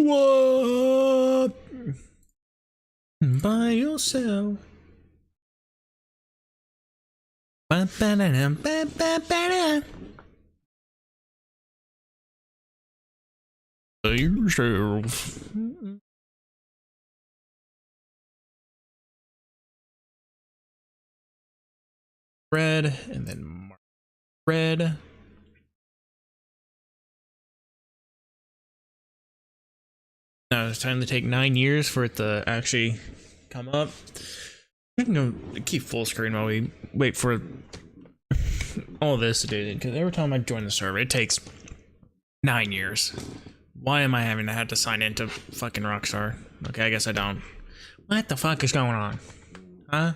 What? By yourself. Ba-ba-da-dum-ba-ba-ba-da. By yourself. Red, and then red. Now it's time to take 9 years for it to actually come up. We can go keep full screen while we wait for all this to do it, because every time I join the server, it takes 9 years. Why am I having to have to sign into fucking Rockstar? Okay, I guess I don't. What the fuck is going on? Huh?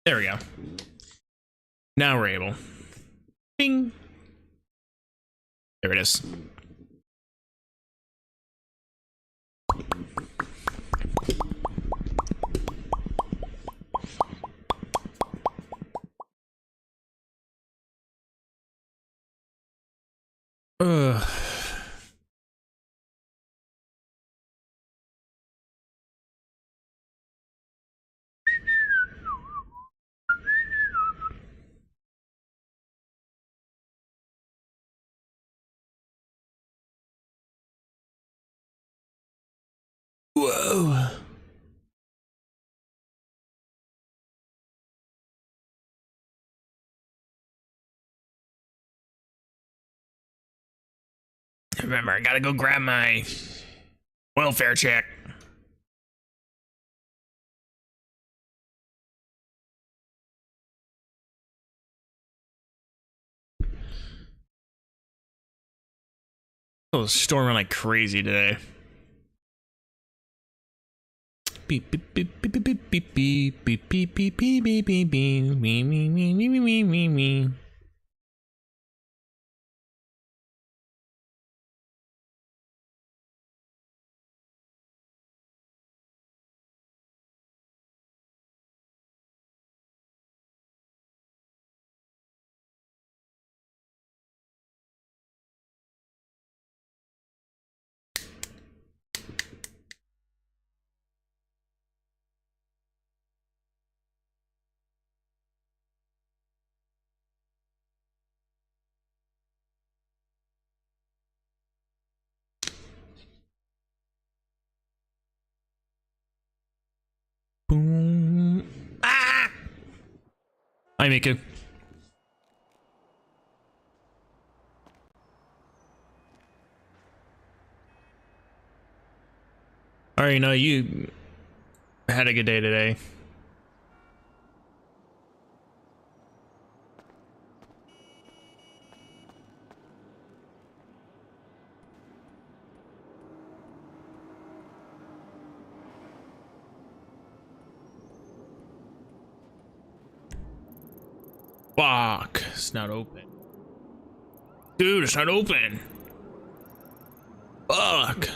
There we go. Now we're able. Bing. There it is. Ugh. Whoa. Remember, I gotta go grab my welfare check. Oh, storming like crazy today. Beep beep beep beep beep beep beep beep beep beep beep beep beep beep me me me me me me me. Boom. Ah! Hi, Miku. Alright, you know, you had a good day today. Fuck, it's not open. Dude, it's not open. Fuck.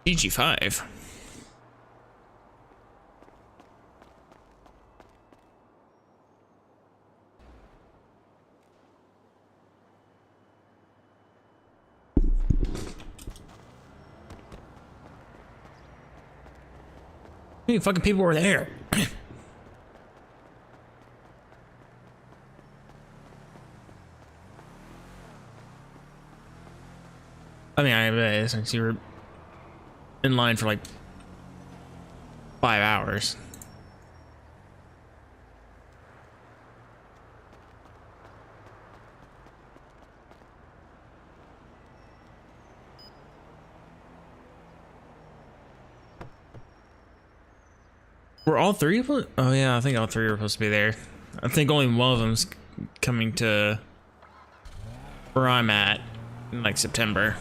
EG5. How many fucking people were there? I mean, I bet since you were in line for like 5 hours. Were all three of them? Oh yeah, I think all three were supposed to be there. I think only one of them's coming to where I'm at in like September.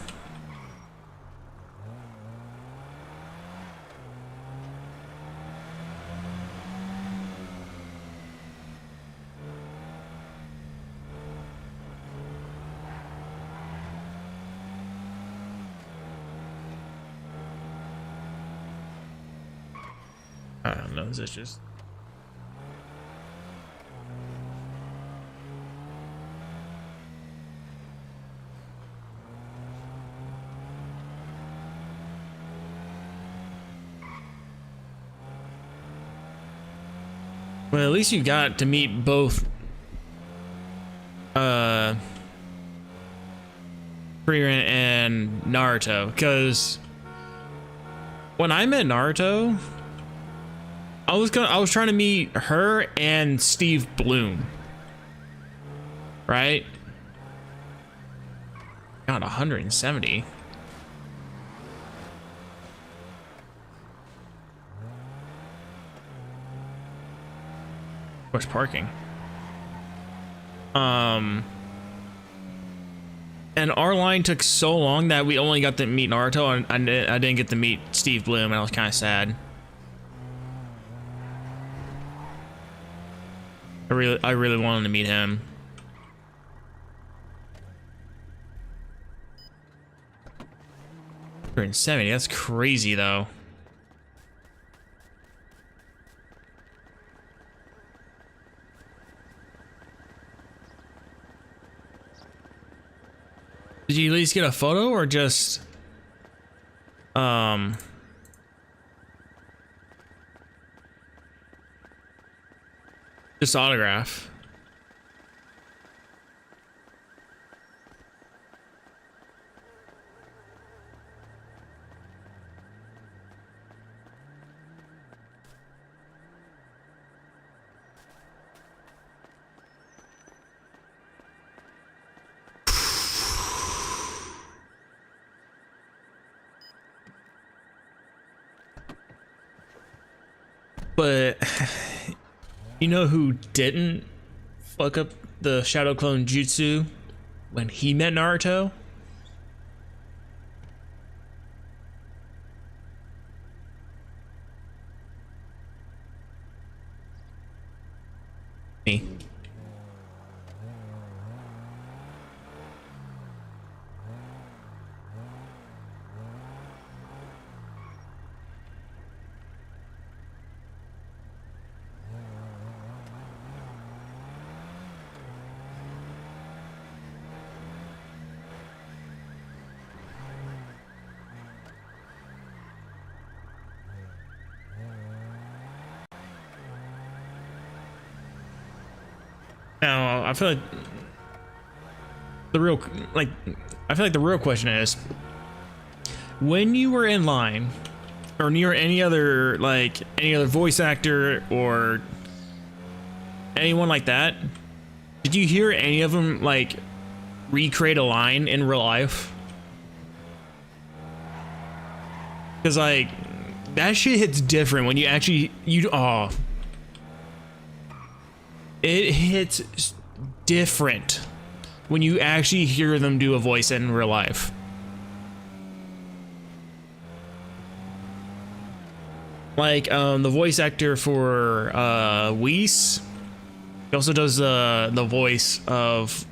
I don't know, is it just... Well, at least you got to meet both Frieren and Naruto, because when I met Naruto, I was trying to meet her and Steve Bloom. Right? God, 170. Where's parking? And our line took so long that we only got to meet Naruto, and I didn't get to meet Steve Bloom, and I was kind of sad. I really wanted to meet him. $170, that's crazy though. Did you at least get a photo or just autograph? But you know who didn't fuck up the Shadow Clone Jutsu when he met Naruto? Me. Now, I feel like the real question is, when you were in line or near any other voice actor or anyone like that, did you hear any of them like recreate a line in real life? Because like that shit hits different when you actually it hits different when you actually hear them do a voice in real life. Like the voice actor for Whis, he also does the voice of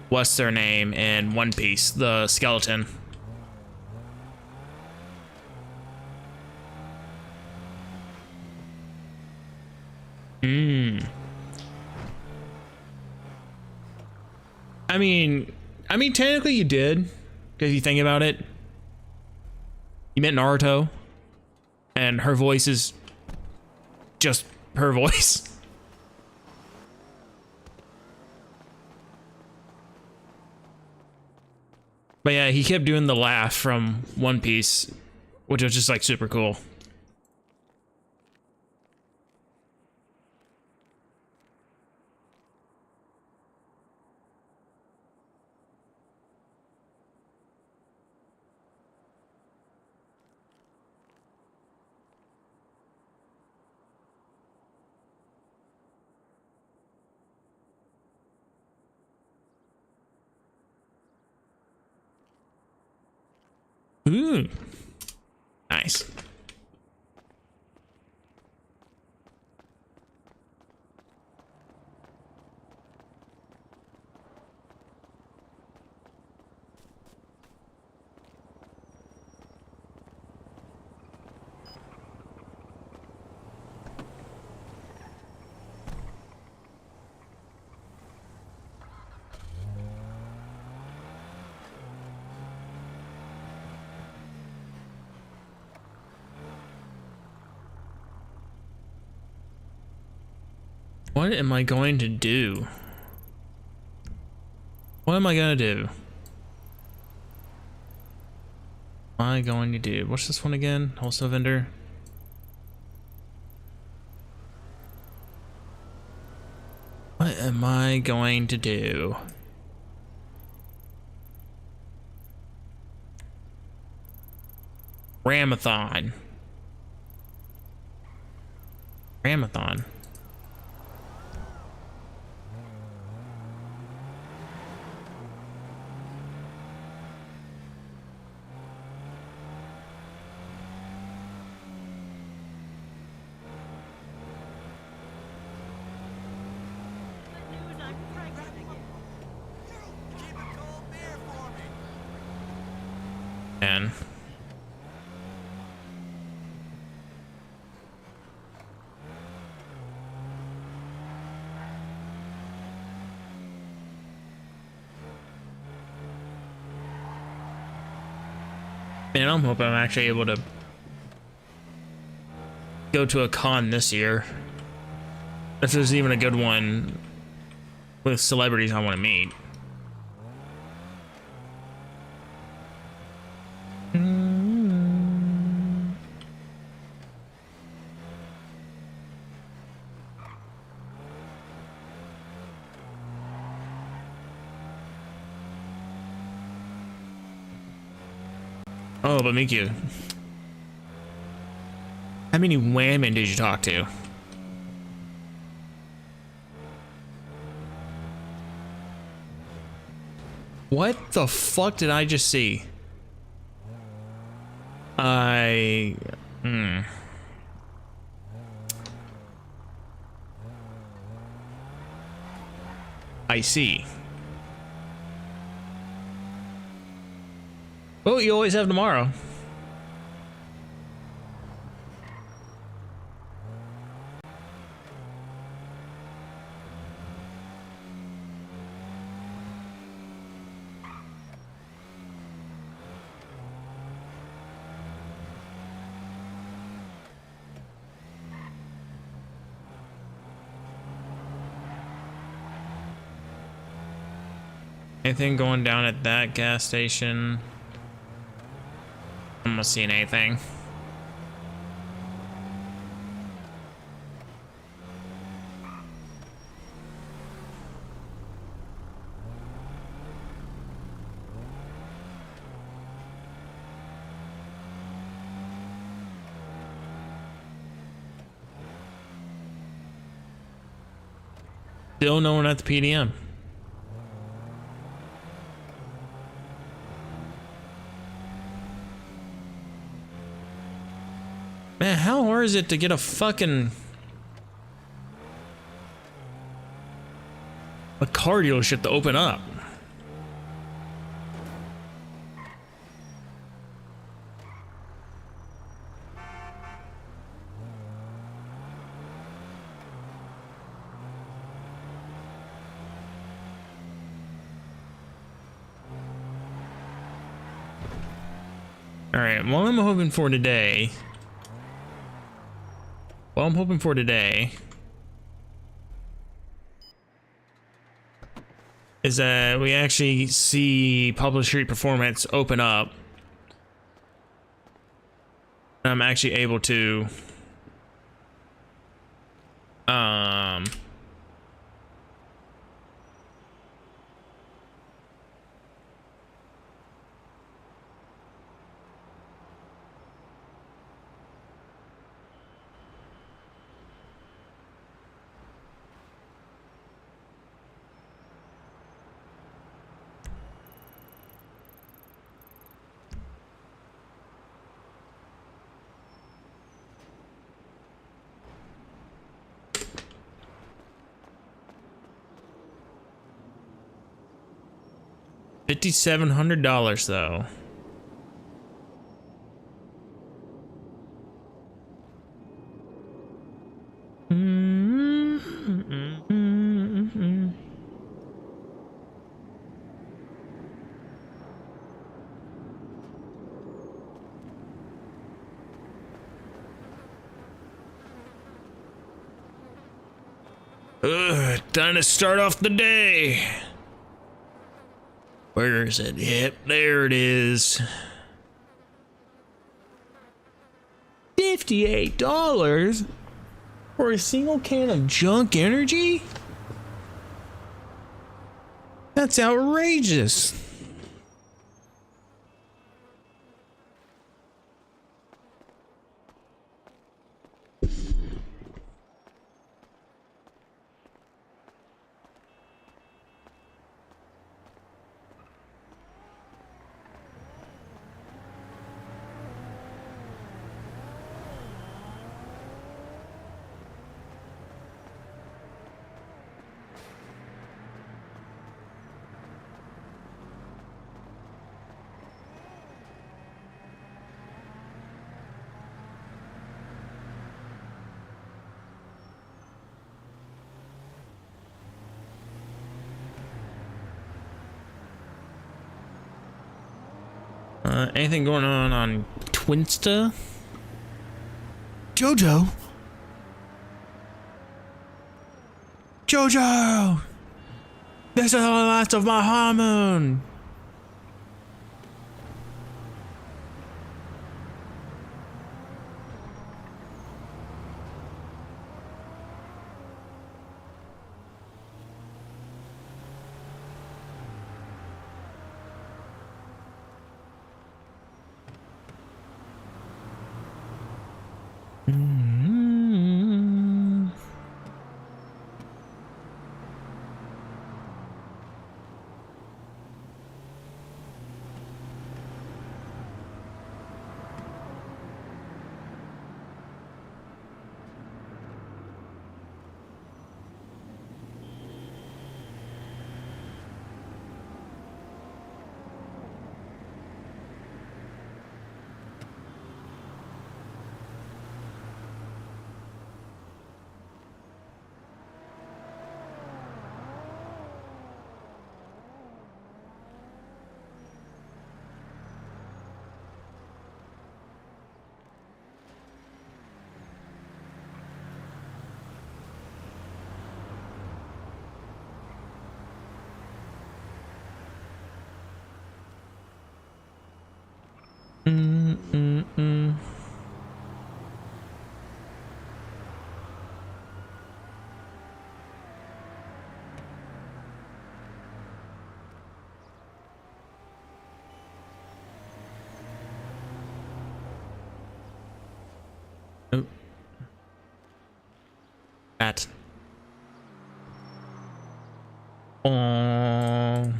what's their name in One Piece, the skeleton. I mean, technically you did, because you think about it. You met Naruto, and her voice is just her voice. But yeah, he kept doing the laugh from One Piece, which was just like super cool. Ooh, nice. What am I going to do? What am I gonna do? What am I going to do? What's this one again? Wholesale vendor. What am I going to do? Ramathon. Ramathon. Man. Man, I'm hoping I'm actually able to go to a con this year. If there's even a good one with celebrities I want to meet. Oh, but Miku. How many women did you talk to? What the fuck did I just see? I see. Well, you always have tomorrow. Anything going down at that gas station? I'm not seeing anything. Still no one at the PDM. Man, how hard is it to get a fucking car dealership to open up? All right, what I'm hoping for today. What I'm hoping for today is that we actually see Public Street Performance open up. And I'm actually able to $5,700 though. Time to start off the day. Where is it? Yep, there it is. $58 for a single can of junk energy? That's outrageous. Anything going on Twinsta? Jojo! Jojo! This is the last of my hormone! Oh. That. Oh.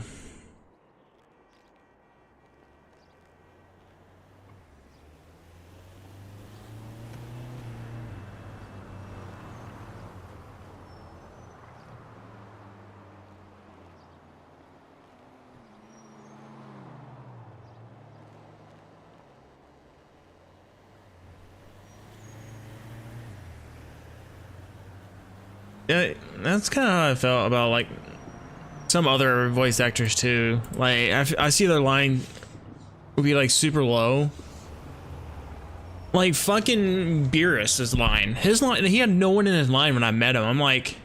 Yeah, that's kind of how I felt about like some other voice actors too. Like I see their line would be like super low. Like fucking Beerus's line. His line, he had no one in his line when I met him. I'm like,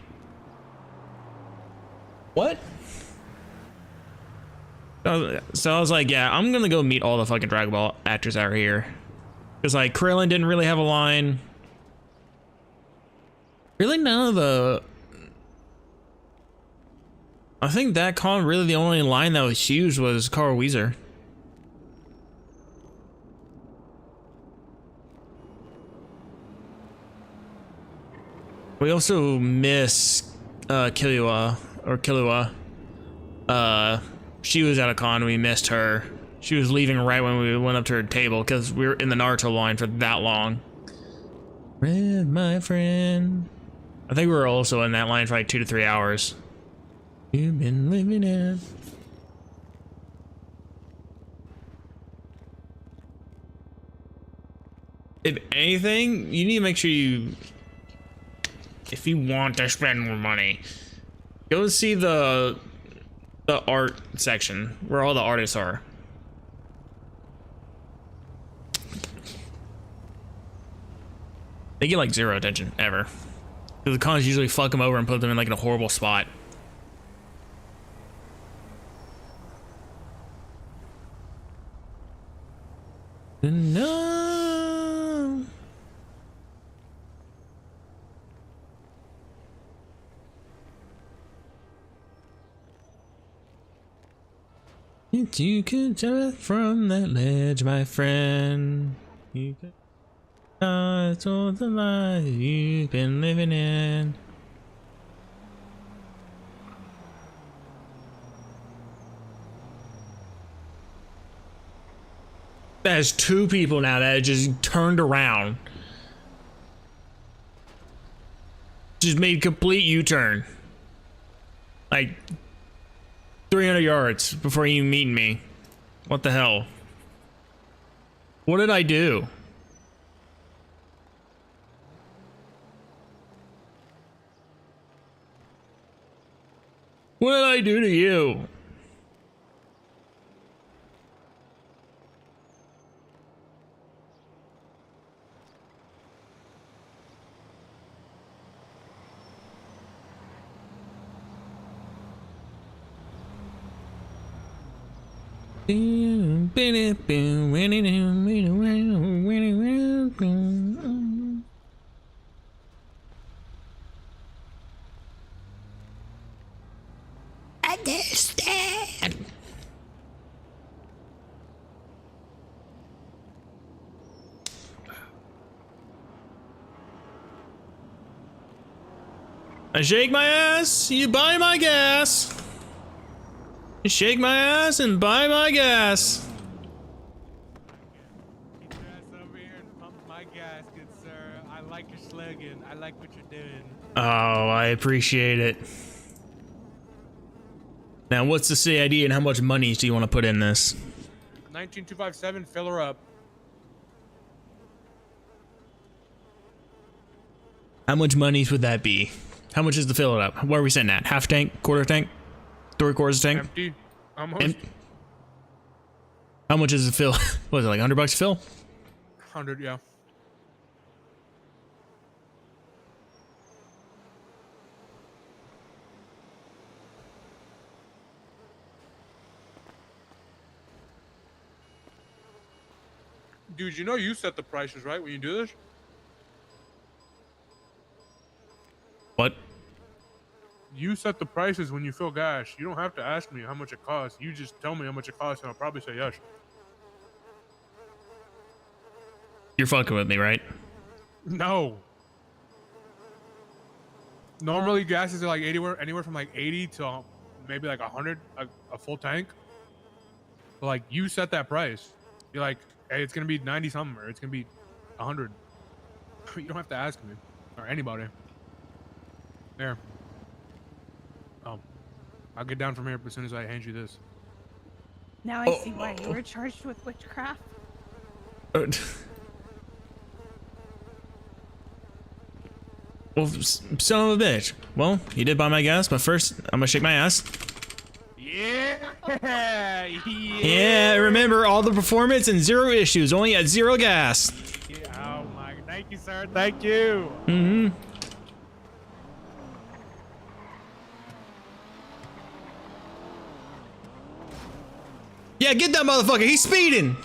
what? So I was like, yeah, I'm gonna go meet all the fucking Dragon Ball actors out here. Cause like Krillin didn't really have a line. Really none of the... I think that con really the only line that was used was Carl Weezer. We also miss Killua. She was at a con, we missed her. She was leaving right when we went up to her table because we were in the Naruto line for that long. Red, my friend. I think we were also in that line for like 2 to 3 hours. You've been living it. if anything, you need to make sure you, if you want to spend more money, go see the art section where all the artists are. They get like zero attention ever. The cons usually fuck them over and put them in like in a horrible spot. No. If you could jump from that ledge, my friend, you could. It's all the life you've been living in. There's two people now that just turned around. Just made a complete U-turn. Like 300 yards before you meet me. What the hell? What did I do? What did I do to you? Understand. I shake my ass, you buy my gas. You shake my ass and buy my gas. Get your ass over here and pump my gas, good sir. I like your slogan. I like what you're doing. Oh, I appreciate it. Now, what's the CID and how much money do you want to put in this? 19257, fill her up. How much monies would that be? How much is the fill it up? Where are we sitting at? Half tank? Quarter tank? 3/4 tank? Empty. Almost. How much is the fill? What is it, like $100 a fill? 100, yeah. Dude, you know you set the prices, right, when you do this? What? You set the prices when you fill gas. You don't have to ask me how much it costs. You just tell me how much it costs and I'll probably say yes. You're fucking with me, right? No. Normally gas is like anywhere from like 80 to maybe like 100 a full tank. But like you set that price. You're like, hey, it's gonna be 90 something or it's gonna be 100. You don't have to ask me or anybody. There. Oh, I'll get down from here as soon as I hand you this. Now I see why you were charged with witchcraft. Well, son of a bitch. Well, you did buy my gas, but first I'm gonna shake my ass. Yeah, Yeah, remember all the performance and zero issues, only at zero gas. Oh my, thank you, sir. Thank you. Mm-hmm. Yeah, get that motherfucker. He's speeding.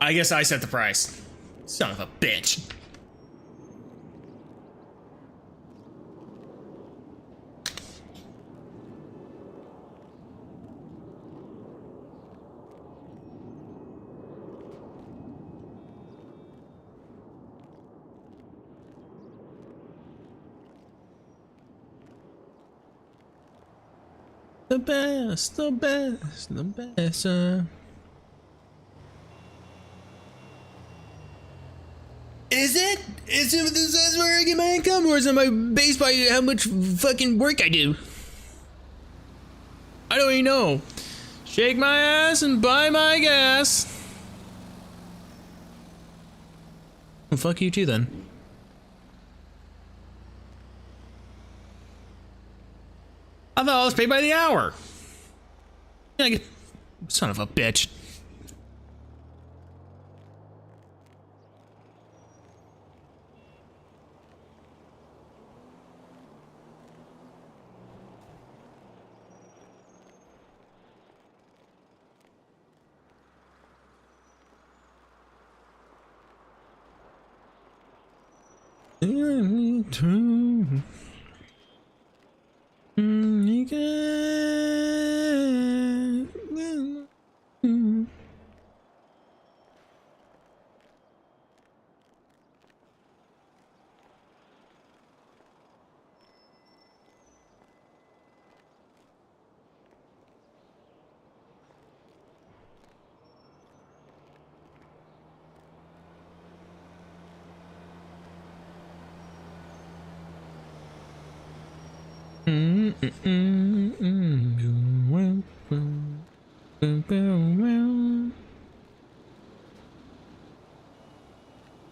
I guess I set the price. Son of a bitch. The best, the best, the best. Is it? Is it this is where I get my income, or is it my based by how much fucking work I do? I don't even know. Shake my ass and buy my gas. Well, fuck you too then. I thought I was paid by the hour. Son of a bitch.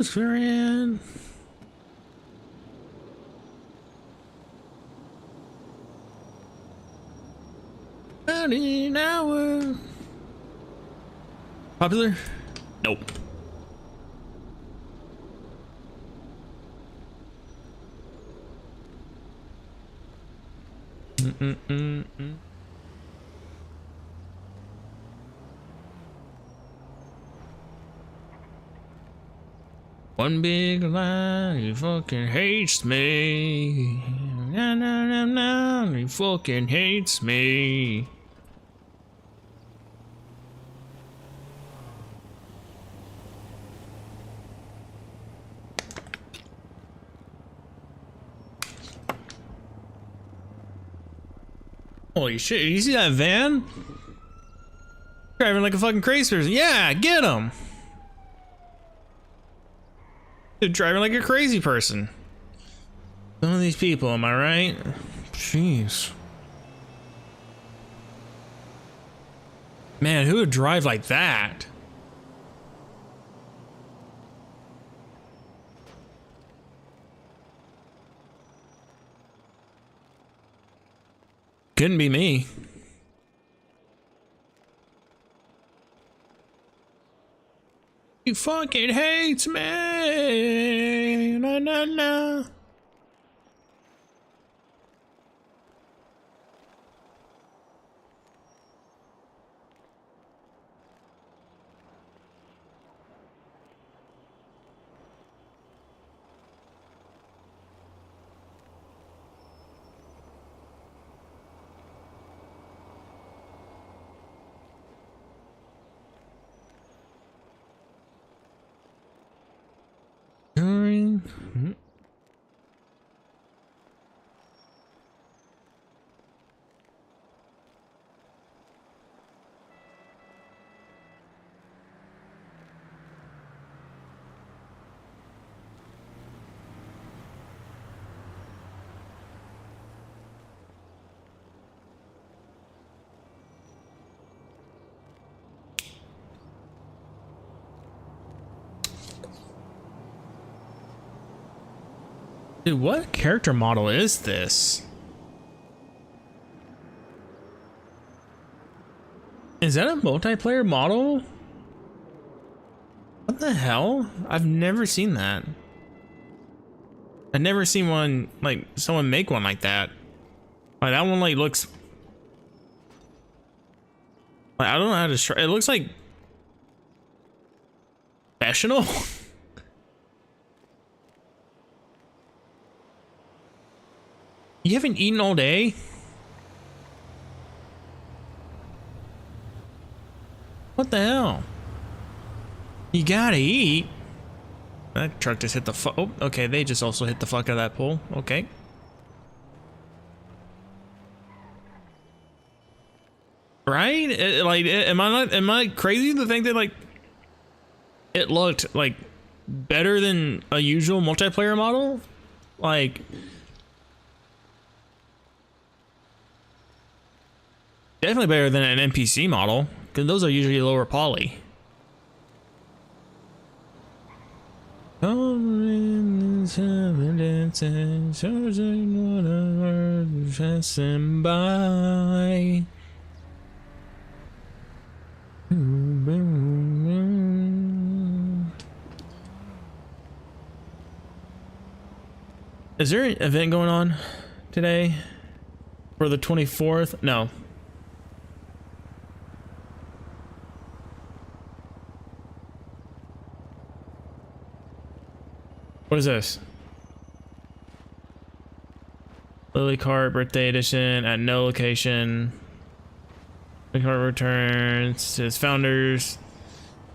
Friend. About an hour. Popular? Nope. One big lie, he fucking hates me. Na na na na, he fucking hates me. Holy shit, you see that van? Driving like a fucking crazy person. Yeah, get him! Dude, driving like a crazy person. Some of these people, am I right? Jeez. Man, who would drive like that? Couldn't be me. He fucking hates me. Na na na. Dude, what character model is this? Is that a multiplayer model? What the hell? I've never seen that. I've never seen one, like, someone make one like that. Like, that one, like, looks... Like, I don't know how to describe... It looks like... professional? You haven't eaten all day? What the hell? You gotta eat. That truck just hit the fuck. Oh, okay. They just also hit the fuck out of that pole. Okay. Right? Like, am I crazy to think that, like, it looked like better than a usual multiplayer model. Like, definitely better than an NPC model, because those are usually lower poly. Passing by. Is there an event going on today for the 24th? No. What is this? Lily Cart birthday edition at no location. Lily Cart returns to its founders.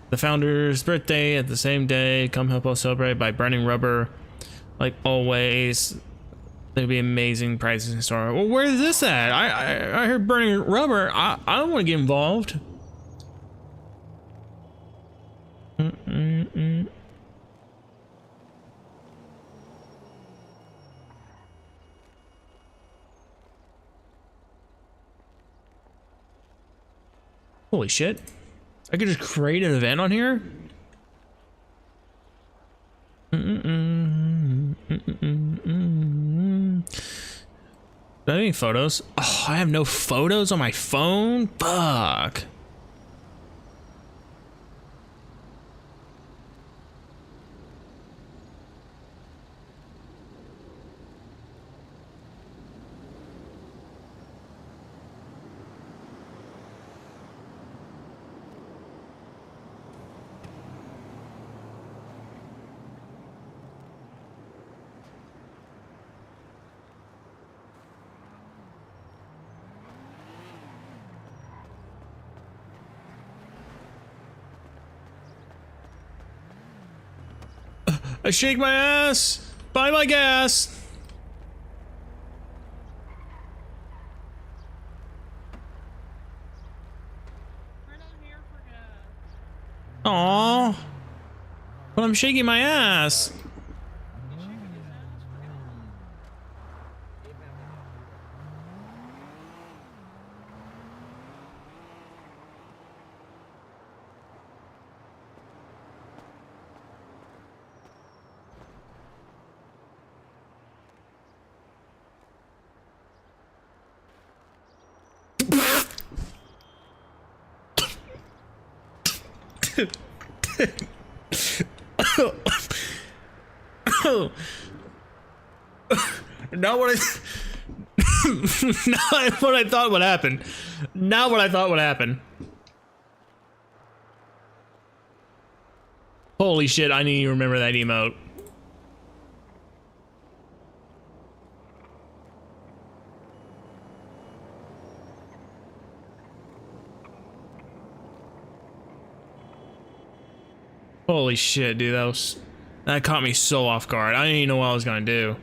The founder's birthday at the same day. Come help us celebrate by burning rubber. Like always. There'll be amazing prizes in store. Well, where is this at? I heard burning rubber. I don't want to get involved. Holy shit. I could just create an event on here? Do I have any photos? Oh, I have no photos on my phone? Fuck. I shake my ass. Buy my gas. Aww. But I'm shaking my ass. Not what not what I thought would happen. Not what I thought would happen. Holy shit, I need to remember that emote. Holy shit, dude, that caught me so off guard. I didn't even know what I was gonna do.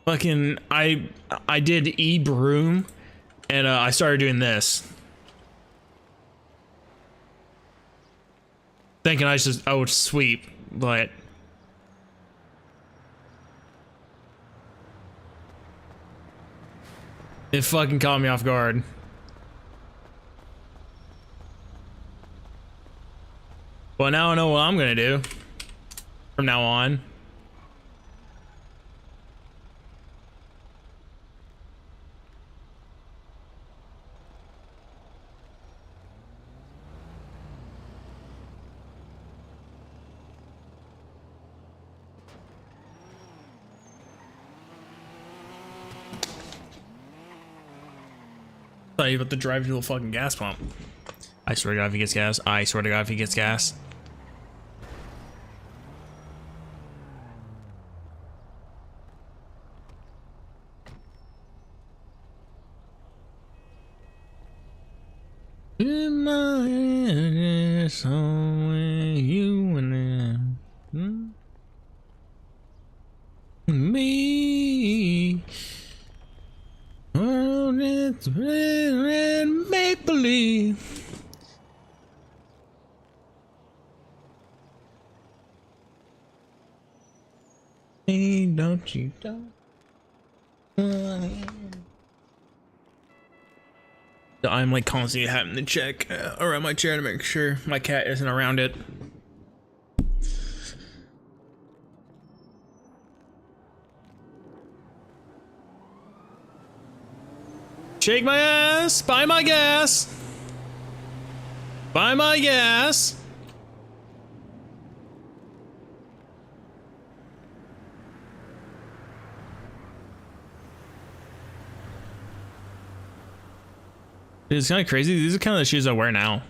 Fucking, I did e-broom, and I started doing this. Thinking I would sweep, but it fucking caught me off guard. Well, now I know what I'm gonna do from now on. You about to drive to a fucking gas pump. I swear to God if he gets gas. I swear to God if he gets gas. In my head, somewhere you and me. Oh, it's red make believe. Hey, don't you don't. I'm like constantly having to check around my chair to make sure my cat isn't around it. Shake my ass, buy my gas. Buy my gas. It's kind of crazy. These are kind of the shoes I wear now.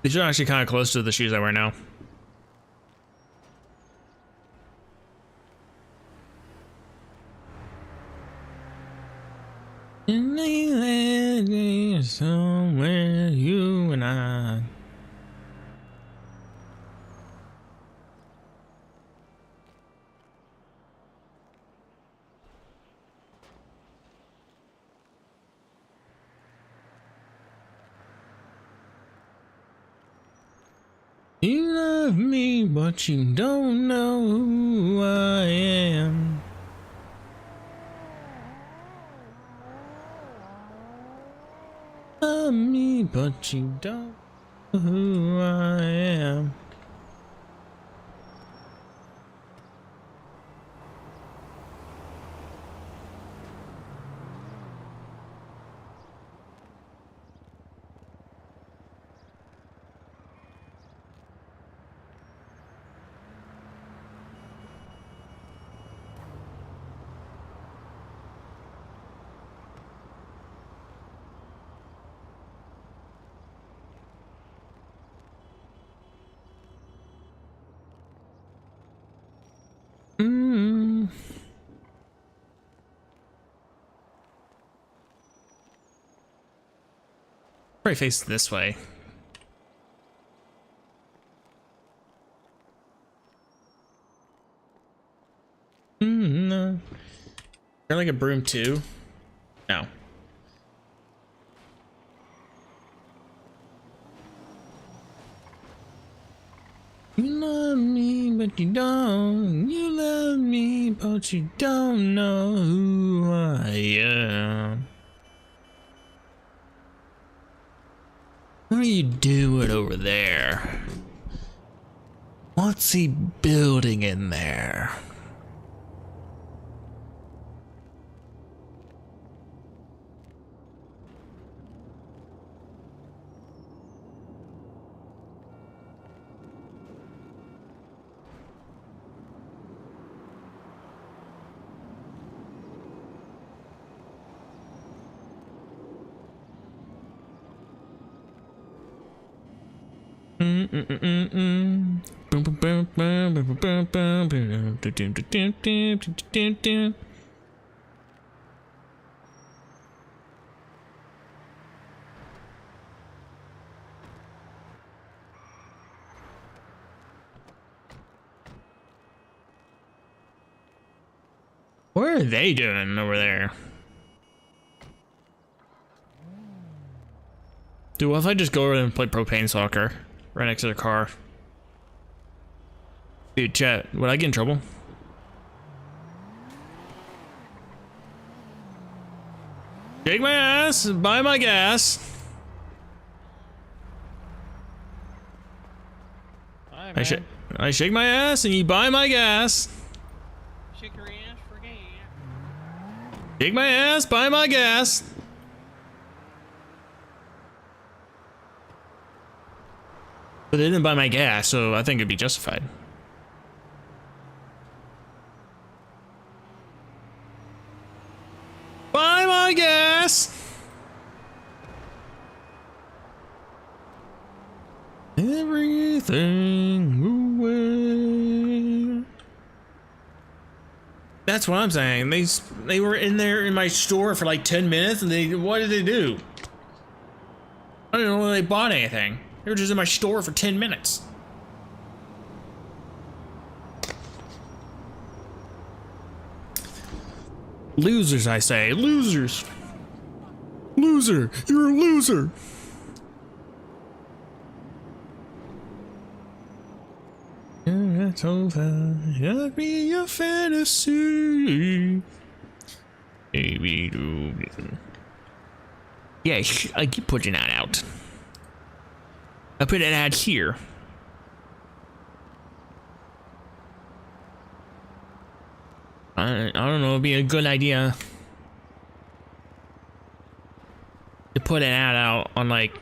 These are actually kind of close to the shoes I wear now. Somewhere you and I. You love me, but you don't know who I am. Love me, but you don't know who I am. Probably face this way. No. Is there like a broom too? No. You love me, but you don't. You love me, but you don't know who I am. What are you doing over there? What's he building in there? What are they doing over there? Dude, what if I just go over there and play propane soccer right next to their car? Dude, chat, would I get in trouble? Shake my ass, buy my gas. Hi, I shake my ass and you buy my gas. Shake your ass for gas. Shake my ass, buy my gas. But they didn't buy my gas, so I think it'd be justified. Buy my gas. Everything away. That's what I'm saying. They were in there in my store for like 10 minutes, and what did they do? I don't know when they bought anything. They were just in my store for 10 minutes. Losers, I say. Losers. Loser. You're a loser. Yeah, it's over. It'll be a fantasy. Baby, do. Yeah, I keep putting that out. I put an ad here. I don't know, it'd be a good idea to put an ad out on like,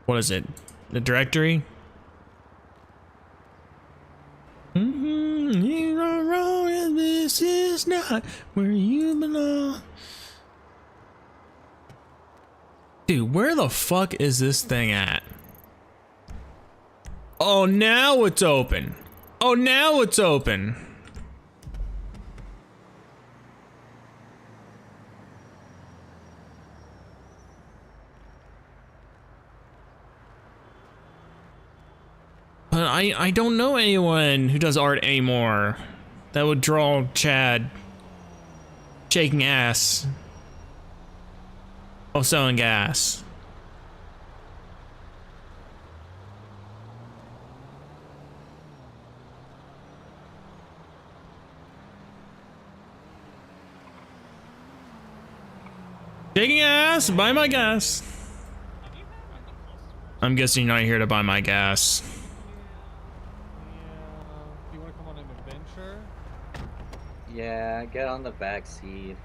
what is it? The directory? You are wrong and this is not where you belong. Dude, where the fuck is this thing at? Oh, now it's open. Oh, now it's open. But I don't know anyone who does art anymore that would draw Chad shaking ass while selling gas. Shaking ass, buy my gas. I'm guessing you're not here to buy my gas. You want to come on an adventure? Yeah, get on the back seat.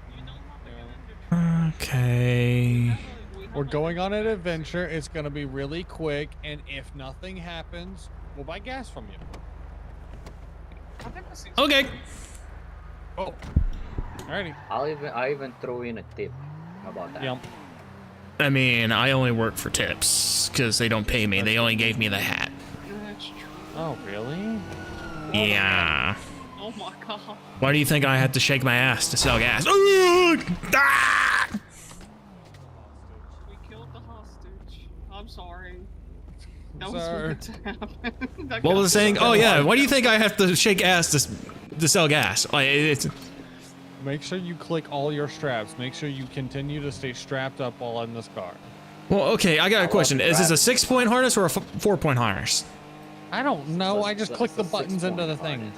Okay. We're going on an adventure. It's gonna be really quick, and if nothing happens, we'll buy gas from you. Okay. Oh, alrighty. I even throw in a tip. How about that? Yep. I mean, I only work for tips because they don't pay me. They only gave me the hat. That's true. Oh, really? Yeah. Oh my god. Why do you think I had to shake my ass to sell gas? Ugh! Ah! We killed the hostage. I'm sorry. That Sorry. was meant to happen. That What got was it saying? Oh yeah. Why do you think I have to shake ass to sell gas? Like it's. Make sure you click all your straps. Make sure you continue to stay strapped up while in this car. Well, okay. I got a question. Is this a 6-point harness or a 4-point harness? I don't know. I just So click the it's a buttons into the 6-point thing.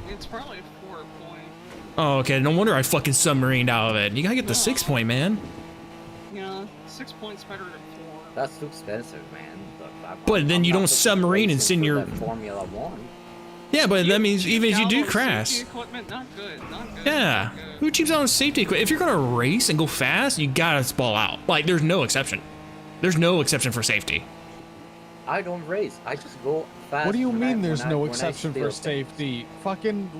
It's probably 4 point. Oh, okay. No wonder I fucking submarined out of it. You gotta get the 6-point, man. Yeah, 6 points better than 4. That's too expensive, man. But then you don't submarine and send your- Formula One. Yeah, but that means even if you do Download crash. safety equipment, not good. Not good. Yeah. not good. Who cheaps out on safety equipment? If you're gonna race and go fast, you gotta ball out. Like, there's no exception. There's no exception for safety. I don't race. I just go fast. What do you when I- mean there's when I- no when I exception steal for things. safety? Fucking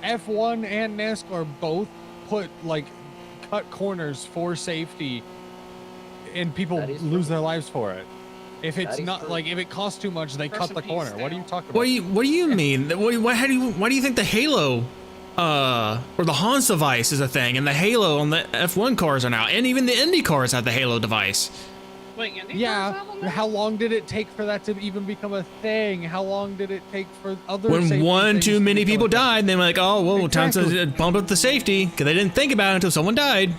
F1 and NASCAR both put, like, cut corners for safety, and people That is lose true. their lives for it. If it's That is not, true. like, if it costs too much, they Rest cut in the peace, corner. What are you Dale. talking about? What do you mean? Why do you think the Halo or the Hans device is a thing, and the Halo on the F1 cars are now, and even the Indy cars have the Halo device? Wait, Andy Yeah, Carr's out on that? how long did it take for that to even become a thing? How long did it take for other When safety one things too to many become people a thing? died, they're like, oh, well, time Exactly. to bump up the safety, because they didn't think about it until someone died.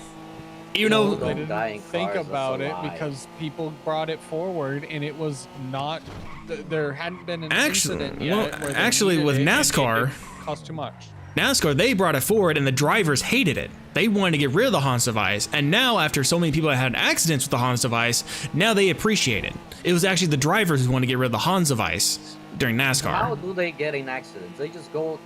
Even No, though, They Don't didn't die in think cars, that's about a it lie. because people brought it forward, and it was not. There hadn't been an Actually- incident yet. well, where they actually, needed with it, and NASCAR- it cost too much. NASCAR, they brought it forward and the drivers hated it. They wanted to get rid of the Hans device. And now, after so many people had accidents with the Hans device, now they appreciate it. It was actually the drivers who wanted to get rid of the Hans device during How NASCAR. do they get in accidents? They just go.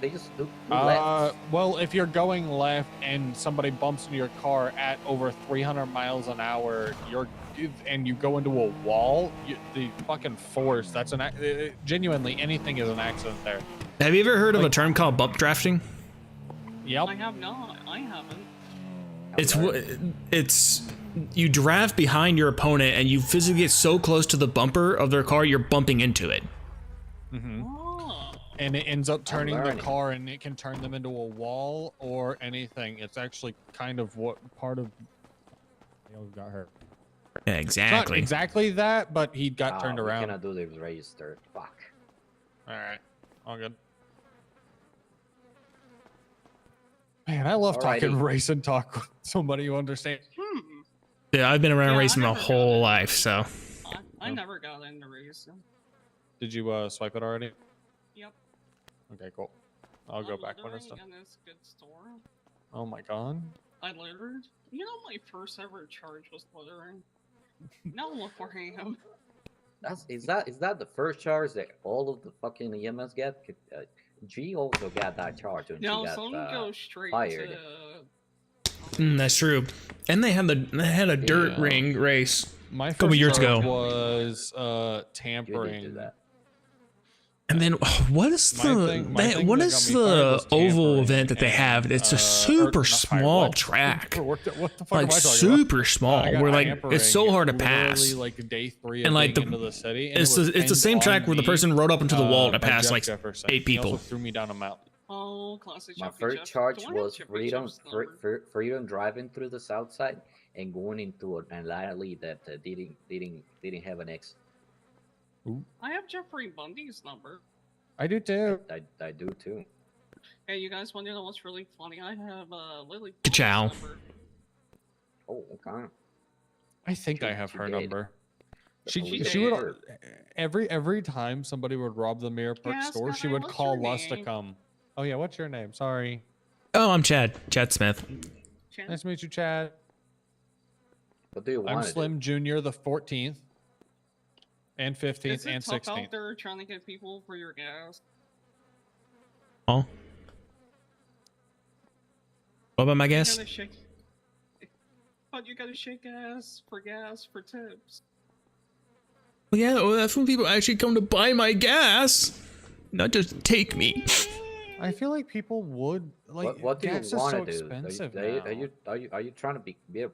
They just do left. Well, if you're going left and somebody bumps into your car at over 300 miles an hour, and you go into a wall, the fucking force. That's genuinely anything is an accident there. Have you ever heard of a term called bump drafting? Yep. I have not. I haven't. It's you draft behind your opponent and you physically get so close to the bumper of their car, you're bumping into it. hmm Oh. And it ends up turning the learning. car, and it can turn them into a wall or anything. It's actually kind of what part of He got hurt. Yeah, It's not exactly. exactly that, but he got turned We around. cannot do the register. Fuck. All right, all good. Man, I love talking Alrighty. race and talk with somebody who understands. Yeah, I've been around Yeah, I racing my never got whole it. life, so I never got into racing. Did you swipe it already? Yep. Okay, cool. I'll go back when it's done. And it's a good store. Oh my god. I littered. You know, my first ever charge was littering. Now look where I am. Is that the first charge that all of the fucking EMS get? G also got that charge when No, she got some go straight fired. to. that's true. And they had a dirt Yeah. ring race. My Couple first years charge ago. was You did do tampering. that. And then what is My the thing what that is got me fired the was oval tampering event that they have? It's a or super not fired, small what? track, What the fuck am like I talking about? super small. I got Where like tampering it's so hard to literally, pass. like day 3 And, of like, being the- into the city. And It's it was the same pinned track on where the me, person rode up into the wall to by pass Jeff like Jefferson. 8 He also people. threw me down a mountain. Oh, classic. My Jeffy first Jeff. charge Do I have was Jeffy freedom, Jeff's number? freedom driving through the south side and going into an alley that didn't have an exit. I have Jeffrey Bundy's number. I do too. I do too. Hey, you guys want to know what's really funny? I have Lily. Ka-chow. Collins' number. Oh, okay. I think I She- have she her did. number. She She would did. every time somebody would rob the Mirror Park Yes, store, she guy, would what's call your us to name? come. Oh yeah, what's your name? Sorry. Oh, I'm Chad Smith. Chan? Nice to meet you, Chad. What do you I'm want to Slim Junior, the 14th and 15th Is it and tough out 16th. there trying to get people for your gas? Oh, what about my You guess? gotta shake. But you gotta shake ass for gas for tips. Well, yeah, well, that's when people actually come to buy my gas, not just take me. I feel like people would like what do you gas is want so to do? expensive Are you trying to be a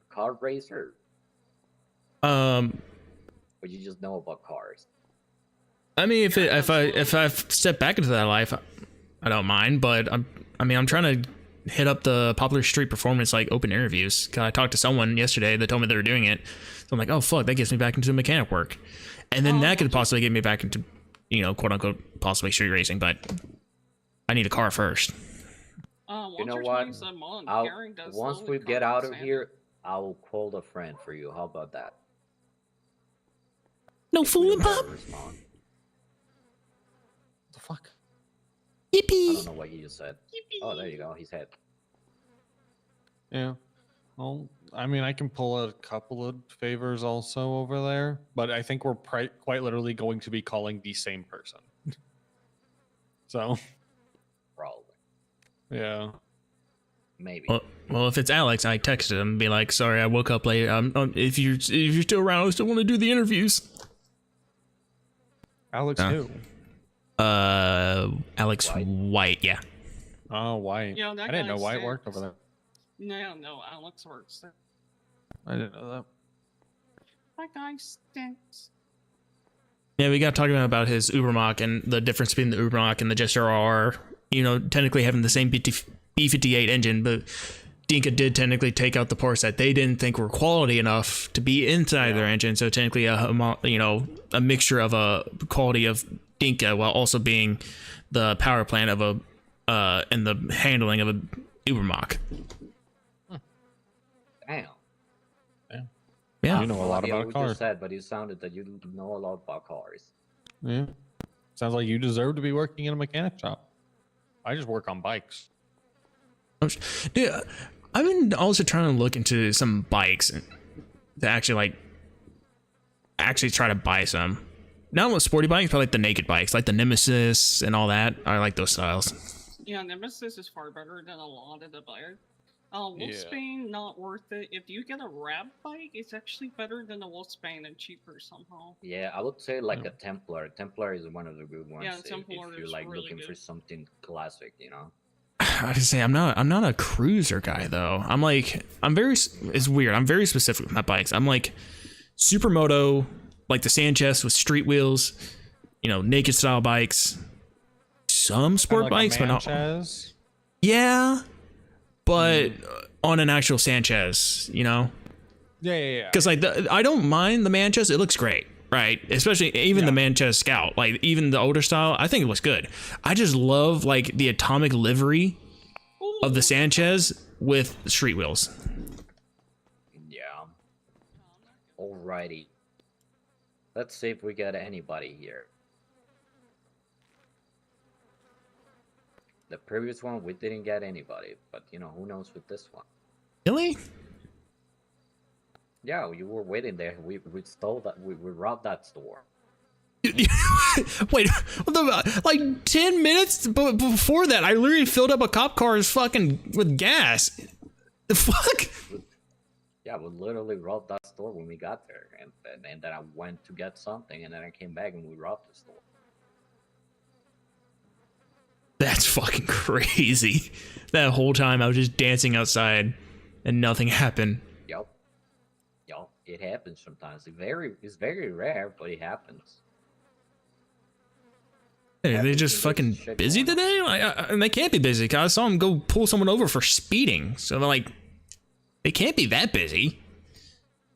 car racer, Um, or you just know about cars? I mean, if I step back into that life, I don't mind. But I'm trying to hit up the Popular Street Performance like open interviews. 'Cause I talked to someone yesterday that told me they were doing it. So I'm like, oh fuck, that gets me back into mechanic work, and then that could possibly get me back into, quote unquote, possibly street racing. But I need a car first. You know what? Once we get out of here, I will call a friend for you. How about that? No If you fooling, don't Pop. respond. the fuck? I Yippee! don't know what you just said. Oh, there you go. He's head. Yeah. Well, I mean, I can pull a couple of favors also over there, but I think we're quite literally going to be calling the same person. So, Probably. yeah. Maybe. Well, if it's Alex, I texted him and be like, sorry, I woke up late. If you're still around, I still want to do the interviews. Alex who? Alex White, yeah. Oh, White. Yeah, that I didn't guy know White worked stinks. over there. No, Alex works there. I didn't know that. That guy stinks. Yeah, we got talking about his Ubermacht and the difference between the Ubermacht and the Jester R. Technically having the same B58 engine, but Dinka did technically take out the parts that they didn't think were quality enough to be inside their engine. So technically, a mixture of a quality of Dinka while also being the power plant of a and the handling of a Ubermacht. Damn. Yeah. You know a lot Yeah, about we cars. just said, but you sounded that you know a lot about cars. Yeah. Sounds like you deserve to be working in a mechanic shop. I just work on bikes. Dude, I've been also trying to look into some bikes to actually try to buy some. Not with sporty bikes, but like the naked bikes, like the Nemesis and all that. I like those styles. Yeah, Nemesis is far better than a lot of the bike. Yeah. Wolfsbane, not worth it. If you get a Rab bike, it's actually better than a Wolfsbane and cheaper somehow. Yeah, I would say like a Templar. Templar is one of the good ones. Yeah, if Templar you're is like really looking for good. something classic, I just say I'm not a cruiser guy though. It's weird. I'm very specific with my bikes. I'm like supermoto, like the Sanchez with street wheels, naked style bikes. Some sport Kinda like a bikes, but not. Sanchez. Yeah, but on an actual Sanchez, you know? Yeah. Because like I don't mind the Manchester, it looks great, right? Especially even the Manchester Scout, like even the older style, I think it looks good. I just love like the atomic livery of the Sanchez with street wheels. Yeah. Alrighty. Let's see if we get anybody here. The previous one we didn't get anybody, but you know, who knows with this one. Really? Yeah, you were waiting there. We stole that. We robbed that store. Wait, what the, like 10 minutes before that, I literally filled up a cop car's fucking with gas. The fuck? Yeah, we literally robbed that store when we got there, and then I went to get something, and then I came back and we robbed the store. That's fucking crazy. That whole time I was just dancing outside and nothing happened. Yup. It happens sometimes. It's very rare, but it happens. Hey, are they Happens just in this fucking shit busy going on. today? And they can't be busy, cause I saw them go pull someone over for speeding. So they're like, they can't be that busy.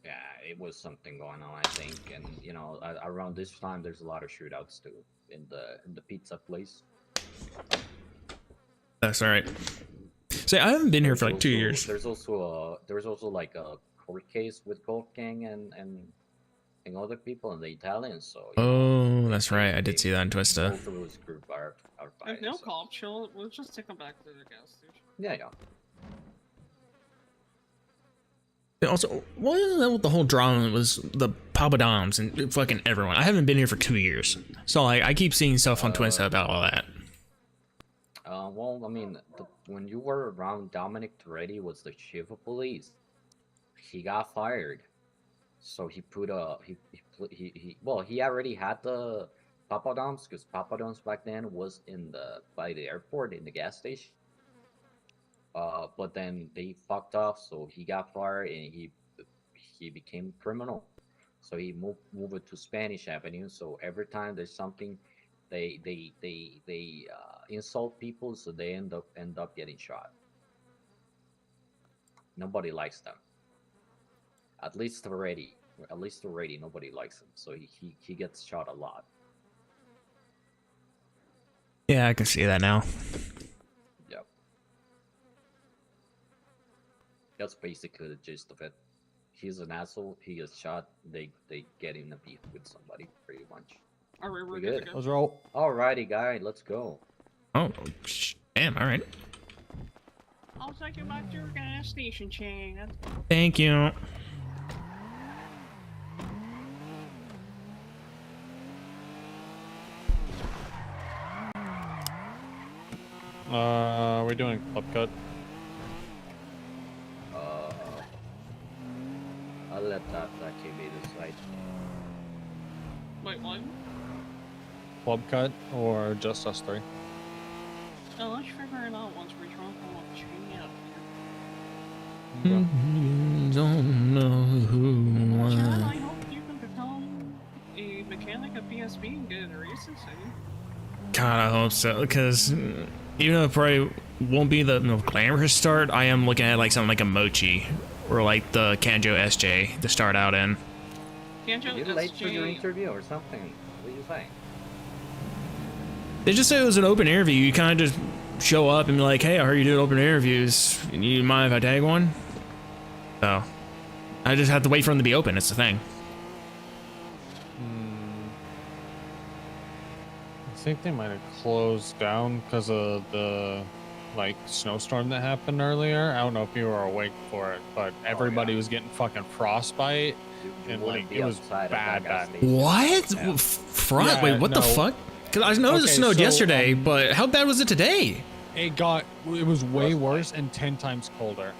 Yeah, it was something going on, I think, and you know, around this time, there's a lot of shootouts too in the pizza place. That's all right. Say, I haven't been here for like 2 years. There's also like a court case with Wolfgang and other people and the Italians. So you know, Oh, that's right. I did see that in Twista. both of those group are If fighting. no So. cop chill, we'll just take them back to the gas station. Yeah. Also, what is that with the whole drama was the Papadums and fucking everyone? I haven't been here for 2 years. So like, I keep seeing stuff on Twista about all that. Well, I mean, when you were around, Dominic Toretti was the chief of police. He got fired, so he put he already had the Papadums because Papadums back then was by the airport in the gas station. But then they fucked off, so he got fired and he became criminal. So he moved it to Spanish Avenue. So every time there's something, they insult people, so they end up getting shot. Nobody likes them. At least already, nobody likes him. So he gets shot a lot. Yeah, I can see that now. Yep. That's basically the gist of it. He's an asshole. He gets shot. They get in a beef with somebody, pretty much. Alright, we're We good good. to go. Let's roll. Alrighty, guy, let's go. Oh, damn, all right. I'll take you back to your gas station, Chad. Thank you. We're doing club cut. I'll let that TV decide. Wait, what? Club cut or just us three? Oh, let's figure it out once we're drunk and we'll chain up. Don't know who Chad, I hope you can become a mechanic at BSB and get a racing city. God, I hope so, because even though it probably won't be the most glamorous start, I am looking at like something like a Mochi or like the Kanjo SJ to start out in. Kanjo You're late for your SJ. interview or something. What are you saying? They just say it was an open interview. You kind of just show up and be like, hey, I heard you do open interviews. You mind if I tag one? So, I just have to wait for them to be open. It's the thing. I think they might have closed down because of the like snowstorm that happened earlier. I don't know if you were awake for it, but everybody was getting fucking frostbite. You And, wouldn't like, be it was outside of bad, that gas bad. station. What? Yeah. Front? Yeah, Wait, what the no. fuck? Because I know it Okay, snowed so, yesterday, but how bad was it today? It was way Frostbite. worse and 10 times colder.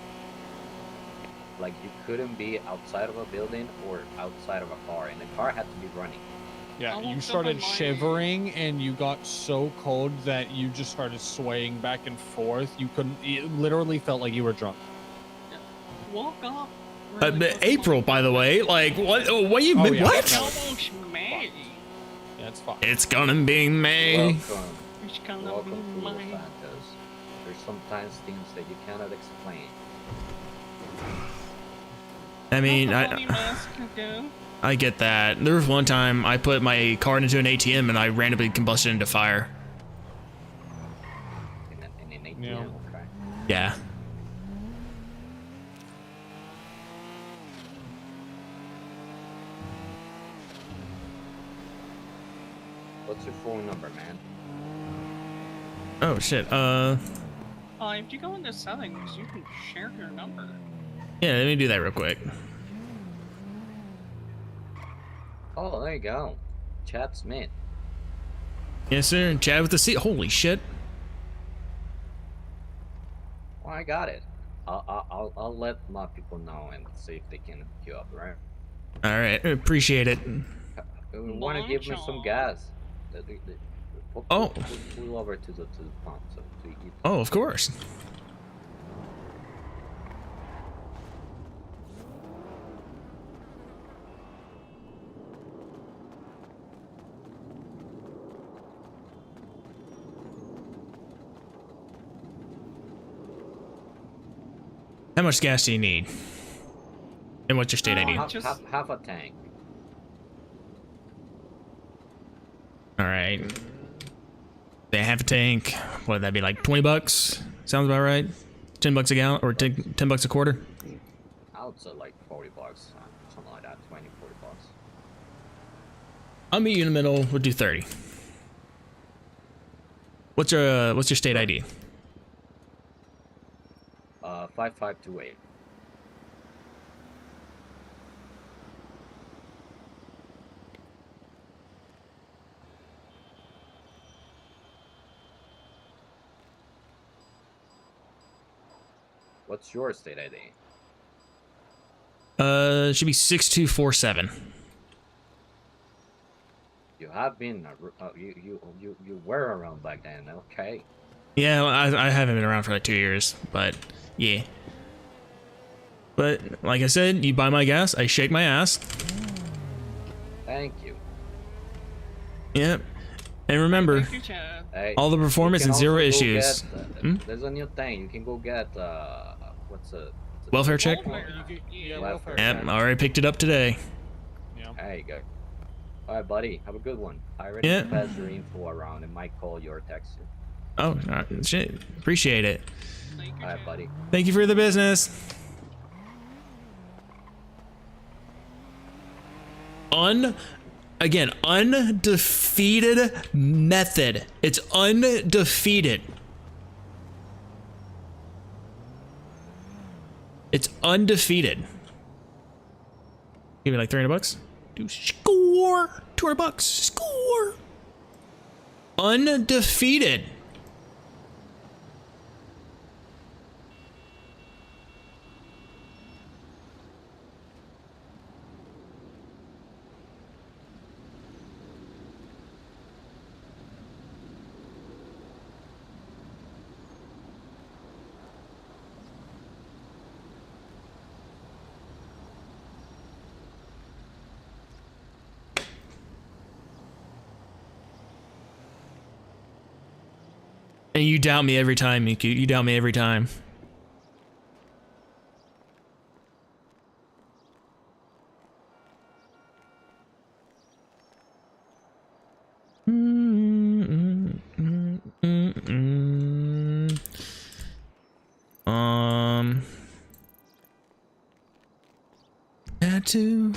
Like you couldn't be outside of a building or outside of a car, and the car had to be running. Yeah, I you woke started up in my- shivering and you got so cold that you just started swaying back and forth. You couldn't. It literally felt like you were drunk. Woke up. really quick, April, by the way. Like, what? What you? Oh, yeah. What? It's almost May. Yeah, it's fine. It's gonna be May. Welcome, It's gonna welcome be to Los May. Santos. There's sometimes things that you cannot explain. I mean, Alcohol mask can do. I get that. There was one time I put my card into an ATM and I randomly combusted into fire. In an ATM, Yeah. okay. Yeah. What's your phone number, man? Oh shit. If you go into settings, you can share your number. Yeah, let me do that real quick. Oh, there you go. Chad Smith. Yes, sir. Chad with the C. Holy shit. Oh, I got it. I'll let my people know and see if they can hook you up, right? All right. Appreciate it. Want to give me some Bonjour. gas? Oh. Pull over to the pump so to eat. Oh, of course. How much gas do you need? And what's your state ID? Half a tank. All right. They have a tank. What would that be, like 20 bucks? Sounds about right. 10 bucks a gallon or 10 bucks a quarter? I would say like 40 bucks, something like that, 20, 40 bucks. I'll meet you in the middle. We'll do 30. What's your state ID? 5528. What's your state ID? It should be 6247. You have been, you were around back then, okay? Yeah, well, I haven't been around for like 2 years, but yeah. But like I said, you buy my gas, I shake my ass. Thank you. Yep. And remember, Thank you, Chad. Hey, all the you performance can and zero also go issues. get, there's a new thing. You can go get what's a Welfare check? Welfare. Yeah, Welfare. welfare. Yep, I already picked it up today. Yeah. There you go. All right, buddy. Have a good one. I already Yeah. passed your info around and might call you or text you. Oh, shit. Appreciate it. Thank you, All right, Chad. buddy. Thank you for the business. Undefeated method. It's undefeated. It's undefeated. Give me like 300 bucks. Do score. 200 bucks. Score. Undefeated. And you doubt me every time, Miku. You doubt me every time. Had to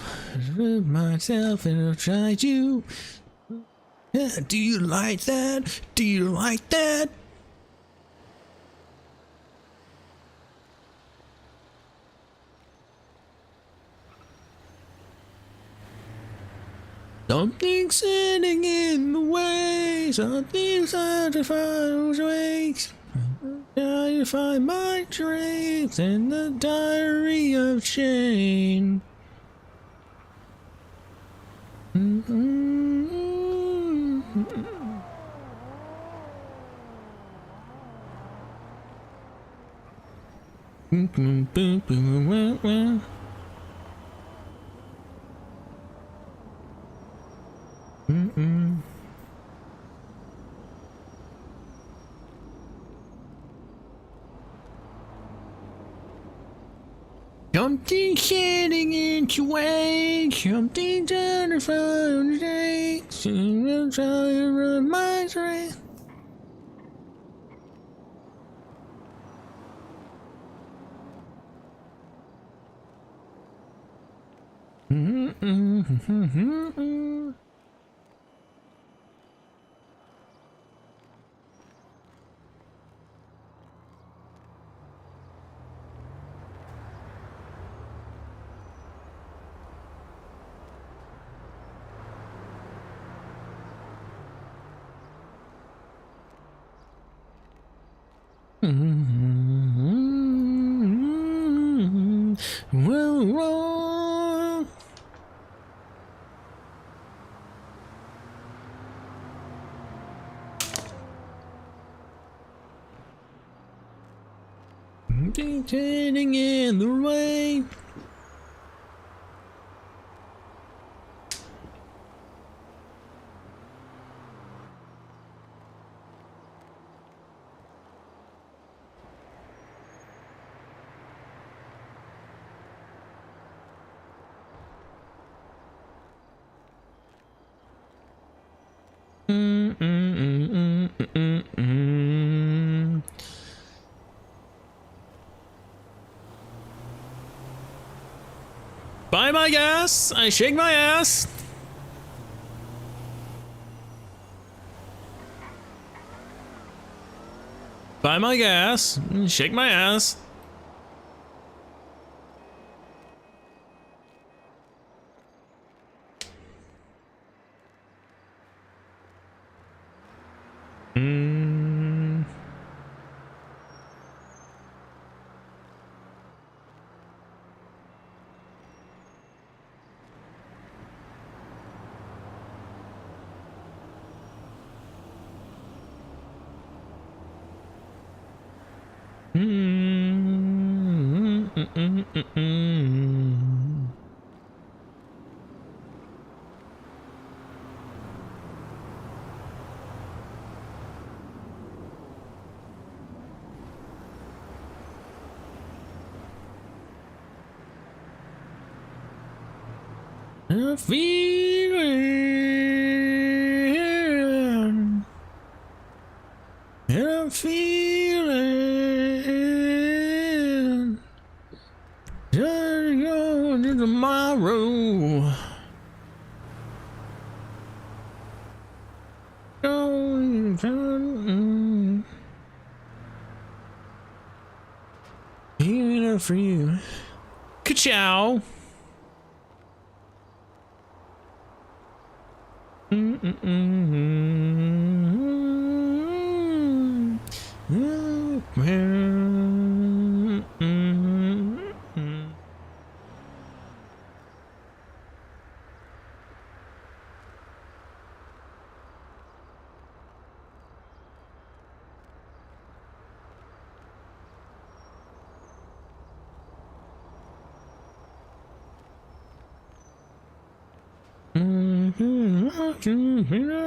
remove myself and I'll try to. Yeah, do you like that? Do you like that? Something's sitting in the way. Something's hard to find ways. Trying to find my dreams in the diary of Shane. Something's heading into way. Something's under fire. Something's under my strength. Well, heading in the rain. Buy my gas, I shake my ass. Buy my gas, shake my ass. I feel it. I feel it. Just going to tomorrow. Even up for you. Ka-chow.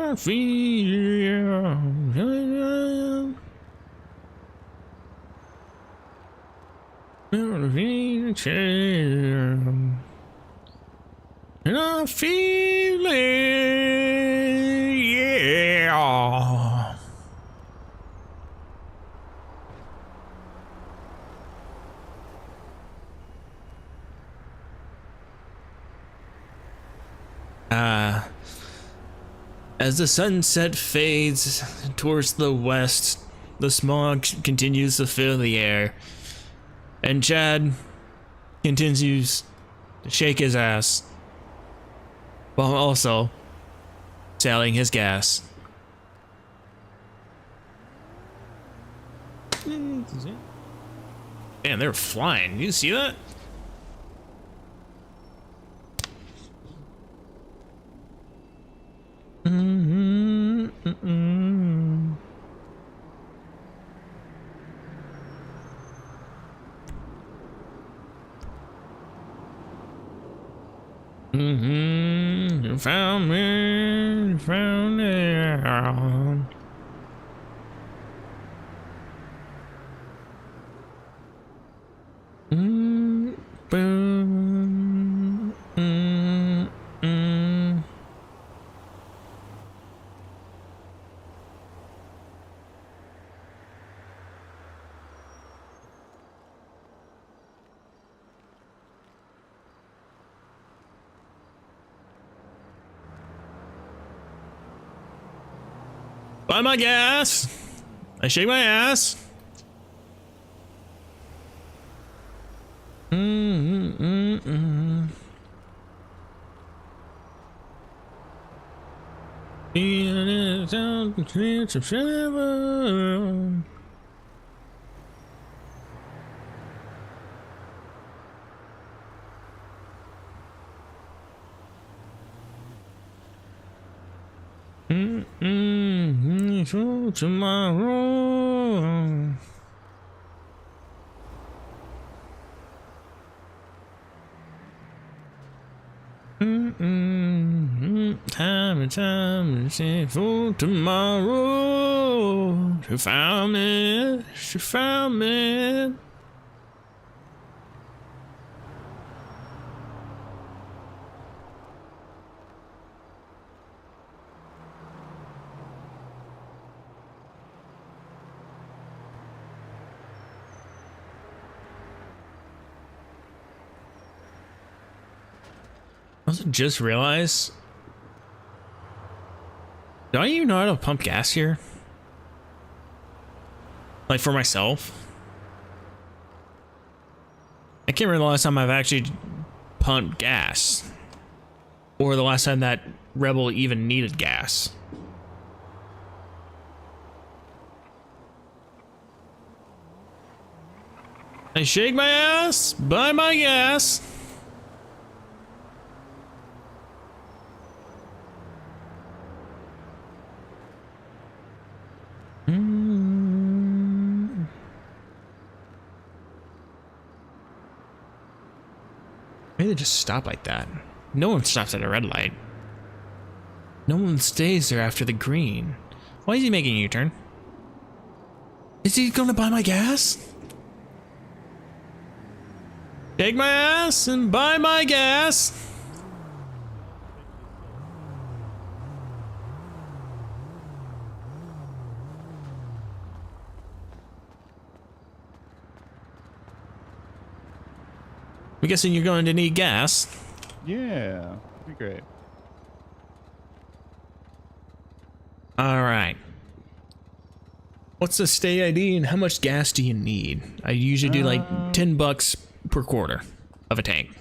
I feel and I feel it, yeah. As the sunset fades towards the west, the smog continues to fill the air, and Chad continues to shake his ass while also selling his gas. Man, they're flying. You see that? You found me, you found it. Boom. Buy my gas. I shake my ass. Tomorrow. Time and time for tomorrow. She found me. She found me. I also just realized, do I even know how to pump gas here? Like for myself? I can't remember the last time I've actually pumped gas. Or the last time that Rebel even needed gas. I shake my ass, buy my gas. Maybe they just stop like that. No one stops at a red light. No one stays there after the green. Why is he making a U-turn? Is he gonna buy my gas? Take my ass and buy my gas. I'm guessing you're going to need gas. Yeah, be great. All right. What's the state ID and how much gas do you need? I usually do like $10 per quarter of a tank.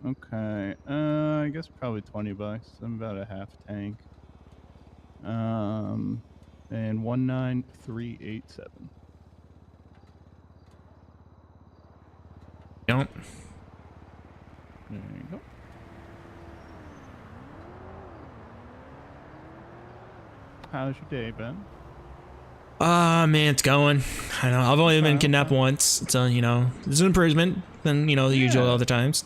Okay. I guess probably $20. I'm about a half tank. And 19387. Don't. There you go. How's your day, Ben? Man, it's going. I know. I've only been kidnapped once, so you know, it's an improvement than the usual other times.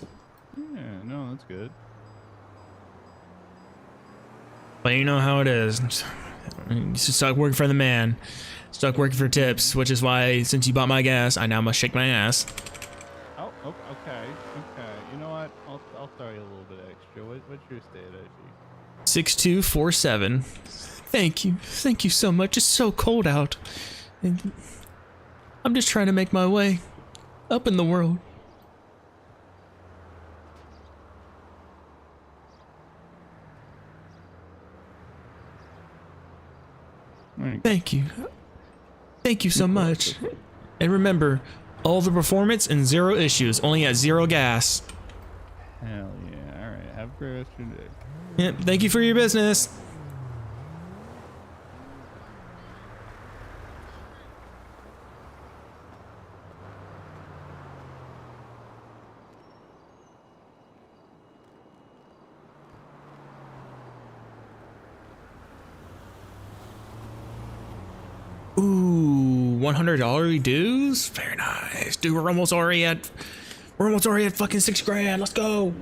Yeah, no, that's good. But you know how it is. You stuck working for the man, stuck working for tips, which is why since you bought my gas, I now must shake my ass. Oh, okay. You know what? I'll throw you a little bit extra. What's your state ID? 6247. Thank you so much. It's so cold out, and I'm just trying to make my way up in the world. Thank you so much. And remember, all the performance and 0 issues, only at 0 gas. Hell yeah. All right. Have a great rest of your day. Yep, thank you for your business. Ooh, $100 dues? Very nice. Dude, we're almost already at fucking $6,000. Let's go.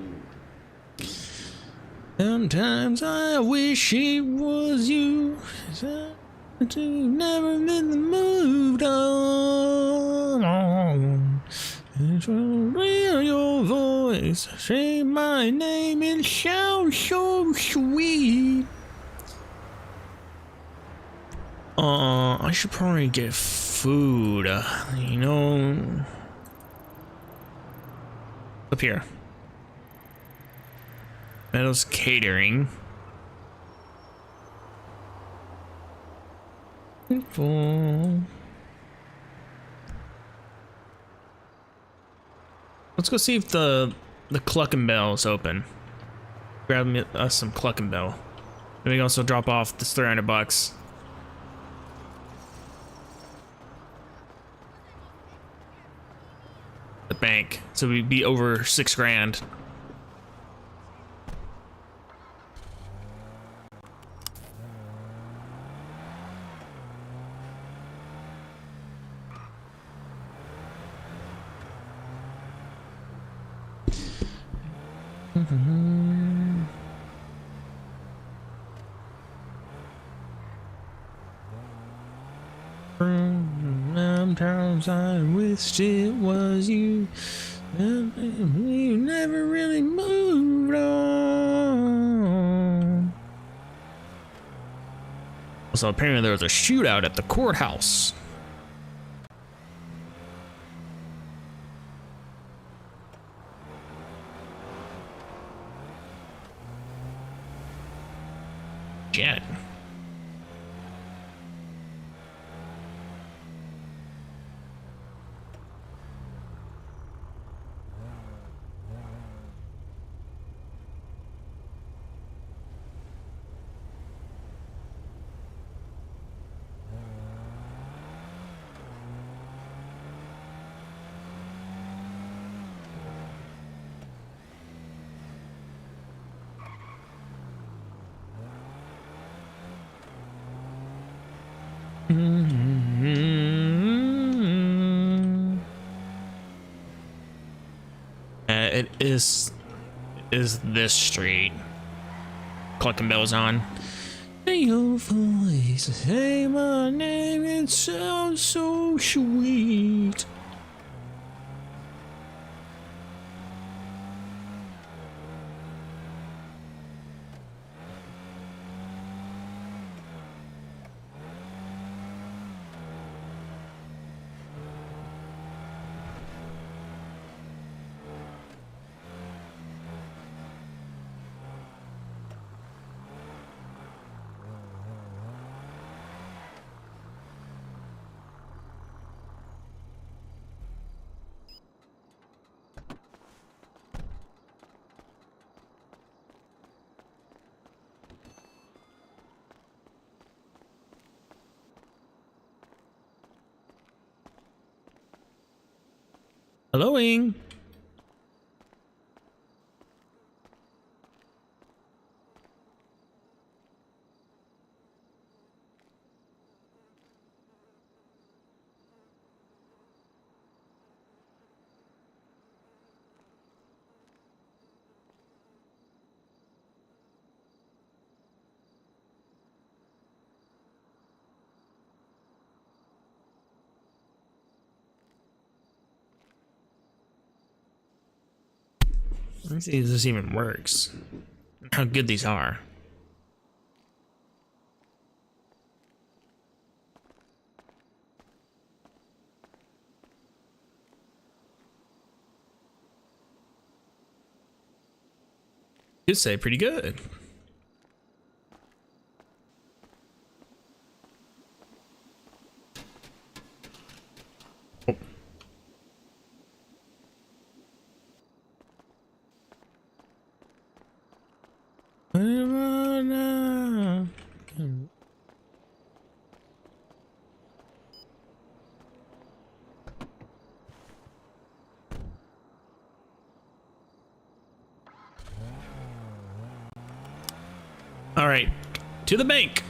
Sometimes I wish it was you. To never been moved on. It's real your voice. Say my name and sound so sweet. I should probably get food, you know. Up here. Meadows Catering. Full. Let's go see if the Cluckin' Bell is open. Grab me us some Cluckin' Bell. And we can also drop off this $300. The bank, so we'd be over $6 grand. Sometimes I wished it was you. You never really moved on. So apparently there was a shootout at the courthouse. Jet. It is this street. Clucking Bells on. Hey, your voice, say my name, it sounds so sweet. Helloing. Let me see if this even works. How good these are. You'd say pretty good. All right, to the bank.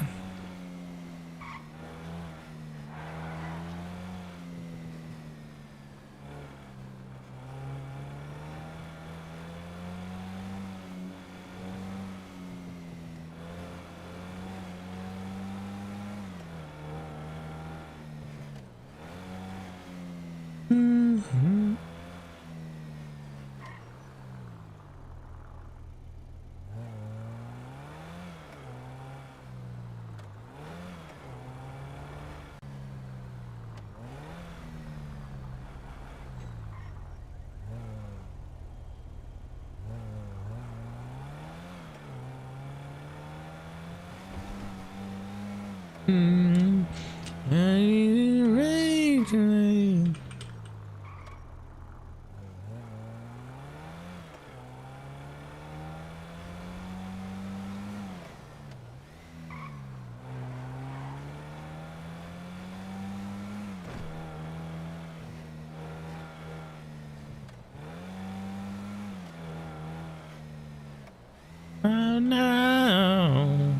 Oh no.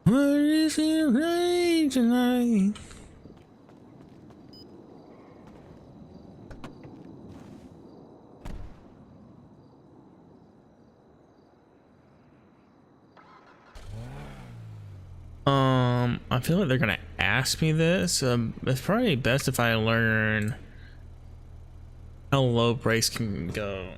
What is it rain tonight? I feel like they're gonna ask me this. It's probably best if I learn how low brakes can go.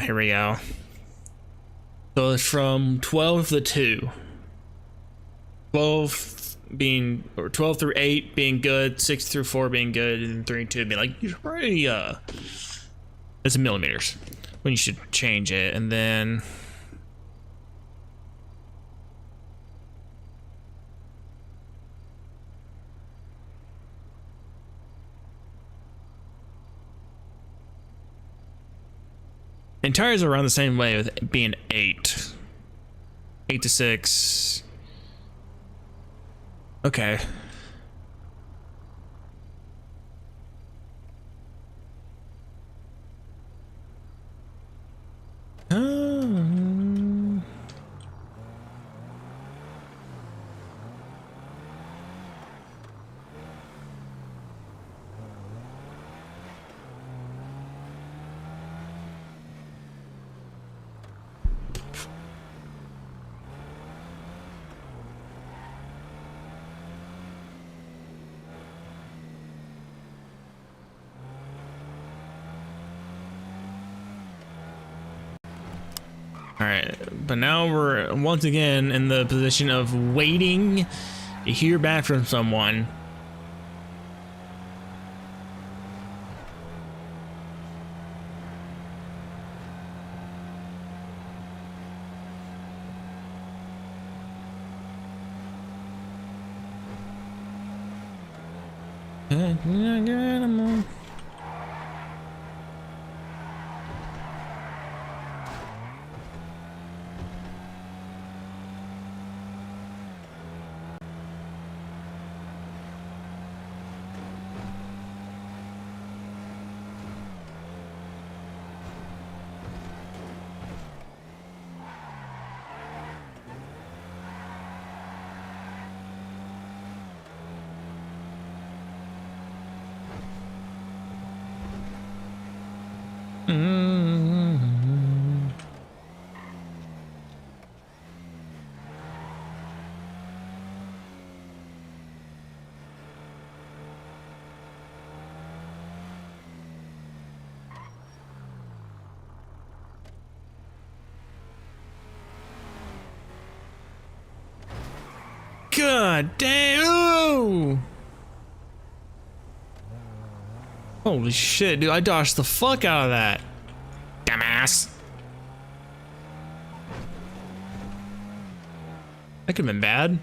Here we go. So it's from 12 to 2. 12 being, or 12 through 8 being good, 6 through 4 being good, and 3 and 2 being like, you're pretty, it's in millimeters when you should change it. And then and tires are around the same way with being 8 to 6. Okay. All right, but now we're once again in the position of waiting to hear back from someone. God damn. Ooh. Holy shit, dude. I dodged the fuck out of that. Dumbass. That could have been bad.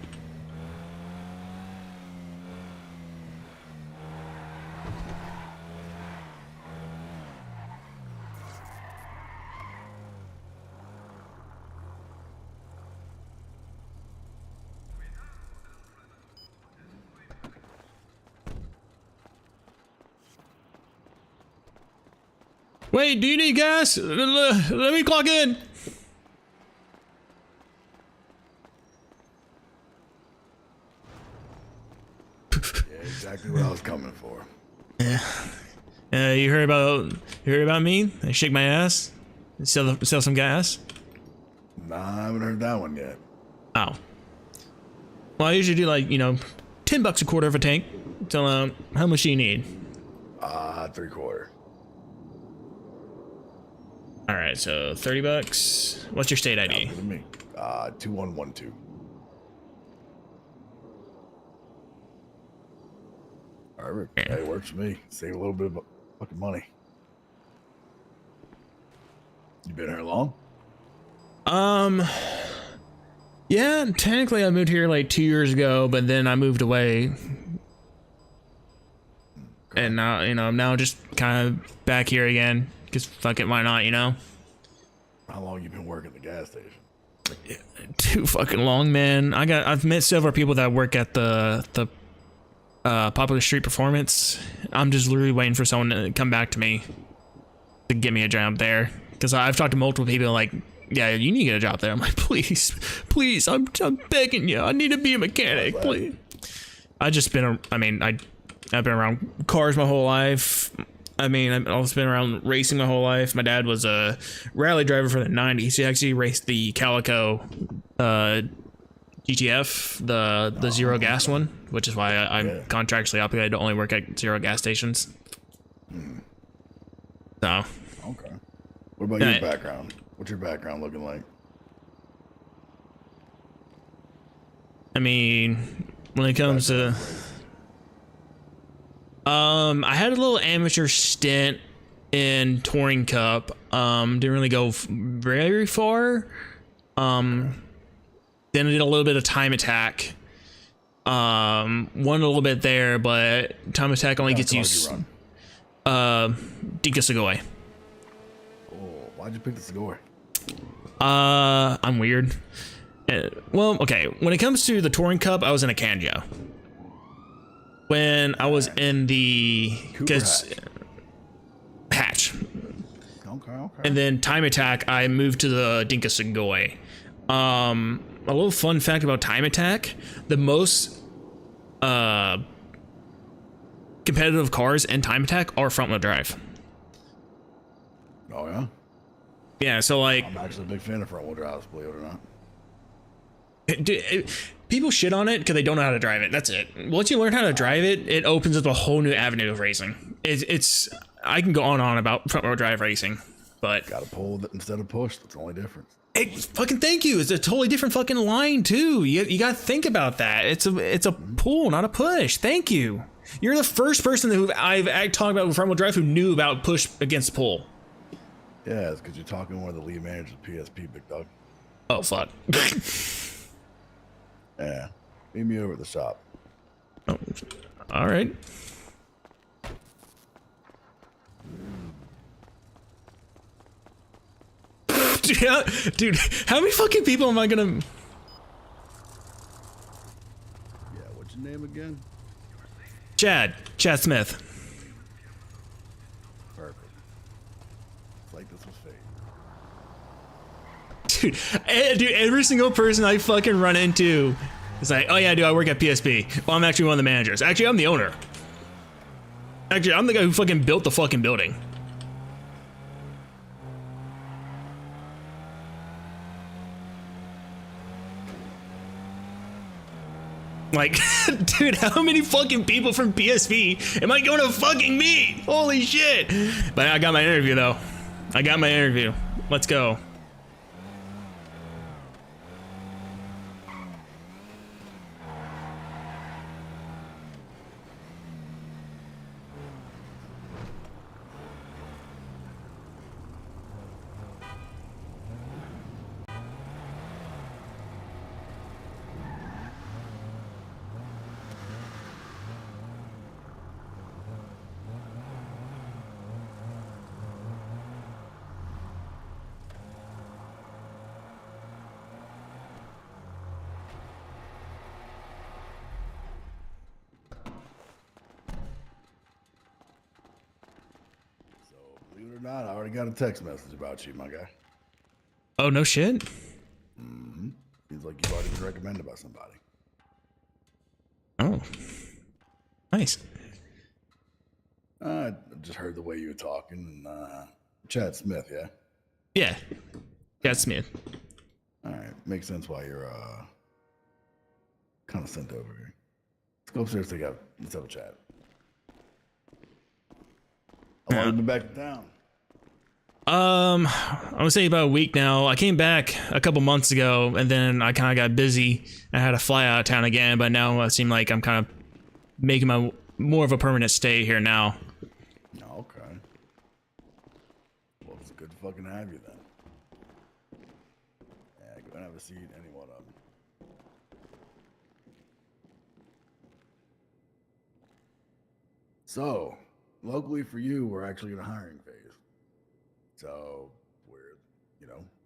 Wait, do you need gas? Let me clock in. Yeah, exactly what I was coming for. Yeah. You heard about me? I shake my ass. Sell some gas. Nah, I haven't heard that one yet. Oh. Well, I usually do like, $10 a quarter of a tank. So, how much do you need? 3/4. All right, so $30. What's your state ID? Sounds good to me. 2112. Perfect. Yeah. Hey, works for me. Save a little bit of fucking money. You been here long? Yeah, technically I moved here like 2 years ago, but then I moved away. And now, I'm now just kind of back here again. Cause fuck it, why not, How long you been working at the gas station? Too fucking long, man. I've met several people that work at the Popular Street Performance. I'm just literally waiting for someone to come back to me to get me a job there. Cause I've talked to multiple people like, yeah, you need to get a job there. I'm like, please, I'm begging you. I need to be a mechanic, please. I've been around cars my whole life. I've also been around racing my whole life. My dad was a rally driver for the 90s. He actually raced the Calico GTF, the zero gas one, which is why I'm contractually obligated to only work at zero gas stations. So. Okay. What about your background? What's your background looking like? When it comes to... I had a little amateur stint in Touring Cup. Didn't really go very far. Then I did a little bit of Time Attack. Won a little bit there, but Time Attack only gets you. Dinka Segoy. Oh, why'd you pick the Segoy? I'm weird. Well, okay. When it comes to the Touring Cup, I was in a Kanjo. When I was in the hatch. Okay. And then Time Attack, I moved to the Dinka Segoy. A little fun fact about Time Attack: the most competitive cars in Time Attack are front wheel drive. Oh yeah. Yeah, so like I'm actually a big fan of front wheel drives, believe it or not. People shit on it because they don't know how to drive it. That's it. Once you learn how to drive it, it opens up a whole new avenue of racing. It's I can go on and on about front wheel drive racing, but Got to pull instead of push. That's the only difference. hey, fucking thank you. It's a totally different fucking line too. You got to think about that. It's a pull, not a push. Thank you. You're the first person who I've talked about with front wheel drive who knew about push against pull. Yeah, it's because you're talking to one of the lead managers of PSP, big dog. Oh fuck. Yeah. Meet me over at the shop. Oh, all right. Dude, how many fucking people am I gonna... Yeah, what's your name again? Chad Smith. Perfect. It's like this was fate. Dude, every single person I fucking run into is like, oh yeah, dude, I work at PSP. Well, I'm actually one of the managers. Actually, I'm the owner. Actually, I'm the guy who fucking built the fucking building. Like, dude, how many fucking people from PSP am I going to fucking meet? Holy shit. But I got my interview, though. I got my interview. Let's go. or not, I already got a text message about you, my guy. Oh, no shit. Mm-hmm. Seems like you've already been recommended by somebody. Oh, nice. I just heard the way you were talking. Chad Smith, yeah? Yeah, that's Smith. All right. Makes sense why you're kind of sent over here. Let's go upstairs together. Let's have a chat. How long have you been back in town? I would say about a week now. I came back a couple months ago, and then I kind of got busy. I had to fly out of town again, but now it seems like I'm kind of making my more of a permanent stay here now. Okay. Well, it's good to fucking have you then. Yeah, go and have a seat, any one of them. So, luckily for you, we're actually in a hiring phase. So, we're,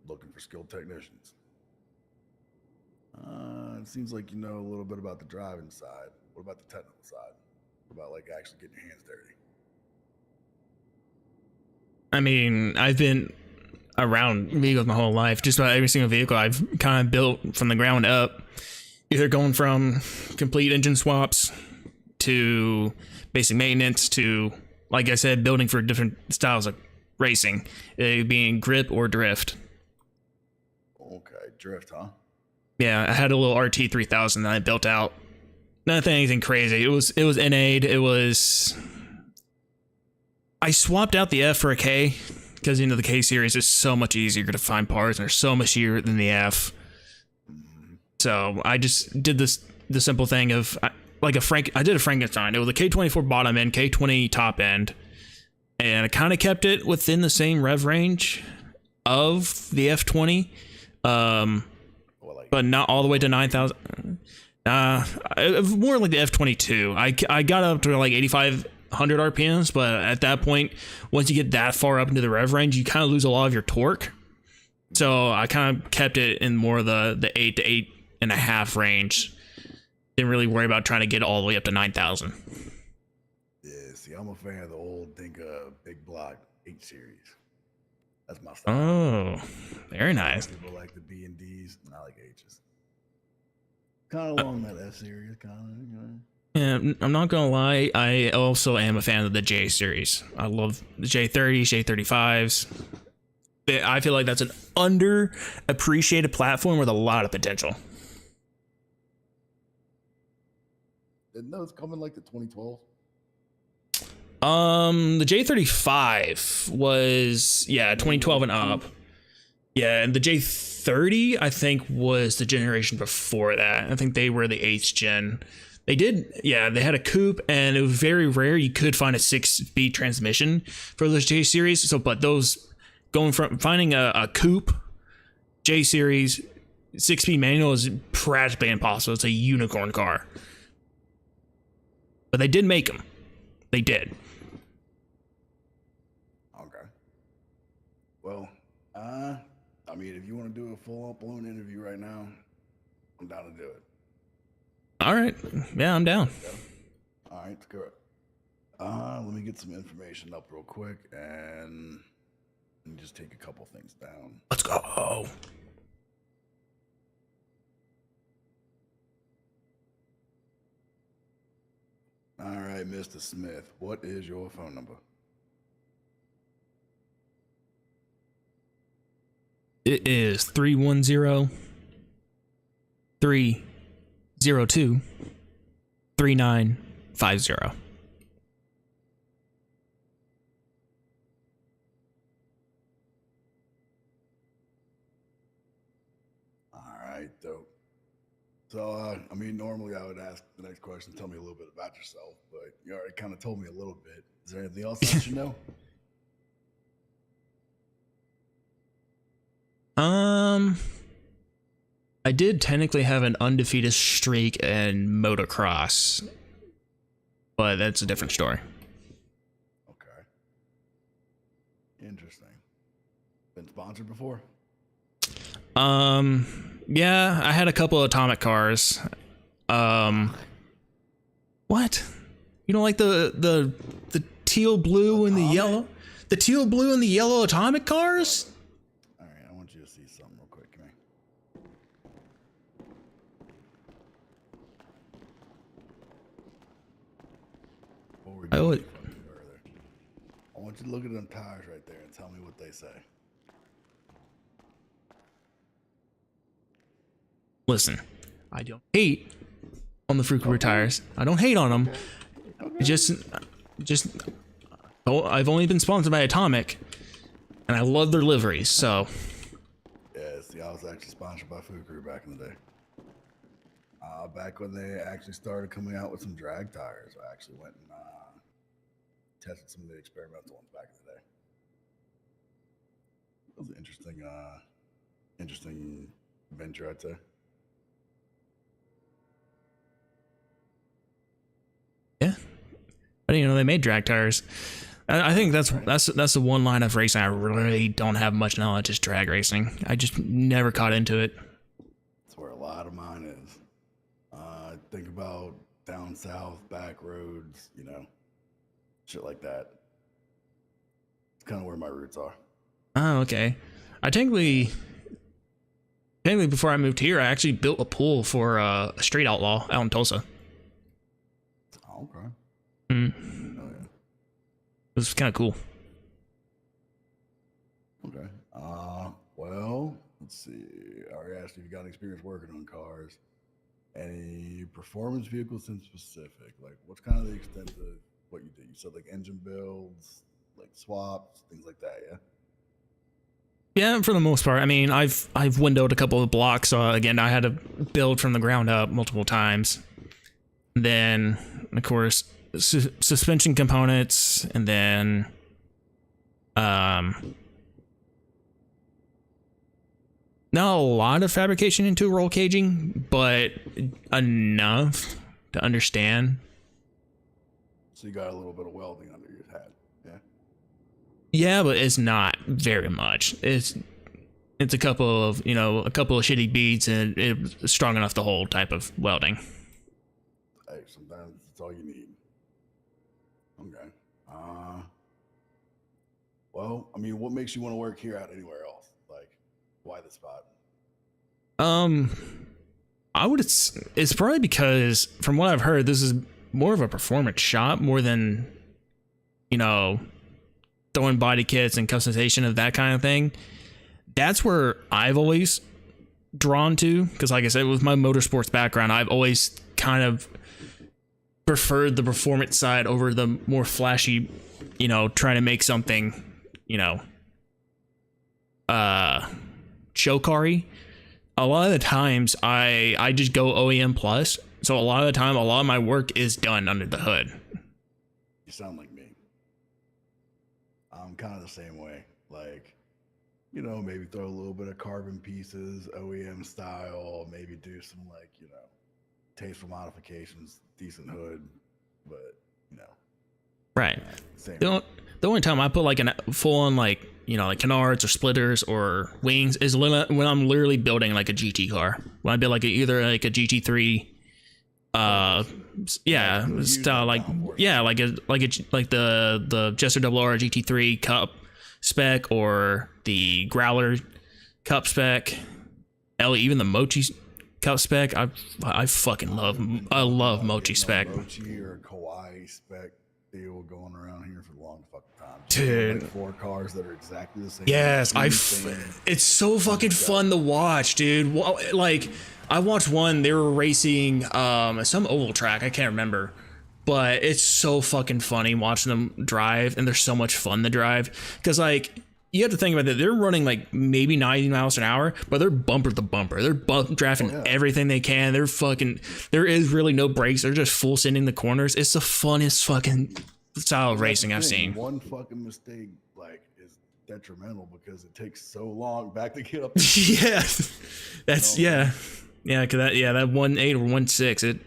looking for skilled technicians. It seems like you know a little bit about the driving side. What about the technical side? What about, like, actually getting your hands dirty? I mean, I've been around vehicles my whole life. Just about every single vehicle I've kind of built from the ground up. Either going from complete engine swaps to basic maintenance to, like I said, building for different styles of racing, being grip or drift. Okay, drift, huh? Yeah, I had a little RT 3000 that I built out. Nothing anything crazy. It was NA'd. It was. I swapped out the F for a K because the K series is so much easier to find parts and they're so much easier than the F. So I just did the simple thing of like I did a Frankenstein. It was a K24 bottom end, K20 top end, and I kind of kept it within the same rev range of the F20, but not all the way to 9,000. More like the F22. I got up to like 8,500 RPMs, but at that point, once you get that far up into the rev range, you kind of lose a lot of your torque. So I kind of kept it in more of the 8 to 8.5 range. Didn't really worry about trying to get all the way up to 9,000. Yeah, see, I'm a fan of the old Dinka Big Block 8 series. That's my style. Oh, very nice. People like the B and D's, and I like H's. Kind of along that F series, kind of, Yeah, I'm not gonna lie. I also am a fan of the J series. I love the J30s, J35s. I feel like that's an underappreciated platform with a lot of potential. Didn't those come in like the 2012? The J35 was 2012 and up. Yeah, and the J30 I think was the generation before that. I think they were the 8th gen. They had a coupe, and it was very rare you could find a 6-speed transmission for those J series. So, but those going from finding a coupe J series 6-speed manual is practically impossible. It's a unicorn car. But they did make them. They did. Okay. Well, I mean, if you want to do a full blown interview right now, I'm down to do it. All right. Yeah, I'm down. Okay. All right, let's go. Let me get some information up real quick and just take a couple things down. Let's go. All right, Mr. Smith, what is your phone number? It is 310-302-3950. All right, dope. So, I mean, normally I would ask the next question, tell me a little bit about yourself, but you already kind of told me a little bit. Is there anything else I should know? I did technically have an undefeated streak in motocross, but that's a different story. Okay. Interesting. Been sponsored before? Yeah, I had a couple of atomic cars. What? You don't like the teal blue and the yellow? The teal, blue, and the yellow atomic cars? All right, I want you to see something real quick. Come here. Before we I go would- any fucking further, I want you to look at them tires right there and tell me what they say. Listen, I don't hate on the Fruit tires. I don't hate on them. Just, oh, I've only been sponsored by Atomic, and I love their liveries. So, Yeah, see, I was actually sponsored by Fuku back in the day. Back when they actually started coming out with some drag tires, I actually went and tested some of the experimental ones back in the day. It was an interesting venture, I'd say. yeah, I didn't even know they made drag tires. I think that's the one line of racing I really don't have much knowledge is drag racing. I just never caught into it. That's where a lot of mine is. Think about down south, back roads, you know, shit like that. It's kind of where my roots are. Oh, okay. I technically before I moved here, I actually built a pool for a street outlaw out in Tulsa. Oh, okay. Mm. Oh, yeah. It was kind of cool. Okay. Well, let's see. I already asked you if you got any experience working on cars. Any performance vehicles in specific? Like, what's kind of the extent of what you do? You said like engine builds, like swaps, things like that, yeah? Yeah, for the most part. I mean, I've windowed a couple of blocks. Again, I had to build from the ground up multiple times. Then, of course, suspension components, and then not a lot of fabrication into roll caging, but enough to understand. So you got a little bit of welding under your hat, yeah? Yeah, but it's not very much. It's a couple of shitty beads, and it's strong enough to hold type of welding. Hey, sometimes that's all you need. Okay. Well, I mean, what makes you want to work here out anywhere else? Like, why the spot? It's probably because from what I've heard, this is more of a performance shop more than, throwing body kits and customization of that kind of thing. That's where I've always drawn to, because like I said, with my motorsports background, I've always kind of preferred the performance side over the more flashy, trying to make something, show car-y. A lot of the times I just go OEM plus. So a lot of the time, a lot of my work is done under the hood. You sound like me. I'm kind of the same way. Like, maybe throw a little bit of carbon pieces, OEM style, maybe do some tasteful modifications, decent hood, but Right. same. The only time I put like a full on like canards or splitters or wings is when I'm literally building like a GT car. When I build like either like a GT3 style, like the Jester Double R GT3 Cup spec, or the Growler Cup spec, even the Mochi Cup spec. I love Mochi spec. Mochi or Kawaii spec deal going around here for a long fucking time. Dude. Like 4 cars that are exactly the same. Yes, it's so fucking fun to watch, dude. Like, I watched one, they were racing some oval track, I can't remember, but it's so fucking funny watching them drive, and they're so much fun to drive, because like, you have to think about that, they're running like maybe 90 miles an hour, but they're bumper to bumper, they're drafting everything they can, there is really no brakes, they're just full sending the corners. It's the funnest fucking style of racing I've seen. One fucking mistake is detrimental, because it takes so long back to get up. Yeah, that's because that 1.8 or 1.6.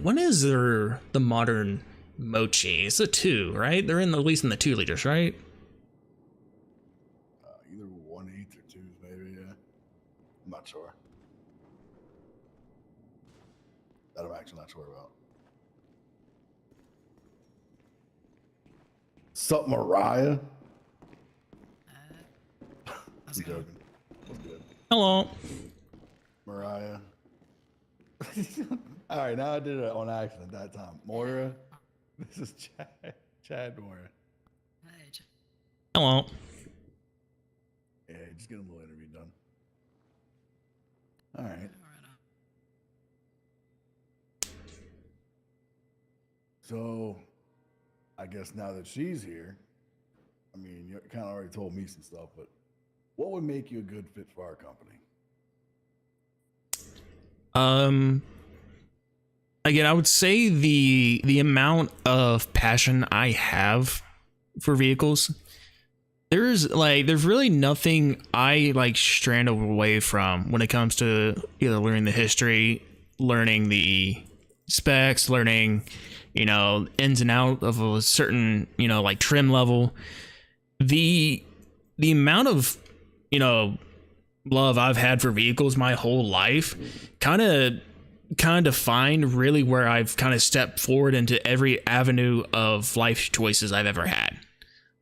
When is there the modern Mochi? It's a 2, right? They're at least in the 2 liters, right? Either 1/8 or 2s, maybe. Yeah, I'm not sure. That I'm actually not sure about. Sup, Mariah? How's I'm it going? joking. What's good? Hello. Mariah. All right, now I did it on accident that time. Moira. This is Chad. Chad Moira. Hey, Hello. Yeah, just get a little interview done. All right. So, I guess now that she's here, I mean, you kind of already told me some stuff, but what would make you a good fit for our company? Again, I would say the amount of passion I have for vehicles. There's really nothing I like strand away from when it comes to either learning the history, learning the specs, learning, ins and out of a certain, like trim level. The amount of, love I've had for vehicles my whole life kind of defined really where I've kind of stepped forward into every avenue of life choices I've ever had.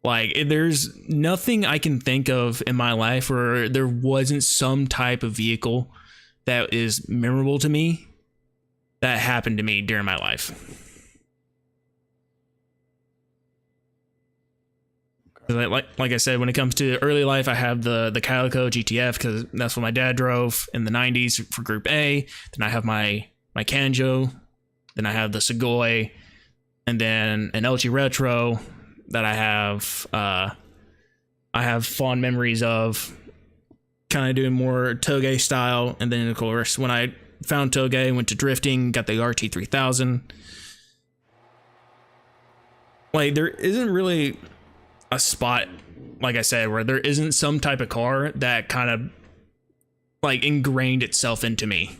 Like, there's nothing I can think of in my life where there wasn't some type of vehicle that is memorable to me that happened to me during my life. Like I said, when it comes to early life, I have the Calico GTF because that's what my dad drove in the 90s for Group A. Then I have my Kanjo. Then I have the Segoy. And then an LG Retro that I have fond memories of, kind of doing more Toge style. And then, of course, when I found Toge, went to drifting, got the RT3000. Like, there isn't really a spot, like I said, where there isn't some type of car that kind of like ingrained itself into me.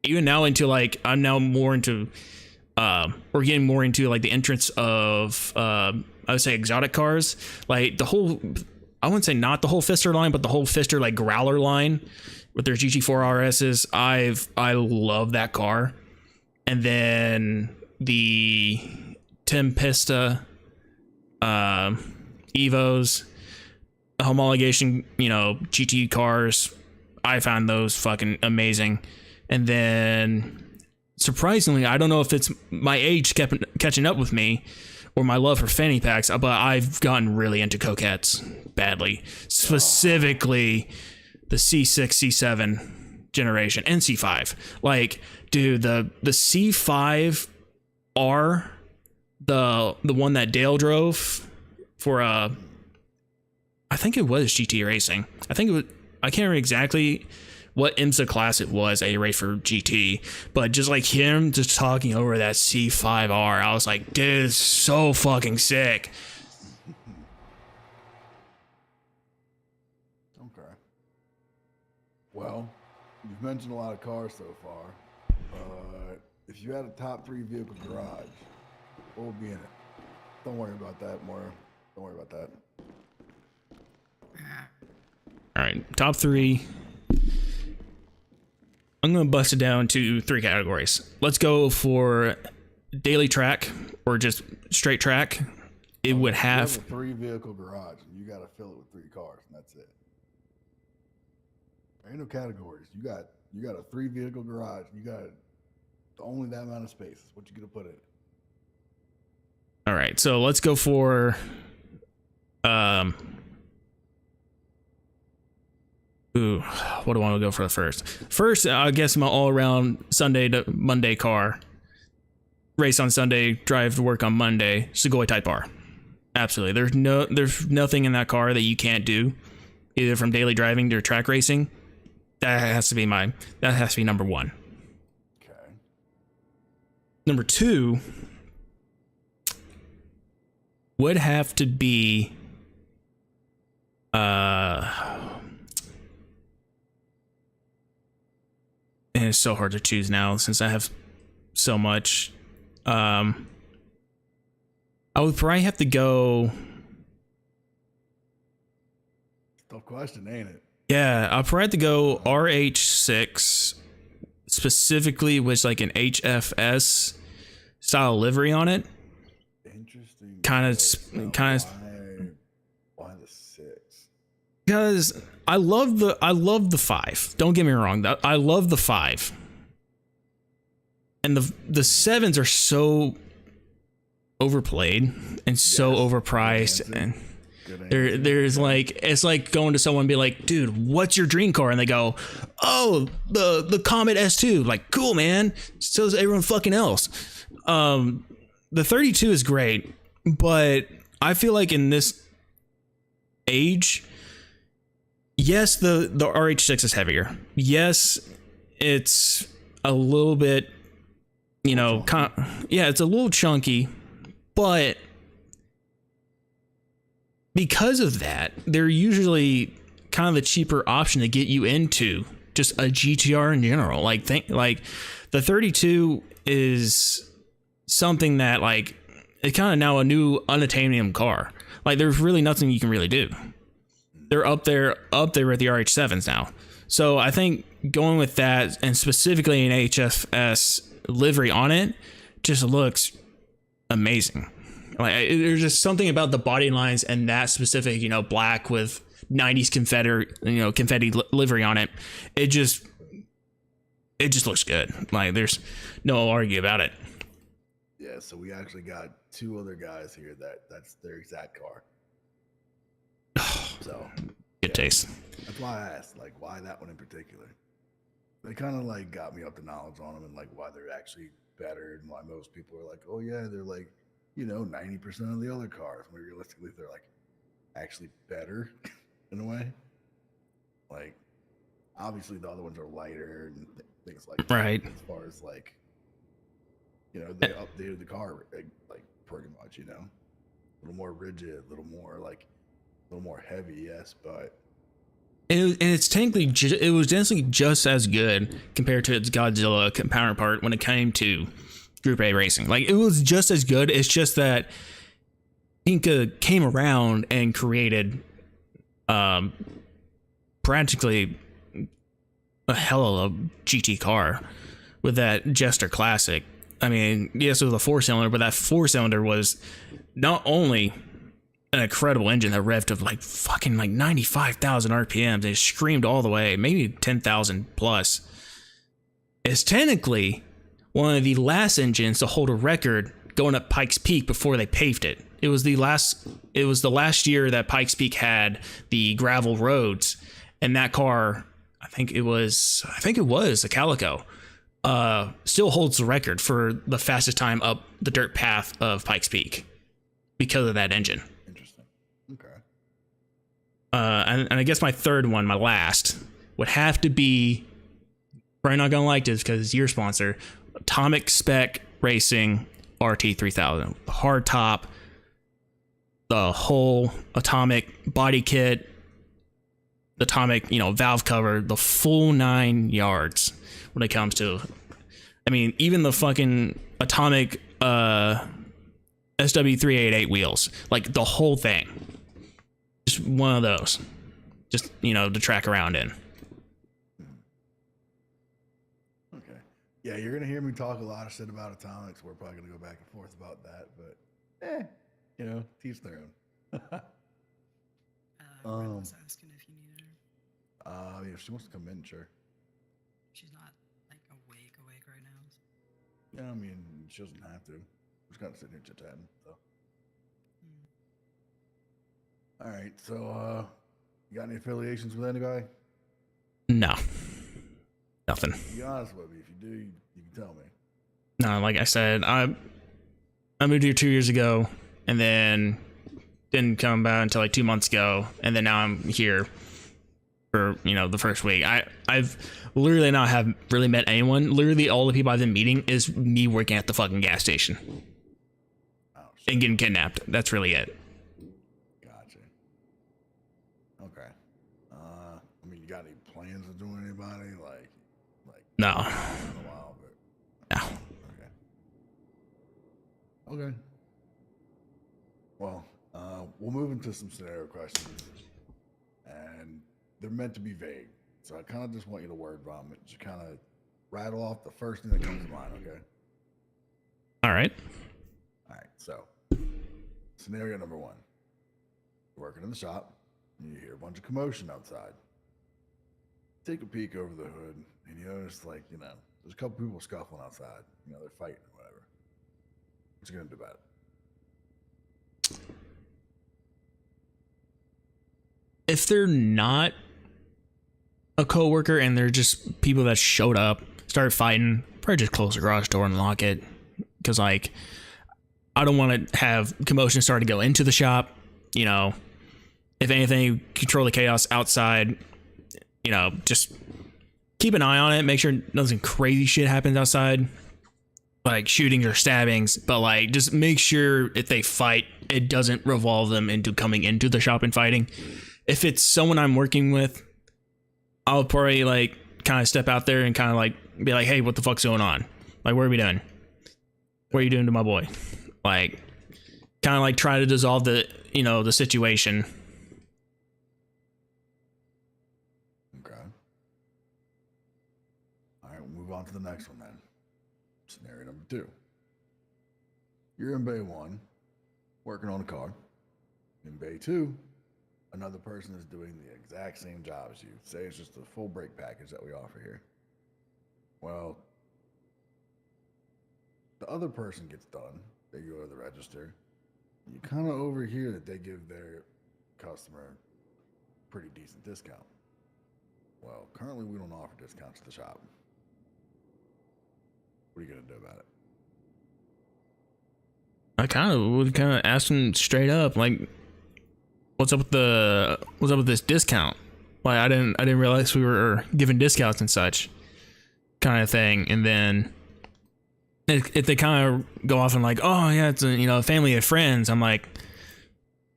Even now into like, I'm now more into, we're getting more into like the entrance of, I would say exotic cars, like the whole, I wouldn't say not the whole Fister line, but the whole Fister like Growler line with their GT4 RSs. I love that car. And then the Tempesta Evos, homologation, GT cars, I found those fucking amazing. And then surprisingly, I don't know if it's my age kept catching up with me or my love for fanny packs, but I've gotten really into coquettes badly, specifically the C6, C7 generation and C5. Like, dude, the C5R, the one that Dale drove for I think it was GT Racing. I can't remember exactly what IMSA class it was that he raced for GT, but just like him just talking over that C5R, I was like, dude, it's so fucking sick. Okay. Well, you've mentioned a lot of cars so far. If you had a top 3 vehicle garage, what would be in it? Don't worry about that, Moira. Don't worry about that. All right, top 3. I'm going to bust it down to 3 categories. Let's go for daily track or just straight track. It would have You have a 3 vehicle garage, and you got to fill it with 3 cars, and that's it. There ain't no categories. You got a 3 vehicle garage. You got only that amount of space. What you gonna put in it? All right, so let's go for what do I want to go for first? First, I guess my all-around Sunday to Monday car. Race on Sunday, drive to work on Monday. Segoy Type R. Absolutely. There's nothing in that car that you can't do, either from daily driving to track racing. That has to be number 1. Okay. Number 2 would have to be and it's so hard to choose now since I have so much. I would probably have to go. Tough question, ain't it? Yeah, I'll probably have to go RH6, specifically with like an HFS style livery on it. Interesting. kind of Why the 6? because I love the 5. Don't get me wrong. I love the 5. And the 7s are so overplayed and so overpriced, and there's like, it's like going to someone and be like, dude, what's your dream car? And they go, oh, the Comet S2. Like, cool, man. So is everyone fucking else. The 32 is great, but I feel like in this age, yes, the RH6 is heavier. Yes, it's a little bit, you know, it's a little chunky, but because of that, they're usually kind of the cheaper option to get you into just a GTR in general. Like the 32 is something that, like, it's kind of now a new unattainable car. Like, there's really nothing you can really do. They're up there with the RH7s now. So I think going with that, and specifically an HFS livery on it, just looks amazing. Like, there's just something about the body lines and that specific, you know, black with 90s confetti livery on it. It just looks good. Like, there's no argue about it. Yeah, so we actually got 2 other guys here that's their exact car. So good taste. That's why I asked, like, why that one in particular. They kind of like got me up to knowledge on them and like why they're actually better, and why most people are like, oh yeah, they're like, you know, 90% of the other cars, when realistically they're like actually better in a way. Like, obviously the other ones are lighter and things like that. Right. As far as like, you know, they updated the car like pretty much, you know, a little more rigid, a little more heavy, yes, but it's technically it was definitely just as good compared to its Godzilla counterpart when it came to Group A racing. Like, it was just as good. It's just that Inca came around and created practically a hell of a GT car with that Jester Classic. I mean, yes, it was a 4-cylinder, but that 4-cylinder was not only an incredible engine that revved to like fucking like 95,000 RPMs. It screamed all the way, maybe 10,000 plus. It's technically one of the last engines to hold a record going up Pikes Peak before they paved it. It was the last year that Pikes Peak had the gravel roads, and that car, I think it was a Calico, still holds the record for the fastest time up the dirt path of Pikes Peak because of that engine. interesting. Okay. And I guess my third one, my last, would have to be, probably not gonna like this because it's your sponsor, Atomic Spec Racing RT3000. The hard top, the whole atomic body kit, the atomic, you know, valve cover, the full 9 yards when it comes to, I mean, even the fucking atomic SW388 wheels, like the whole thing. Just one of those, just, you know, to track around in. Okay. Yeah, you're gonna hear me talk a lot of shit about atomics. We're probably gonna go back and forth about that, but you know, teach their own. Red was asking if you needed her. Yeah, if she wants to come in, sure. She's not like awake right now. Yeah, I mean, she doesn't have to. We're just kind of sitting here chit-chatting. So. All right, so you got any affiliations with anybody? No, nothing. Be honest with me. If you do, you can tell me. No, like I said, I moved here 2 years ago, and then didn't come about until like 2 months ago, and then now I'm here for, you know, the first week. I've literally not have really met anyone. Literally all the people I've been meeting is me working at the fucking gas station and getting kidnapped. That's really it. Gotcha. Okay. I mean, you got any plans of doing anybody like? No. In a while, but No. Okay. Well, we'll move into some scenario questions, and they're meant to be vague. So I kind of just want you to word vomit. Just kind of rattle off the first thing that comes to mind. Okay. All right. All right. So Scenario number 1. You're working in the shop, and you hear a bunch of commotion outside. Take a peek over the hood, and you notice, like, you know, there's a couple people scuffling outside. You know, they're fighting or whatever. What you gonna do about it? If they're not a coworker and they're just people that showed up, started fighting, probably just close the garage door and lock it. Because, like, I don't want to have commotion start to go into the shop. You know, if anything, control the chaos outside. You know, just keep an eye on it. Make sure nothing crazy shit happens outside, like shootings or stabbings. But, like, just make sure if they fight, it doesn't revolve them into coming into the shop and fighting. If it's someone I'm working with, I'll probably, like, kind of step out there and kind of, like, be like, hey, what the fuck's going on? Like, what are we doing? What are you doing to my boy? Like, kind of, like, try to dissolve the, you know, the situation. Okay. All right, we'll move on to the next one then. Scenario number 2. You're in Bay 1, working on a car. In Bay 2, another person is doing the exact same job as you. Say it's just a full brake package that we offer here. Well, the other person gets done. They go to the register. You kind of overhear that they give their customer a pretty decent discount. Well, currently we don't offer discounts at the shop. What are you gonna do about it? I kind of would kind of ask them straight up, like, what's up with this discount? Like, I didn't realize we were giving discounts and such, kind of thing. And then if they kind of go off and like, oh yeah, it's a, you know, a family of friends, I'm like,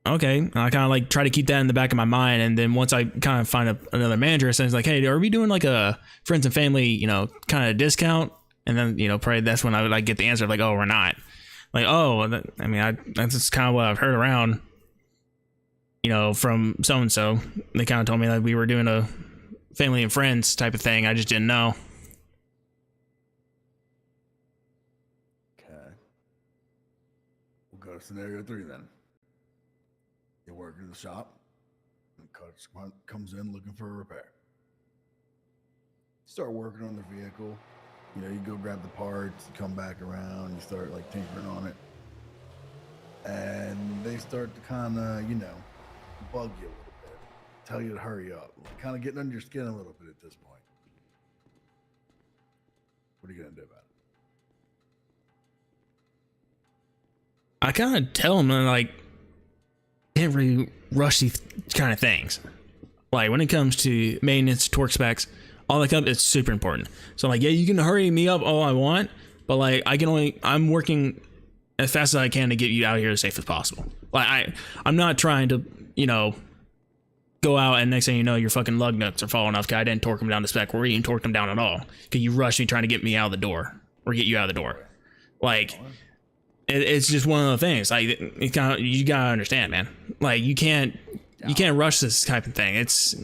okay. And I kind of, like, try to keep that in the back of my mind. And then once I kind of find another manager, it's like, hey, are we doing like a friends and family, you know, kind of discount? And then, you know, probably that's when I would, like, get the answer, like, oh, we're not. Like, oh, that's just kind of what I've heard around, you know, from so and so. They kind of told me that we were doing a family and friends type of thing. I just didn't know. Okay. We'll go to scenario 3 then. You're working in the shop, and customer comes in looking for a repair. Start working on the vehicle. You know, you go grab the parts, you come back around, you start, like, tinkering on it. And they start to kind of, you know, bug you a little bit, tell you to hurry up, kind of getting under your skin a little bit at this point. What are you going to do about it? I kind of tell them, like, can't really rush these kind of things. Like, when it comes to maintenance, torque specs, all that stuff, it's super important. So, like, yeah, you can hurry me up all I want, but, like, I'm working as fast as I can to get you out here as safe as possible. Like, I'm not trying to, you know, go out and next thing you know, your fucking lug nuts are falling off because I didn't torque them down to spec or even torque them down at all because you rushed me trying to get me out of the door or get you out of the door. Like, it's just one of the things. Like, you gotta understand, man. Like, you can't rush this type of thing. It's.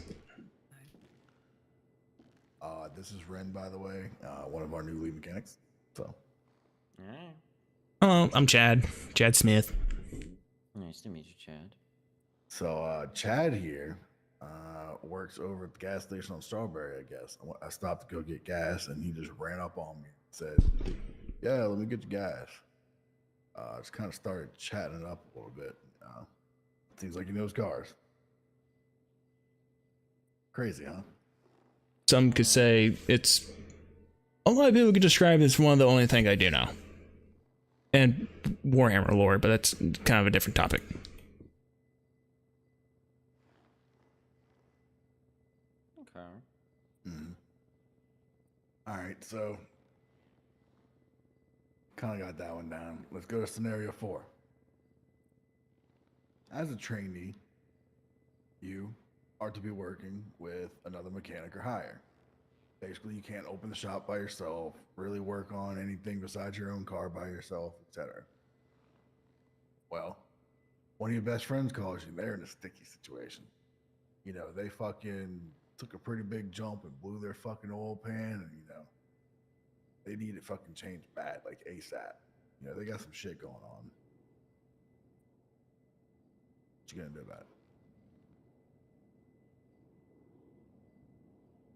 This is Ren, by the way, one of our new lead mechanics. So. Oh, I'm Chad Smith. Nice to meet you, Chad. So Chad here works over at the gas station on Strawberry, I guess. I stopped to go get gas, and he just ran up on me and said, yeah, let me get you gas. Just kind of started chatting it up a little bit. Seems like he knows cars. Crazy, huh? Some could say it's. A lot of people could describe it as one of the only things I do now. And Warhammer lore, but that's kind of a different topic. Okay. Mm-hmm. All right, so kind of got that one down. Let's go to scenario 4. As a trainee, you are to be working with another mechanic or higher. Basically, you can't open the shop by yourself, really work on anything besides your own car by yourself, etc. Well, one of your best friends calls you. They're in a sticky situation. You know, they fucking took a pretty big jump and blew their fucking oil pan, and, you know, they need it fucking changed bad, like ASAP. You know, they got some shit going on. What you gonna do about it?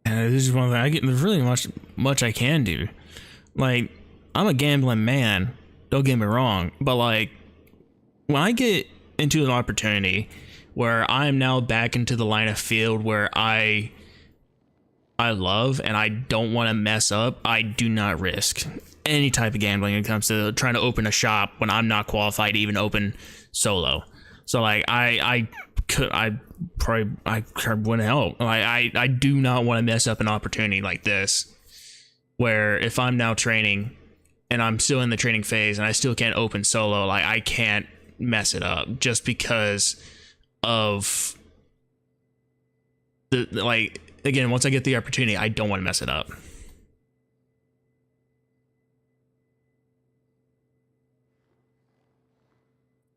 And this is one thing I get. There's really much I can do. Like, I'm a gambling man. Don't get me wrong, but like, when I get into an opportunity where I am now back into the line of field where I love and I don't want to mess up, I do not risk any type of gambling when it comes to trying to open a shop when I'm not qualified to even open solo. So like, I wouldn't help. I do not want to mess up an opportunity like this, where if I'm now training and I'm still in the training phase and I still can't open solo, like I can't mess it up just because of the, like, again, once I get the opportunity, I don't want to mess it up.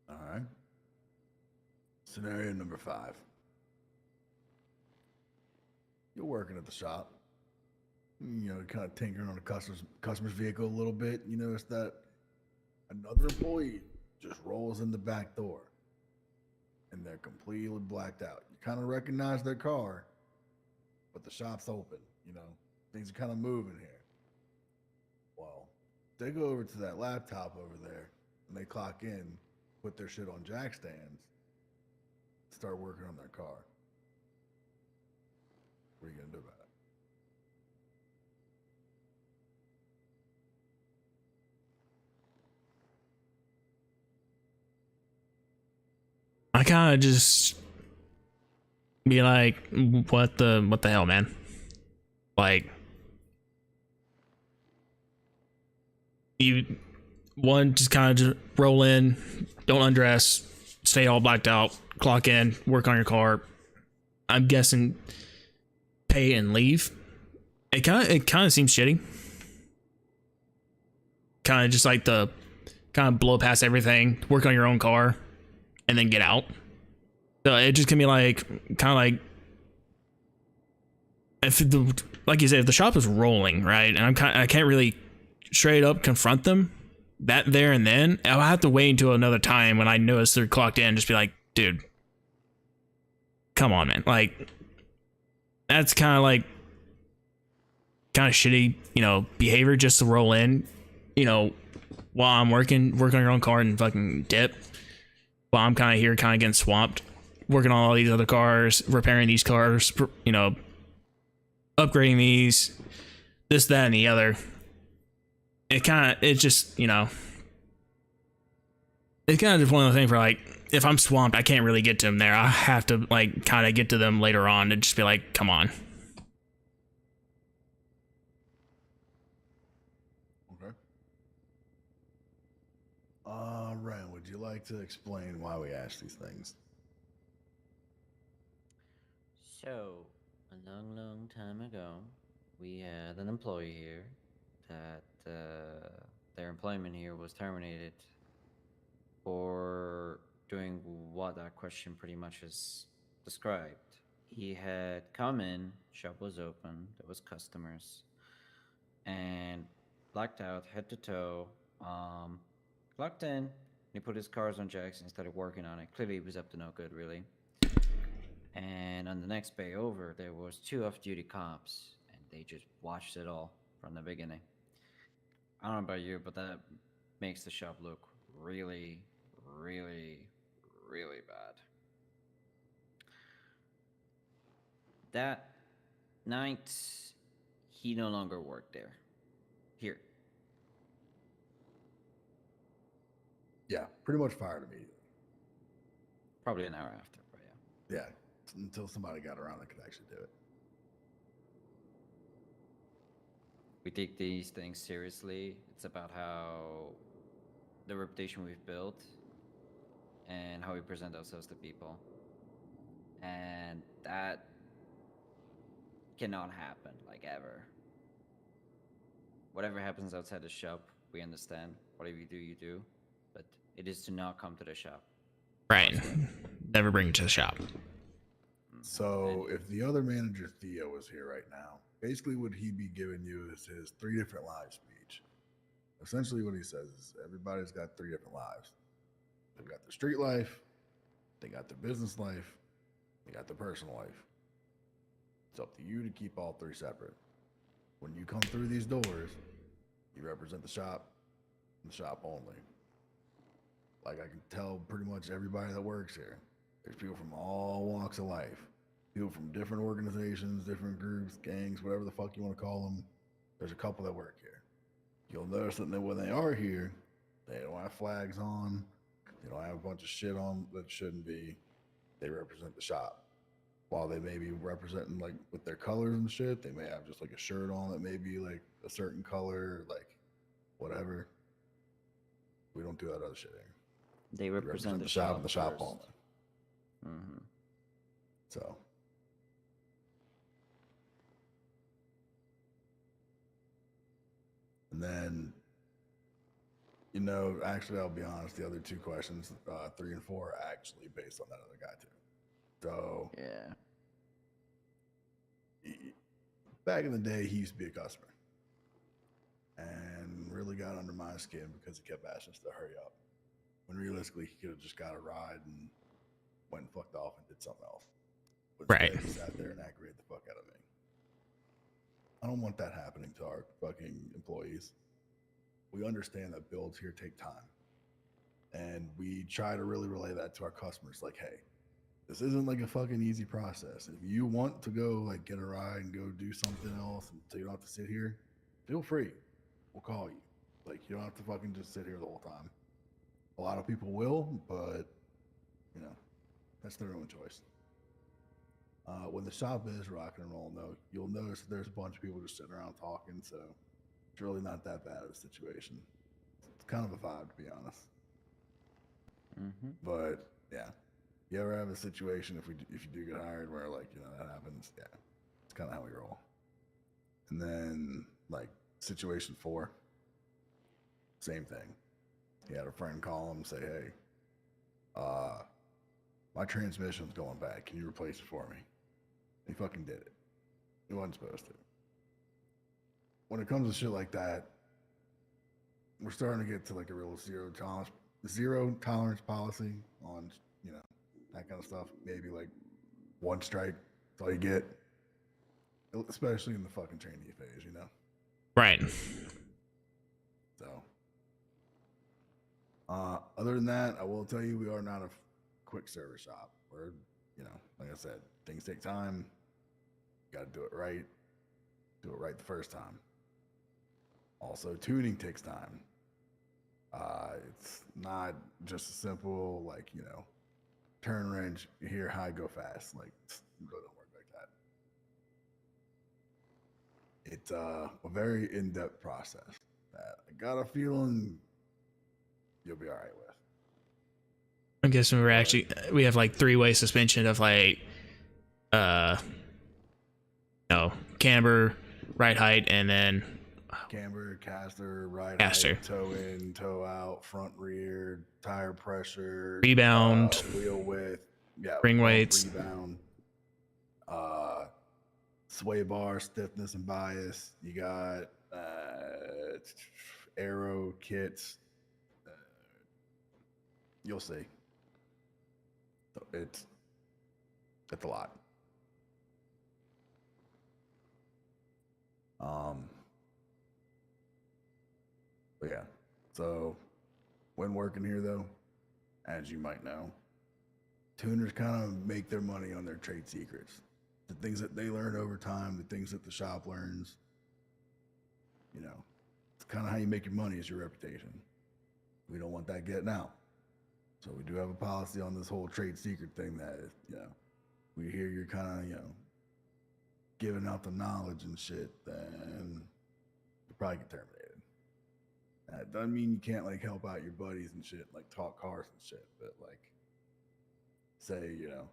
All right. Scenario number 5. You're working at the shop. You know, kind of tinkering on the customer's vehicle a little bit. You notice that another employee just rolls in the back door, and they're completely blacked out. You kind of recognize their car, but the shop's open. You know, things are kind of moving here. Well, they go over to that laptop over there, and they clock in, put their shit on jack stands, start working on their car. What are you gonna do about it? I kind of just be like, what the hell, man? Like, you just kind of just roll in, don't undress, stay all blacked out, clock in, work on your car. I'm guessing pay and leave. It kind of seems shitty. Kind of just like the kind of blow past everything, work on your own car, and then get out. So it just can be like, kind of like, like you said, if the shop is rolling, right, and I can't really straight up confront them that there and then, I'll have to wait until another time when I notice they're clocked in, just be like, dude, come on, man. Like, that's kind of shitty, you know, behavior just to roll in, you know, while I'm work on your own car and fucking dip. While I'm kind of here, kind of getting swamped, working on all these other cars, repairing these cars, you know, upgrading these, this, that, and the other. It's just, you know, it's kind of just one of the things where, like, if I'm swamped, I can't really get to them there. I have to, like, kind of get to them later on and just be like, come on. Okay. Ren, would you like to explain why we ask these things? So, a long time ago, we had an employee here that their employment here was terminated for doing what that question pretty much is described. He had come in, shop was open, there was customers, and blacked out head to toe, clocked in, he put his cars on jacks and started working on it. Clearly he was up to no good, really. And on the next bay over, there was 2 off-duty cops, and they just watched it all from the beginning. I don't know about you, but that makes the shop look really, really, really bad. That night, he no longer worked there. Here. Yeah, pretty much fired immediately. Probably an hour after, but yeah. Yeah, until somebody got around that could actually do it. We take these things seriously. It's about how the reputation we've built and how we present ourselves to people. And that cannot happen, like, ever. Whatever happens outside the shop, we understand. Whatever you do. But it is to not come to the shop. Right. Never bring it to the shop. So if the other manager, Theo, was here right now, basically what he'd be giving you is his 3 different live speech. Essentially what he says is everybody's got 3 different lives. They've got their street life, They got their business life. They got their personal life. It's up to you to keep all three separate. When you come through these doors, you represent the shop and the shop only. Like I can tell pretty much everybody that works here. There's people from all walks of life. People from different organizations, different groups, gangs, whatever the fuck you want to call them. There's a couple that work here. You'll notice that when they are here, they don't have flags on. They don't have a bunch of shit on that shouldn't be. They represent the shop. While they may be representing like with their colors and shit, they may have just like a shirt on that may be like a certain color, like whatever. We don't do that other shit here. They represent the shop and the shop first. only. Mm-hmm. So. And then, you know, actually, I'll be honest, the other two questions, 3 and 4, are actually based on that other guy, too. So, Yeah. Back in the day, he used to be a customer and really got under my skin because he kept asking us to hurry up. When realistically, he could have just got a ride and went and fucked off and did something else. But Right. He sat there and aggravated the fuck out of me. I don't want that happening to our fucking employees. We understand that builds here take time. And we try to really relay that to our customers. Like, hey, this isn't like a fucking easy process. If you want to go like get a ride and go do something else and so you don't have to sit here, feel free. We'll call you. Like, you don't have to fucking just sit here the whole time. A lot of people will, but you know, that's their own choice. When the shop is rocking and rolling, though, you'll notice that there's a bunch of people just sitting around talking, so it's really not that bad of a situation. It's kind of a vibe, to be honest. Mm-hmm. But yeah, you ever have a situation if you do get hired where like you know that happens? Yeah, it's kind of how we roll. And then like situation 4, same thing. He had a friend call him and say, "Hey, my transmission's going bad. Can you replace it for me?" He fucking did it. He wasn't supposed to. When it comes to shit like that, we're starting to get to like a real zero tolerance policy on, you know, that kind of stuff. Maybe like 1 strike, that's all you get. Especially in the fucking trainee phase, you know? Right. So, other than that, I will tell you, we are not a quick service shop. We're, you know, like I said, things take time. You got to do it right. Do it right the first time. Also, tuning takes time. It's not just a simple, like, you know, turn wrench, here, high, go fast. Like, it really don't work like that. It's a very in-depth process that I got a feeling you'll be all right with. I'm guessing we have like 3-way suspension of like, no, camber, ride height, and then Camber, caster, ride Caster. height, toe in, toe out, front, rear, tire pressure, Rebound. wheel width, yeah, Ring bump weights. rebound, sway bar, stiffness and bias. You got aero kits. You'll see. It's a lot. But yeah, so when working here though, as you might know, tuners kind of make their money on their trade secrets. The things that they learn over time, the things that the shop learns, you know, it's kind of how you make your money is your reputation. We don't want that getting out. So we do have a policy on this whole trade secret thing that, you know, we hear you're kind of, you know, giving out the knowledge and shit, then you probably get terminated. That doesn't mean you can't like help out your buddies and shit, like talk cars and shit, but like say, you know,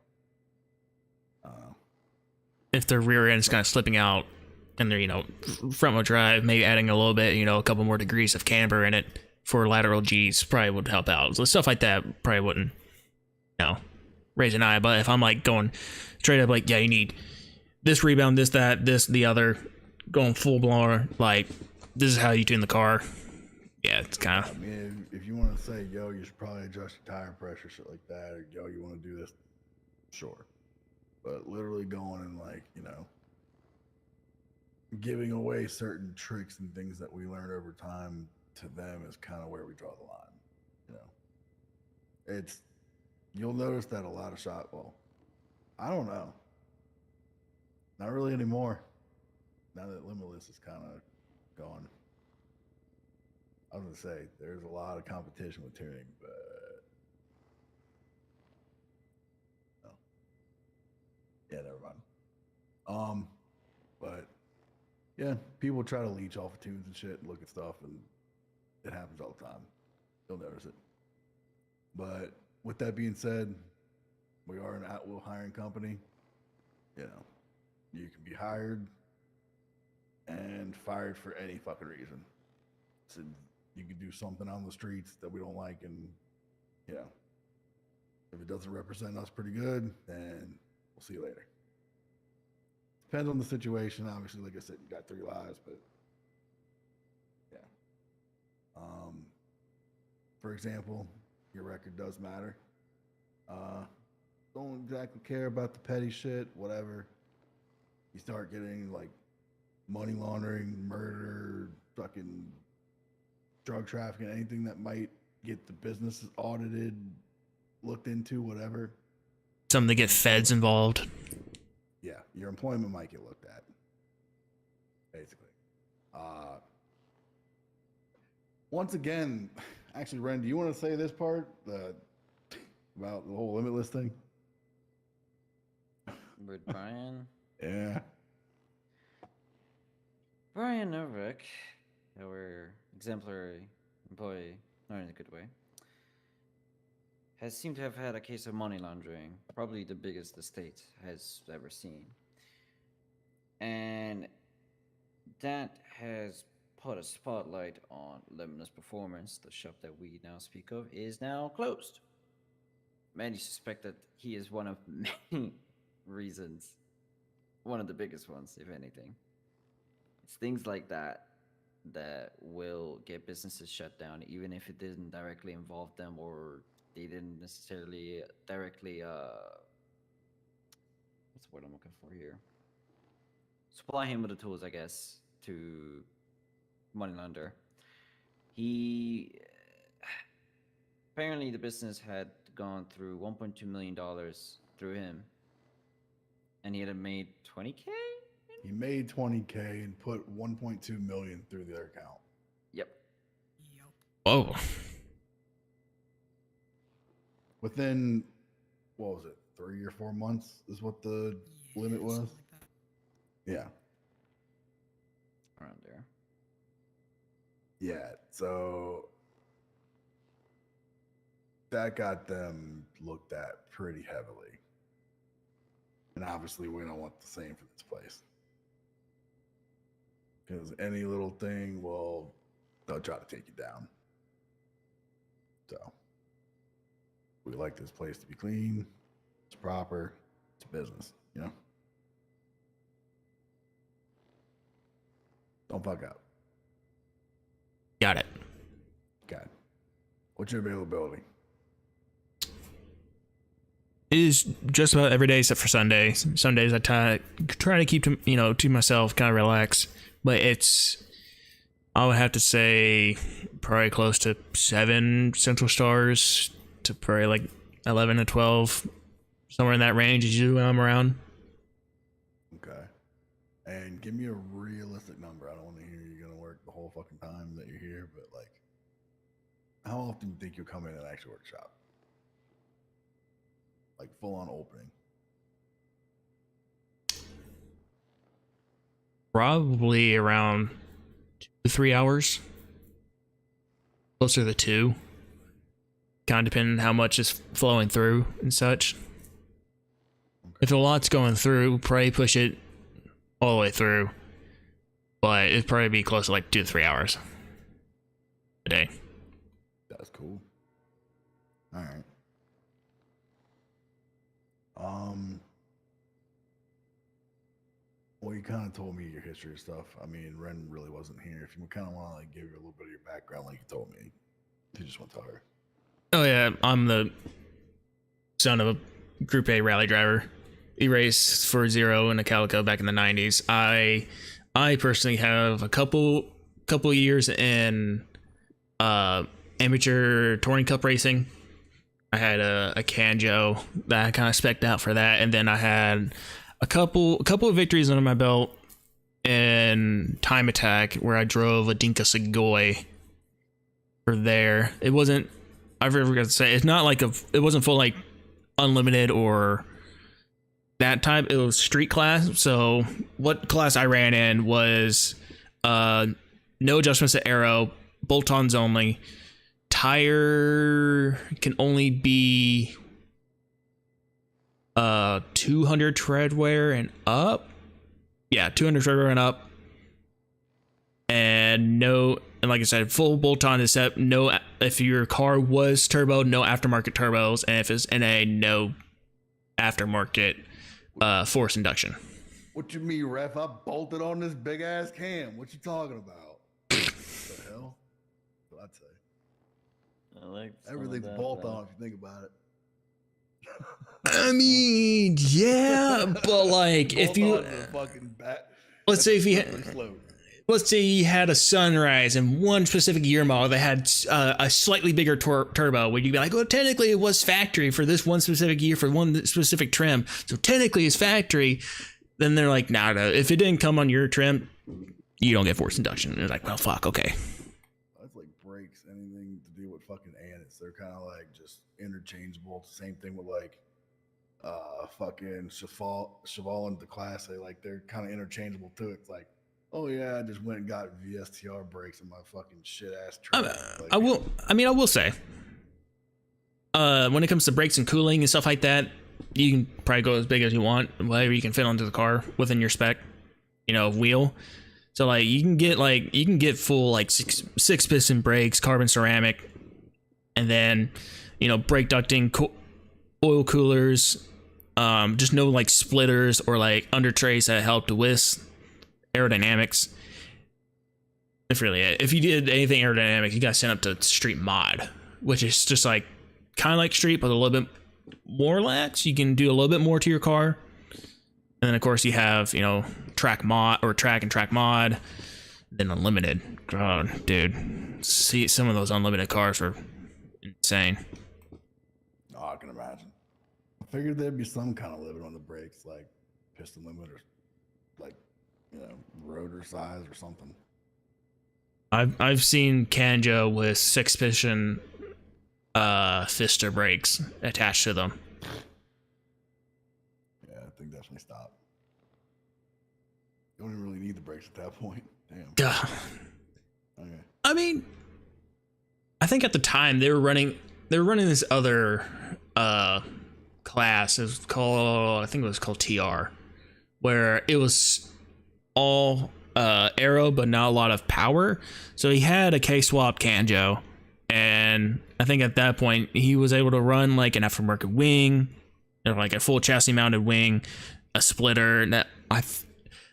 if the rear end's kind of slipping out and they're, you know, front wheel drive, maybe adding a little bit, you know, a couple more degrees of camber in it for lateral G's probably would help out. So stuff like that probably wouldn't, you know, raise an eye. But if I'm like going straight up, like, yeah, you need this rebound, this, that, this, the other, going full blower, like, this is how you tune the car. Yeah, it's kind I of. mean, if you want to say, yo, you should probably adjust your tire pressure, shit like that, or yo, you want to do this, sure. But literally going and like, you know, giving away certain tricks and things that we learned over time to them is kind of where we draw the line. You know, it's, you'll notice that a lot of shop, well, I don't know. Not really anymore. Now that Limitless is kind of gone. I was gonna say there's a lot of competition with tuning, but no. Yeah, never mind. But yeah, people try to leech off of tunes and shit and look at stuff, and it happens all the time. You'll notice it. But with that being said, we are an at-will hiring company. You know, you can be hired and fired for any fucking reason. So you could do something on the streets that we don't like, and you know, if it doesn't represent us pretty good, then we'll see you later. Depends on the situation. Obviously, like I said, you got 3 lives, but yeah. For example, your record does matter. Don't exactly care about the petty shit, whatever. You start getting like money laundering, murder, fucking drug trafficking, anything that might get the businesses audited, looked into, whatever. Something to get feds involved. Yeah, your employment might get looked at, basically. Once again, actually, Ren, do you want to say this part about the whole Limitless thing? With Brian. Yeah. Brian Novak, our exemplary employee, not in a good way, has seemed to have had a case of money laundering, probably the biggest the state has ever seen. And that has put a spotlight on Limitless Performance. The shop that we now speak of is now closed. Many suspect that he is one of many reasons, one of the biggest ones, if anything. It's things like that that will get businesses shut down, even if it didn't directly involve them or they didn't necessarily directly what's the word I'm looking for here? Supply him with the tools, I guess, to money launder. He apparently the business had gone through $1.2 million through him, and he had made 20K. He made 20K and put 1.2 million through their account. Yep. Whoa. Within, what was it, 3 or 4 months is what the limit was? Something like that. Yeah. Around there. Yeah. So that got them looked at pretty heavily. And obviously, we don't want the same for this place. Because any little thing, well, they'll try to take you down. So we like this place to be clean, it's proper, it's business, you know? Don't fuck up. Got it. Got it. What's your availability? It is just about every day except for Sunday. Sundays I try to keep to myself, kind of relax. But it's, I would have to say, probably close to 7 Central Stars to probably like 11 to 12, somewhere in that range is usually when I'm around. Okay. And give me a realistic number. I don't want to hear you're going to work the whole fucking time that you're here, but like, how often do you think you'll come in and actually work shop? Like full on opening. Probably around 2 to 3 hours. Closer to 2. Kind of depending on how much is flowing through and such. Okay. If a lot's going through, probably push it all the way through. But it'd probably be close to like 2 to 3 hours a day. That's cool. All right. Well, you kind of told me your history and stuff. I mean, Ren really wasn't here. If you kind of want to like give her a little bit of your background, like you told me, you just want to tell her. Oh yeah, I'm the son of a Group A rally driver. He raced for Zero in a Calico back in the 90s. I personally have a couple years in amateur touring cup racing. I had a Kanjo that I kind of spec'd out for that, and then I had a couple of victories under my belt in time attack where I drove a Dinka Sugoi for there. It wasn't, I forgot to say, it's not like it wasn't full like unlimited or that type. It was street class. So what class I ran in was no adjustments to aero, bolt-ons only. Tire can only be 200 tread wear and up. Yeah, 200 tread wear and up. And like I said, full bolt-on except no, if your car was turbo, no aftermarket turbos, and if it's NA, no aftermarket force induction. What you mean, ref? I bolted on this big ass cam. What you talking about? What the hell? What I'd say. Everything's bolt on if you think about it. I mean, yeah, but like if you let's say you had a Sunrise and one specific year model that had a slightly bigger turbo, would you be like, well, technically it was factory for this one specific year for one specific trim, so technically it's factory. Then they're like, nah, if it didn't come on your trim, you don't get force induction. And it's like, well, fuck, okay. That's like brakes, anything to do with fucking anits. They're kind of like just interchangeable. Same thing with like fucking Cheval and the Class A. Like they're kind of interchangeable too. It's like, oh yeah, I just went and got VSTR brakes in my fucking shit ass truck. Like, I will say, when it comes to brakes and cooling and stuff like that, you can probably go as big as you want, whatever you can fit onto the car within your spec, wheel. So like you can get full like six piston brakes, carbon ceramic, and then brake ducting, oil coolers, just no like splitters or like under trays that help with aerodynamics. If you did anything aerodynamic, you got sent up to street mod, which is just like kind of like street but a little bit more lax. You can do a little bit more to your car. And then of course you have track mod or track and track mod, then unlimited. God, dude, see some of those unlimited cars are insane. Oh, I can imagine. I figured there'd be some kind of limit on the brakes, like piston limit or like rotor size or something. I've seen Kanjo with 6-piston Fister brakes attached to them. Yeah, I think definitely stop. You don't even really need the brakes at that point. Damn. Duh. Okay. I mean, I think at the time they were running this other class. It was called TR, where it was all aero but not a lot of power. So he had a K-swap Kanjo, and I think at that point he was able to run like an aftermarket wing, or like a full chassis mounted wing, a splitter. And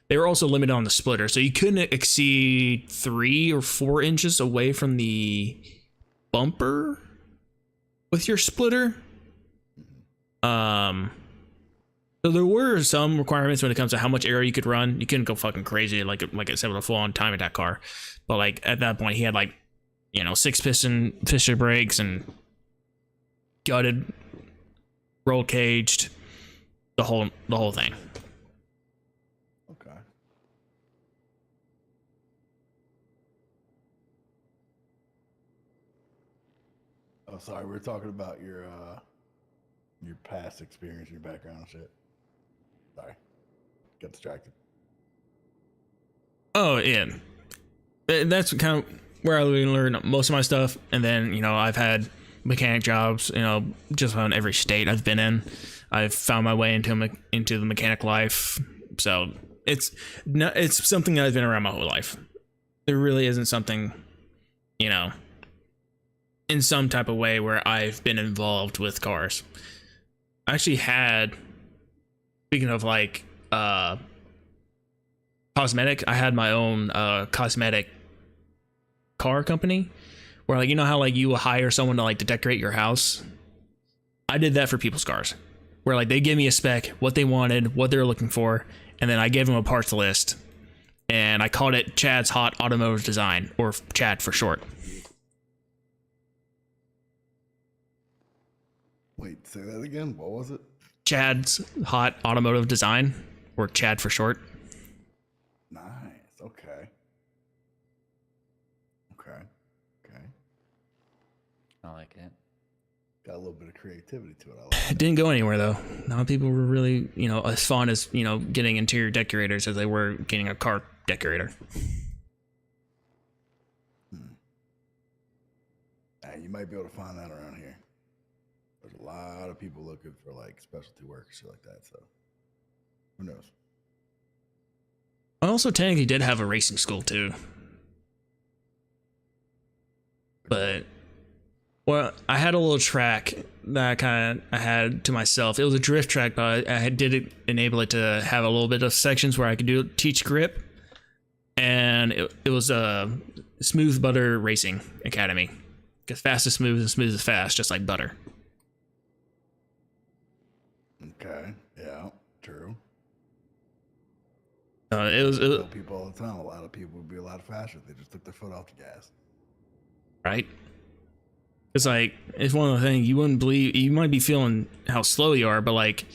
they were also limited on the splitter, so you couldn't exceed 3 or 4 inches away from the bumper with your splitter. So there were some requirements when it comes to how much aero you could run. You couldn't go fucking crazy like I said with a full-on time attack car. But like at that point he had like 6-piston Fisher brakes and gutted, roll caged, the whole thing. Okay. Oh, sorry. We were talking about your past experience, your background and shit. Sorry. Got distracted. Oh, yeah. That's kind of where I learned most of my stuff. And then, I've had mechanic jobs, just about in every state I've been in. I've found my way into the mechanic life. So it's something that I've been around my whole life. There really isn't something, in some type of way where I've been involved with cars. I actually had, speaking of like cosmetic. I had my own cosmetic car company where, like, you know how like you will hire someone to like to decorate your house. I did that for people's cars, where like they give me a spec, what they wanted, what they're looking for, and then I gave them a parts list, and I called it Chad's Hot Automotive Design, or Chad for short. Wait, say that again. What was it? Chad's Hot Automotive Design, or Chad for short. Nice. Okay. Okay. Okay. I like it. Got a little bit of creativity to it. I like It didn't go anywhere though. Not people were really, you know, as fond as, you know, getting interior decorators as they were getting a car decorator. Hey, you might be able to find that around here. There's a lot of people looking for like specialty work, shit like that. So who knows? I also technically did have a racing school too. But, well, I had a little track that I had to myself. It was a drift track, but I did enable it to have a little bit of sections where I could teach grip. And it was a Smooth Butter Racing Academy. Because fast is smooth and smooth is fast, just like butter. Okay. Yeah. True. It was tell people all the time. A lot of people would be a lot faster if they just took their foot off the gas. right. It's like, it's one of the things you wouldn't believe. You might be feeling how slow you are, but like,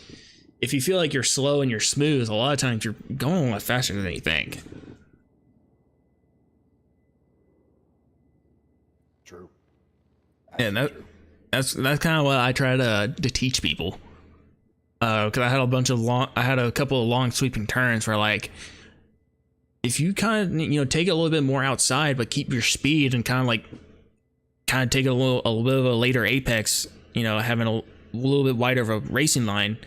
if you feel like you're slow and you're smooth, a lot of times you're going a lot faster than you think. True. And that's kind of what I try to teach people. Because I had a couple of long sweeping turns where, like, if you kind of take it a little bit more outside, but keep your speed and kind of take a little bit of a later apex, having a little bit wider of a racing line,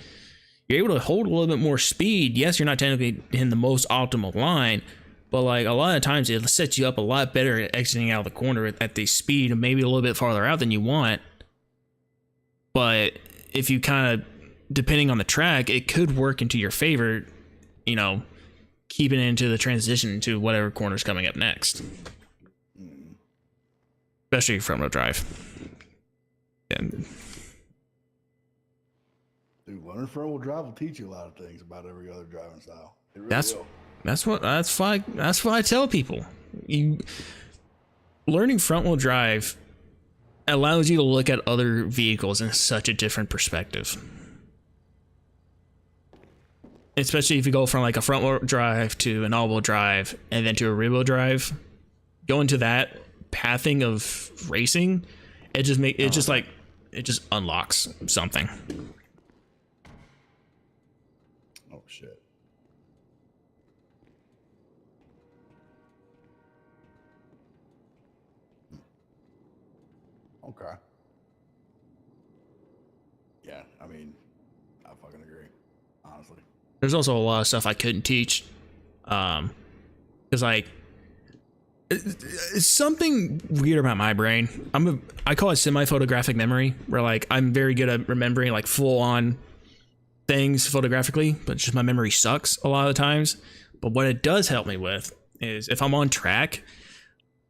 you're able to hold a little bit more speed. Yes, you're not technically in the most optimal line, but like a lot of times it sets you up a lot better at exiting out of the corner at the speed and maybe a little bit farther out than you want. But if you kind of, depending on the track, it could work into your favor, keeping it into the transition to whatever corner's coming up next. Especially front wheel drive. And dude, learning front wheel drive will teach you a lot of things about every other driving style. It really will. That's why I tell people, learning front wheel drive allows you to look at other vehicles in such a different perspective. Especially if you go from like a front wheel drive to an all wheel drive and then to a rear wheel drive, go into that pathing of racing, it just unlocks something. Oh shit. Okay. Yeah, I mean, I fucking agree, honestly. There's also a lot of stuff I couldn't teach, because like, it's something weird about my brain. I call it semi-photographic memory, where like I'm very good at remembering like full-on things photographically, but just my memory sucks a lot of the times. But what it does help me with is if I'm on track,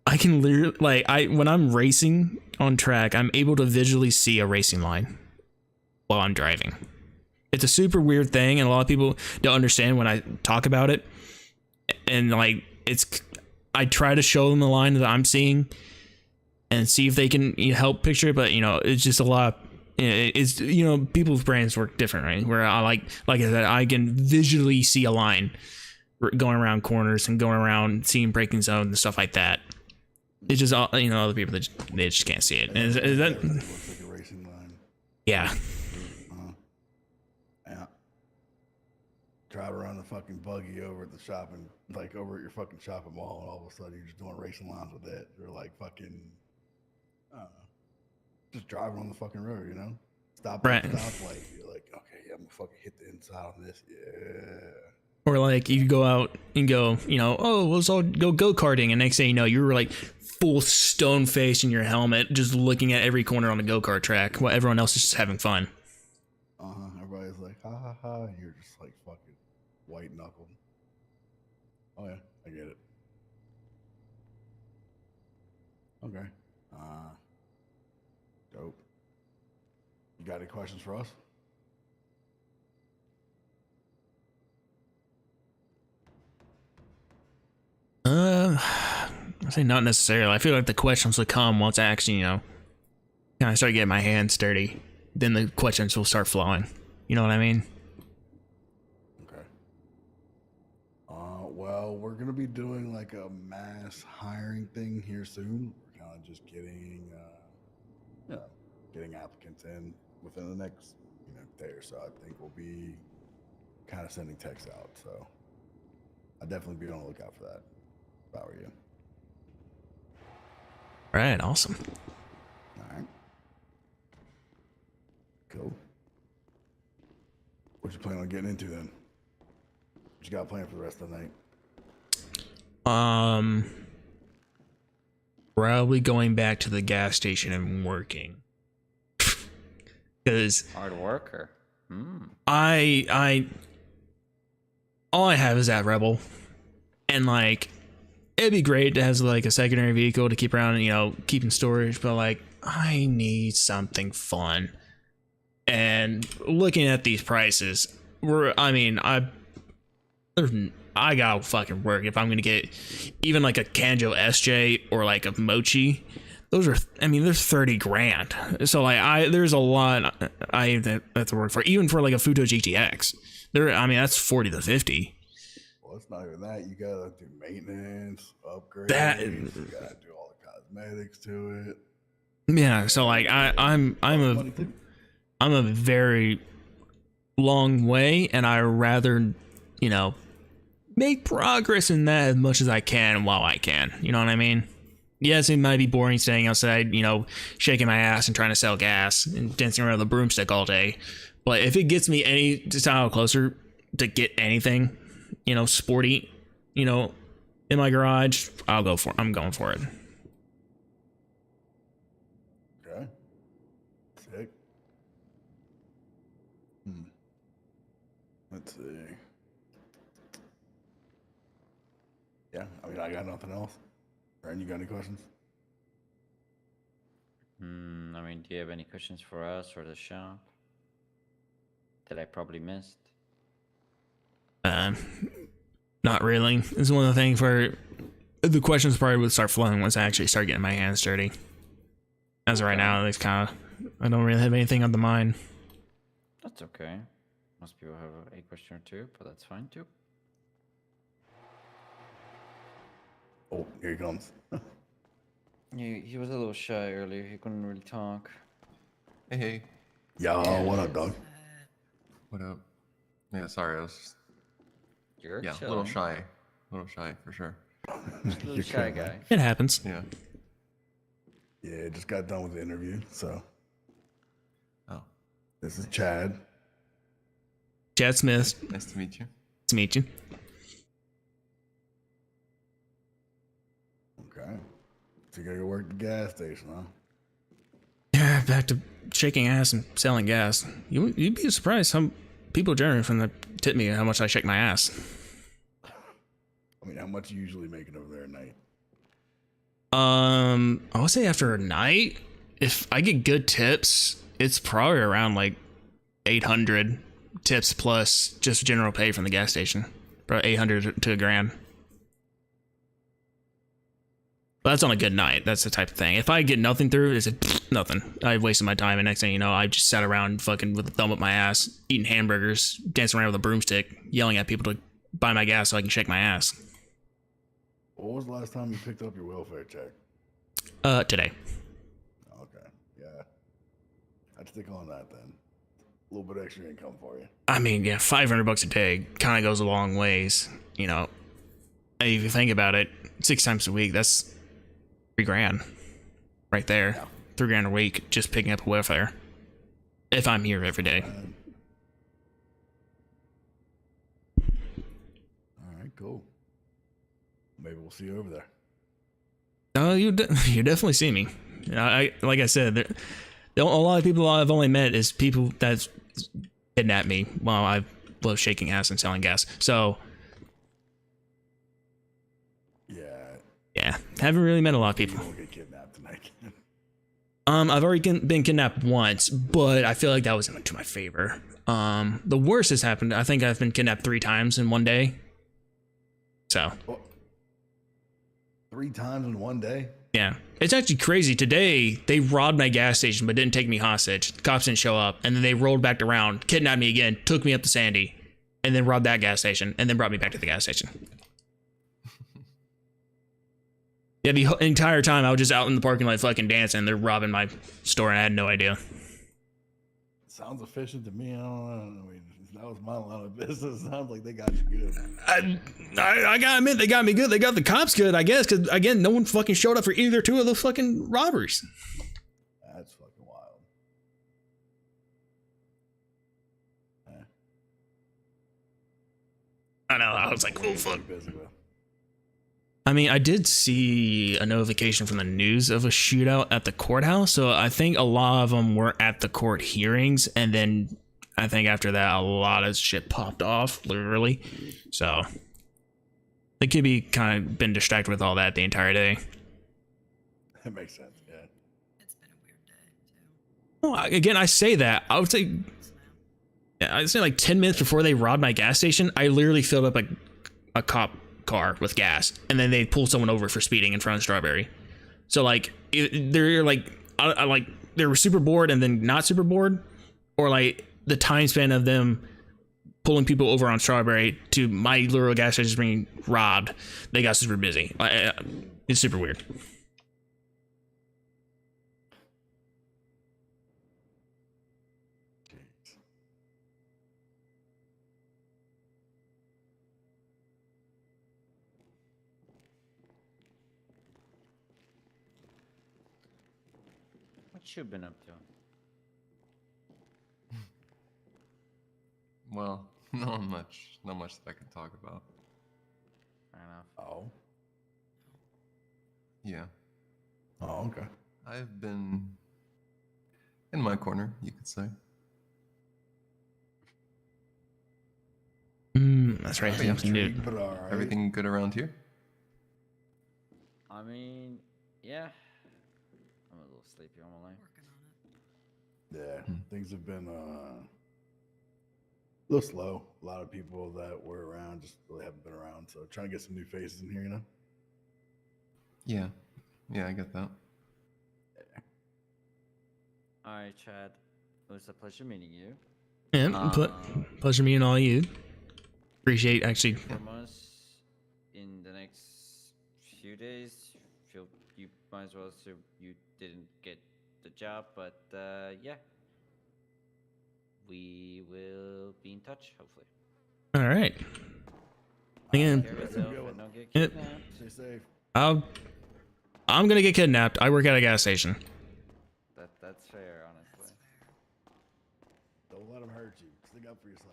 I can literally, like, when I'm racing on track, I'm able to visually see a racing line while I'm driving. It's a super weird thing, and a lot of people don't understand when I talk about it. And like, I try to show them the line that I'm seeing and see if they can help picture it, but it's just a lot. It's people's brains work different, right? Where like I said, I can visually see a line going around corners and going around, seeing braking zones and stuff like that. It's just other people that they just can't see it. And is that looks like a racing line? Yeah. Yeah. Drive around the fucking buggy over at the shopping, like over at your fucking shopping mall, and all of a sudden you're just doing racing lines with it. You're like fucking, I don't know, just driving on the fucking road, Stop at the stoplight. You're like, okay, yeah, I'm gonna fucking hit the inside on this, yeah. Or like you go out and go, oh, let's all go go-karting, and next thing you know, you were like full stone face in your helmet, just looking at every corner on the go-kart track while everyone else is just having fun. Everybody's like, ha ha ha, and you're just like fucking white knuckled. Oh yeah, I get it. Okay. Dope. You got any questions for us? I say not necessarily. I feel like the questions will come once I actually, kind of start getting my hands dirty. Then the questions will start flowing. You know what I mean? Okay. Well, we're gonna be doing like a mass hiring thing here soon. We're kind of just getting, getting applicants in within the next, day or so. I think we'll be kind of sending texts out. So I'd definitely be on the lookout for that. If I were you. All right, awesome. All right. Cool. What you plan on getting into then? What you got planned for the rest of the night? Probably going back to the gas station and working. Because Hard worker. I all I have is that Rebel, and like it'd be great to have like a secondary vehicle to keep around, keep in storage, but like I need something fun. And looking at these prices, I gotta fucking work if I'm gonna get even like a Kanjo SJ or like a Mochi. Those are, there's 30 grand. So like there's a lot I have to work for, even for like a Futo GTX. That's 40 to 50. Well, it's not even that. You gotta do maintenance, upgrades. You gotta do all the cosmetics to it. Yeah. So like I'm a very long way, and I rather, make progress in that as much as I can while I can. You know what I mean? Yes, it might be boring staying outside, shaking my ass and trying to sell gas and dancing around the broomstick all day. But if it gets me any style closer to get anything, sporty, in my garage, I'm going for it. Okay. Sick. Let's see. Yeah, I got nothing else. Ryan, you got any questions? Do you have any questions for us or the shop that I probably missed? Not really. This is one of the things where the questions probably would start flowing once I actually start getting my hands dirty. As of right now, it's I don't really have anything on the mind. That's okay. Most people have a question or two, but that's fine too. Oh, here he comes. He was a little shy earlier. He couldn't really talk. Hey. Yo, what up, dog? What up? Yeah, sorry, I was just... You're a little shy. A little shy, for sure. Just a little shy guy. It happens. Yeah. Yeah, just got done with the interview, so... Oh. This is Chad. Chad Smith. Nice to meet you. Nice to meet you. Okay. So you gotta go work the gas station, huh? Yeah, back to shaking ass and selling gas. You'd be surprised how people generally from the tip me how much I shake my ass. How much are you usually making over there at night? I would say after a night, if I get good tips, it's probably around like 800 tips plus just general pay from the gas station. Probably 800 to $1,000. But that's on a good night. That's the type of thing. If I get nothing through, it's nothing. I've wasted my time, and next thing you know, I just sat around fucking with a thumb up my ass, eating hamburgers, dancing around with a broomstick, yelling at people to buy my gas so I can shake my ass. What was the last time you picked up your welfare check? Today. Okay, yeah. I'd stick on that then. A little bit extra income for you. Yeah, $500 a day kind of goes a long ways, And if you think about it, 6 times a week, that's $3,000 right there. Yeah. $3,000 a week just picking up welfare. If I'm here every day. All right, cool. Maybe we'll see you over there. You definitely see me. Like I said, a lot of people I've only met is people that kidnapped me while I was shaking ass and selling gas. So Yeah, haven't really met a lot of You people. won't get kidnapped tonight. I've already been kidnapped once, but I feel like that wasn't to my favor. The worst has happened. I think I've been kidnapped 3 times in one day. So, Well, 3 times in one day? yeah. It's actually crazy. Today, they robbed my gas station, but didn't take me hostage. The cops didn't show up, and then they rolled back around, kidnapped me again, took me up to Sandy, and then robbed that gas station, and then brought me back to the gas station. Yeah, the entire time I was just out in the parking lot fucking dancing, and they're robbing my store, and I had no idea. Sounds efficient to me. I don't know. I mean, that was my line of business. Sounds like they got you good. I gotta admit, they got me good. They got the cops good, I guess, because again, no one fucking showed up for either 2 of those fucking robberies. That's fucking wild. I know. I was like, oh What fuck. are you busy with? I mean, I did see a notification from the news of a shootout at the courthouse, so I think a lot of them were at the court hearings, and then I think after that, a lot of shit popped off, literally. So they could be kind of been distracted with all that the entire day. That makes sense. Yeah. It's been a weird day, too. Well, again, I say that. I would say, yeah, I'd say like 10 minutes before they robbed my gas station, I literally filled up a cop car with gas, and then they pulled someone over for speeding in front of Strawberry. So like they're like I like they were super bored and then not super bored, or like the time span of them pulling people over on Strawberry to my literal gas station being robbed, they got super busy. It's super weird. What you been up to? Well, not much that I can talk about. Fair enough. Oh. Yeah, Oh, okay. I've been in my corner, you could say. That's right. Oh, yeah. Dude. But all right. Everything good around here? I mean, yeah. I'm a little sleepy on my life. Working on it. Yeah, things have been a little slow. A lot of people that were around just really haven't been around. So trying to get some new faces in here, you know? Yeah, I get that. All right, Chad. It was a pleasure meeting you. Yeah, pleasure meeting all you. Appreciate actually. From us in the next few days, you might as well assume you didn't get the job, but yeah, we will be in touch. Hopefully. All right. Again, Take care of yourself and don't get Yep. kidnapped. Stay safe. I'm gonna get kidnapped. I work at a gas station. That's fair, honestly. Don't let them hurt you. Stick up for yourself.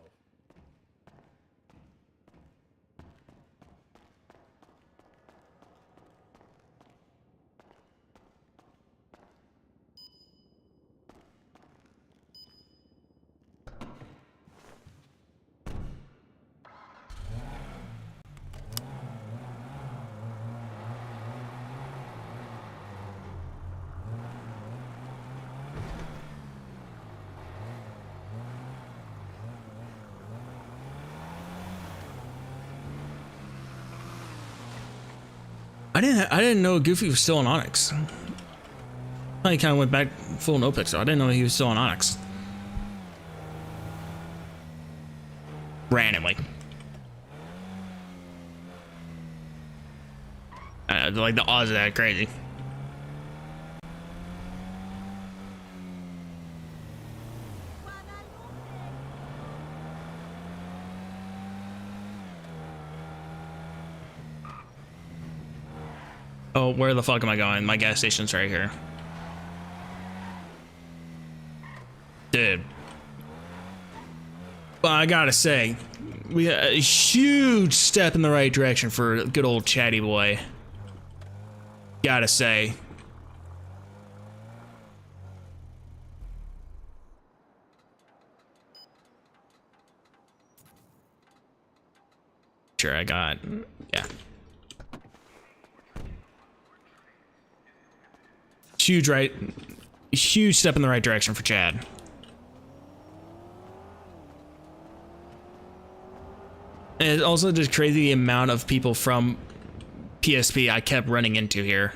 I didn't know Goofy was still on Onyx. He kind of went back full no pick, so I didn't know he was still on Onyx. Randomly. Like the odds of that are crazy. Oh, where the fuck am I going? My gas station's right here. Dude. Well, I gotta say, we had a huge step in the right direction for good old Chatty Boy. Gotta say. Sure, I got, yeah. huge step in the right direction for Chad. And it's also just crazy the amount of people from PSP I kept running into here.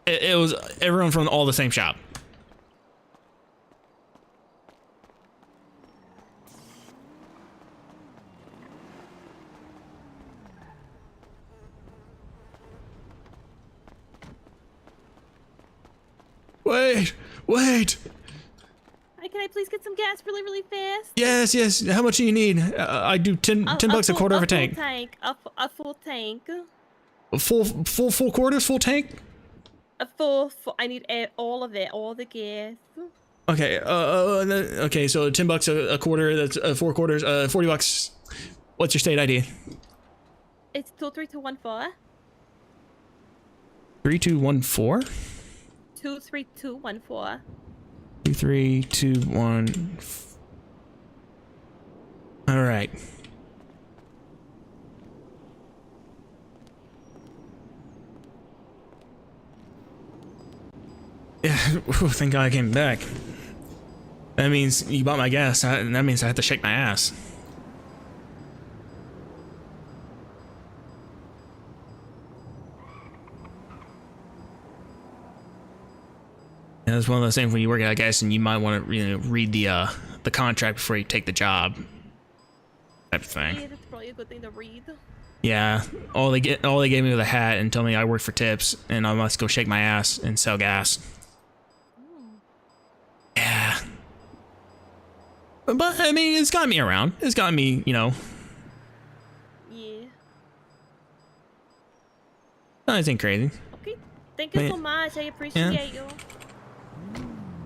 It was everyone from all the same shop. Wait. Hi, can I please get some gas really, really fast? Yes. How much do you need? I do 10 bucks a quarter of a tank. A full tank. Full quarters, full tank? A full, I need all of it, all the gas. Okay, okay, so 10 bucks a quarter, that's 4 quarters, 40 bucks. What's your state ID? It's 23214. 3214? 23214. 2321. All right. Yeah, thank God I came back. That means you bought my gas, and that means I have to shake my ass. Yeah, it's one of those things when you work at a gas and you might want to read the contract before you take the job. Type of thing. Yeah, that's probably a good thing to read. Yeah, all they gave me was a hat and told me I work for tips and I must go shake my ass and sell gas. Yeah. But I mean, it's got me around. It's got me, Yeah. nothing crazy. Okay. Thank you so much. I appreciate you.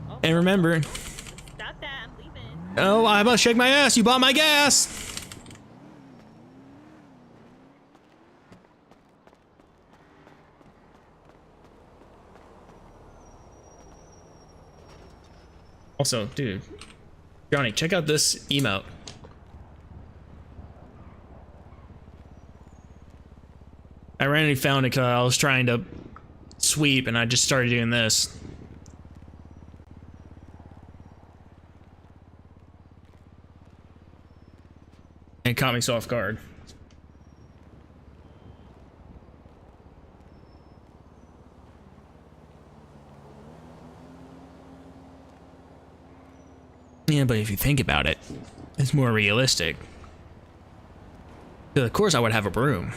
Oh, And remember, stop that. I'm leaving. oh, I must shake my ass. You bought my gas. Also, dude, Johnny, check out this emote. I randomly found it because I was trying to sweep and I just started doing this. And it caught me so off guard. Yeah, but if you think about it, it's more realistic. So of course I would have a broom.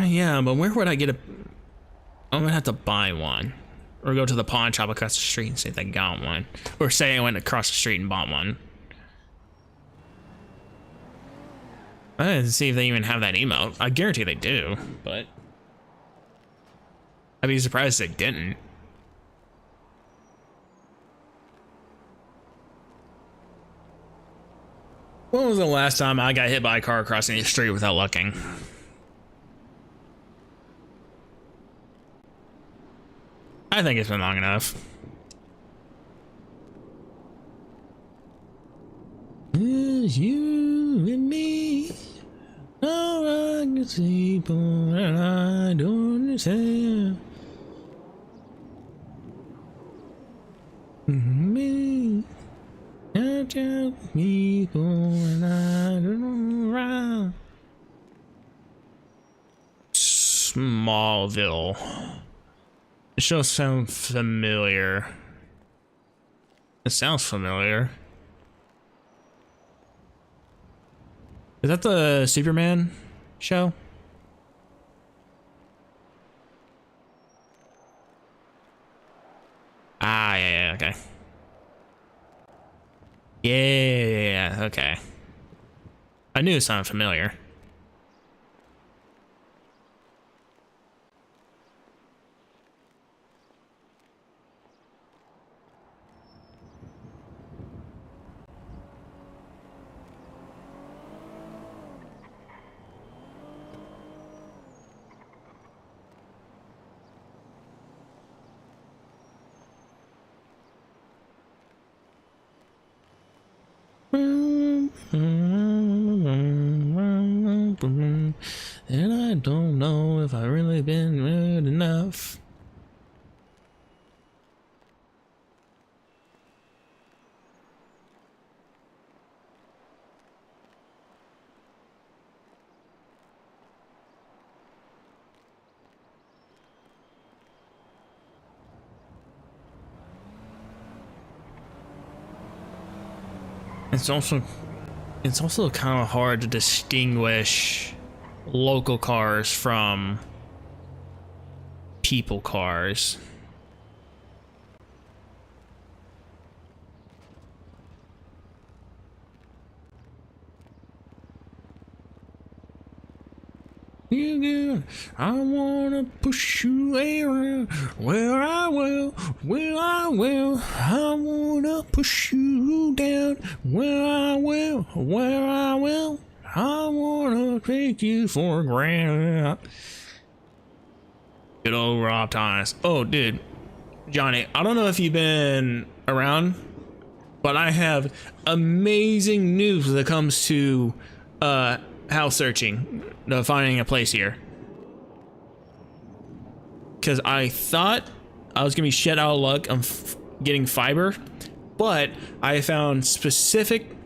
Yeah, but where would I get a... I'm gonna have to buy one. Or go to the pawn shop across the street and say they got one. Or say I went across the street and bought one. I didn't see if they even have that emote. I guarantee they do, but... I'd be surprised if they didn't. When was the last time I got hit by a car crossing the street without looking? I think it's been long enough. It's you and me. No, I can sleep on and I don't understand. Me. I tell people and I don't know around. Smallville. It does sound familiar. It sounds familiar. Is that the Superman show? Ah, yeah, okay. Yeah, okay. I knew it sounded familiar. Have I really been good enough? It's also kind of hard to distinguish local cars from people cars. I wanna push you around where I will, I wanna push you down where I will, I wanna take you for granted. Good old Rob Thomas. Oh, dude, Johnny, I don't know if you've been around, but I have amazing news when it comes to house searching, finding a place here. Because I thought I was gonna be shit out of luck on getting fiber, but I found specific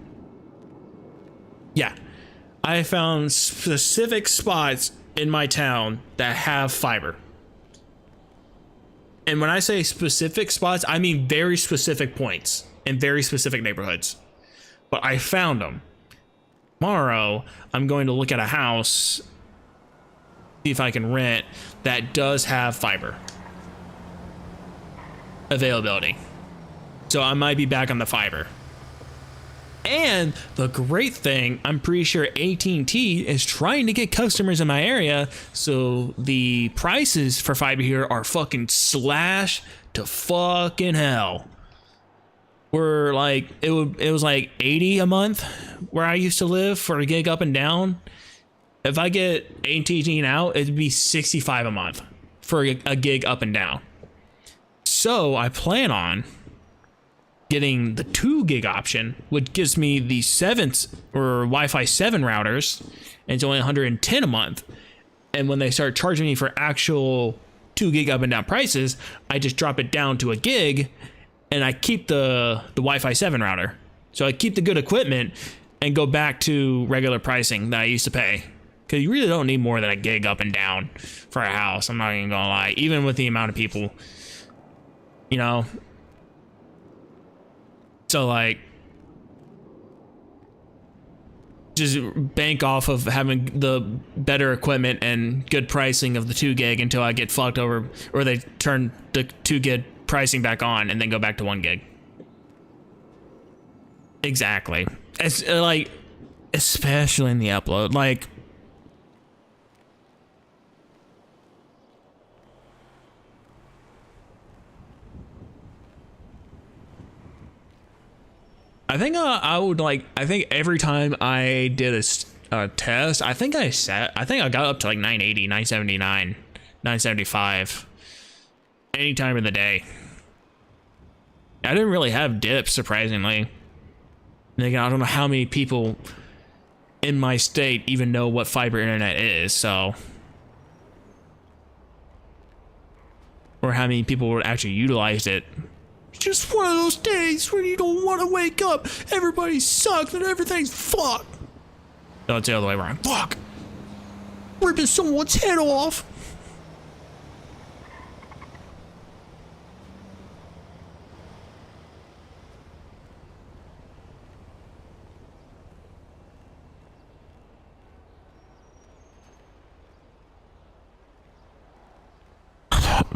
spots in my town that have fiber. And when I say specific spots, I mean very specific points in very specific neighborhoods. But I found them. Tomorrow, I'm going to look at a house, see if I can rent, that does have fiber availability. So I might be back on the fiber. And the great thing, I'm pretty sure AT&T is trying to get customers in my area, so the prices for fiber here are fucking slashed to fucking hell. We're like, it was like 80 a month where I used to live for a gig up and down. If I get AT&T now, it'd be 65 a month for a gig up and down. So I plan on getting the 2 gig option, which gives me the 7th or Wi-Fi 7 routers, and it's only 110 a month. And when they start charging me for actual 2 gig up and down prices, I just drop it down to a gig, and I keep the Wi-Fi 7 router. So I keep the good equipment and go back to regular pricing that I used to pay. Because you really don't need more than a gig up and down for a house. I'm not even gonna lie. Even with the amount of people, you know. So like, just bank off of having the better equipment and good pricing of the 2 gig until I get fucked over, or they turn the 2 gig pricing back on and then go back to 1 gig. Exactly. It's like, especially in the upload, like, I think I think every time I did a test, I think I got up to like 980, 979, 975 any time of the day. I didn't really have dips, surprisingly. And again, I don't know how many people in my state even know what fiber internet is, so, or how many people would actually utilize it. Just one of those days where you don't want to wake up, everybody sucks and everything's fucked. No, it's the other way around. Fuck! Ripping someone's head off!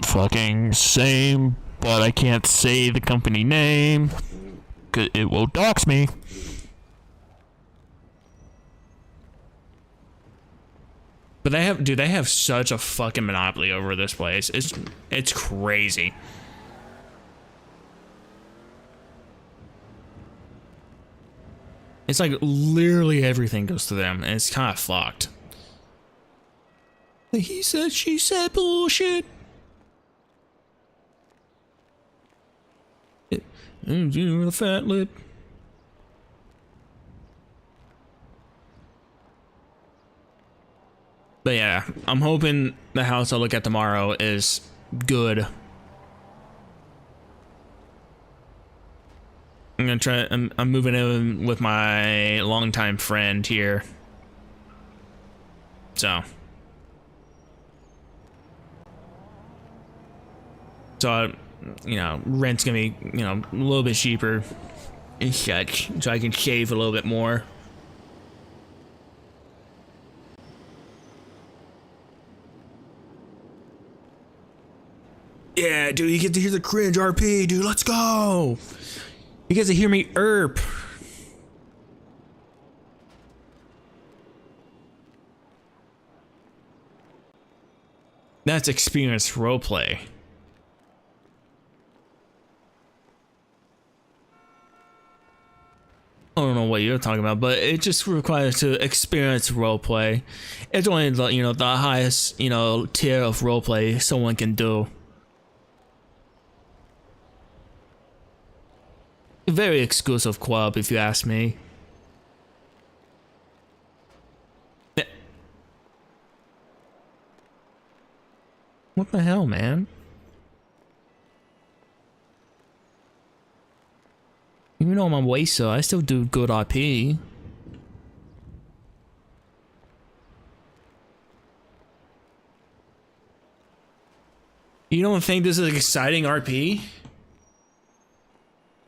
Fucking same, but I can't say the company name, 'cause it will dox me. But they have such a fucking monopoly over this place. It's crazy. It's like literally everything goes to them, and it's kind of fucked. He said, she said bullshit. You with a fat lip. But yeah, I'm hoping the house I'll look at tomorrow is good. I'm gonna try. I'm moving in with my longtime friend here. So, you know, rent's gonna be, you know, a little bit cheaper and such, so I can shave a little bit more. Yeah, dude, you get to hear the cringe RP, dude. Let's go. You get to hear me erp. That's experienced roleplay. I don't know what you're talking about, but it just requires to experience roleplay. It's only the, you know, the highest, you know, tier of roleplay someone can do. Very exclusive club, if you ask me. Yeah. What the hell, man? Even though I'm a waster, I still do good RP. You don't think this is an exciting RP?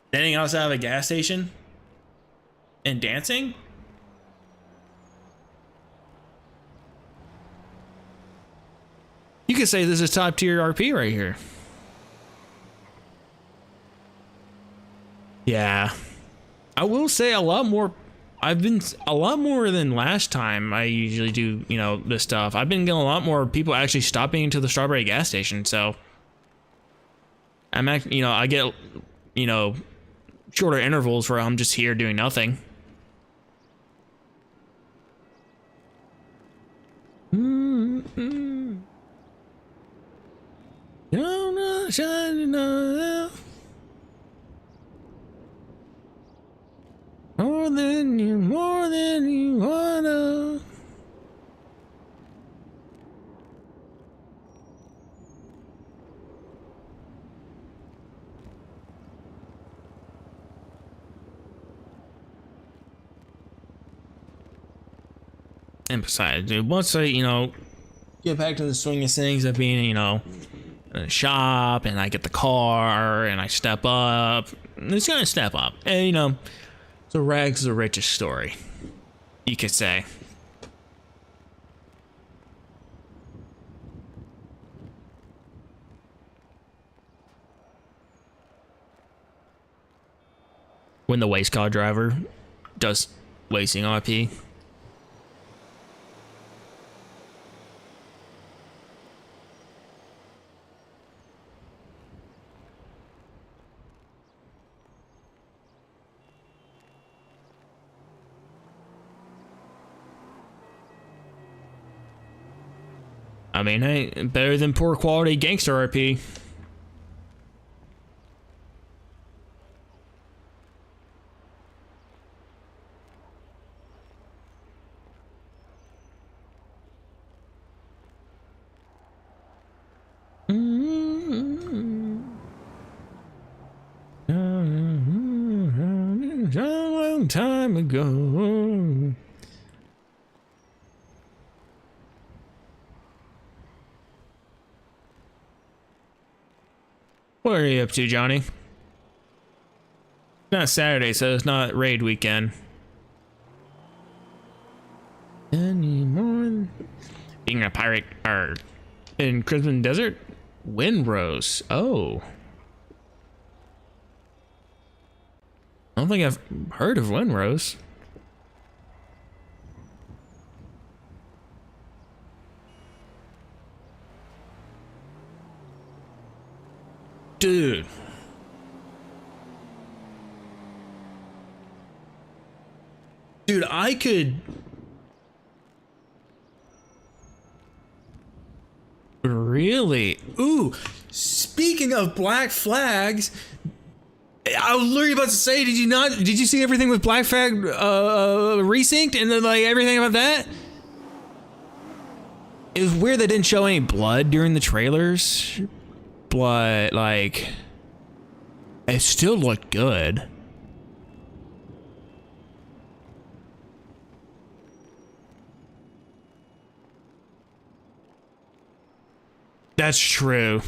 Standing outside of a gas station and dancing? You could say this is top tier RP right here. Yeah. I will say a lot more. I've been a lot more than last time I usually do, you know, this stuff. I've been getting a lot more people actually stopping into the Strawberry gas station. So I'm actually, you know, I get, you know, shorter intervals where I'm just here doing nothing. More than you wanna. And besides, dude, once I, you know, get back to the swing of things of being, you know, in a shop and I get the car and I step up, it's gonna step up. And, you know, so rags is the richest story, you could say. When the waste car driver does wasting RP. I mean, hey, better than poor quality gangster RP. A long time ago. What are you up to, Johnny? It's not Saturday, so it's not raid weekend. Anymore. Being a pirate in Crimson Desert? Windrose. Oh. I don't think I've heard of Windrose. Dude. Dude, I could... Really? Ooh, speaking of Black Flags, I was literally about to say, did you see everything with Black Flag resynced and then like everything about that? it was weird they didn't show any blood during the trailers, but like it still looked good. That's true.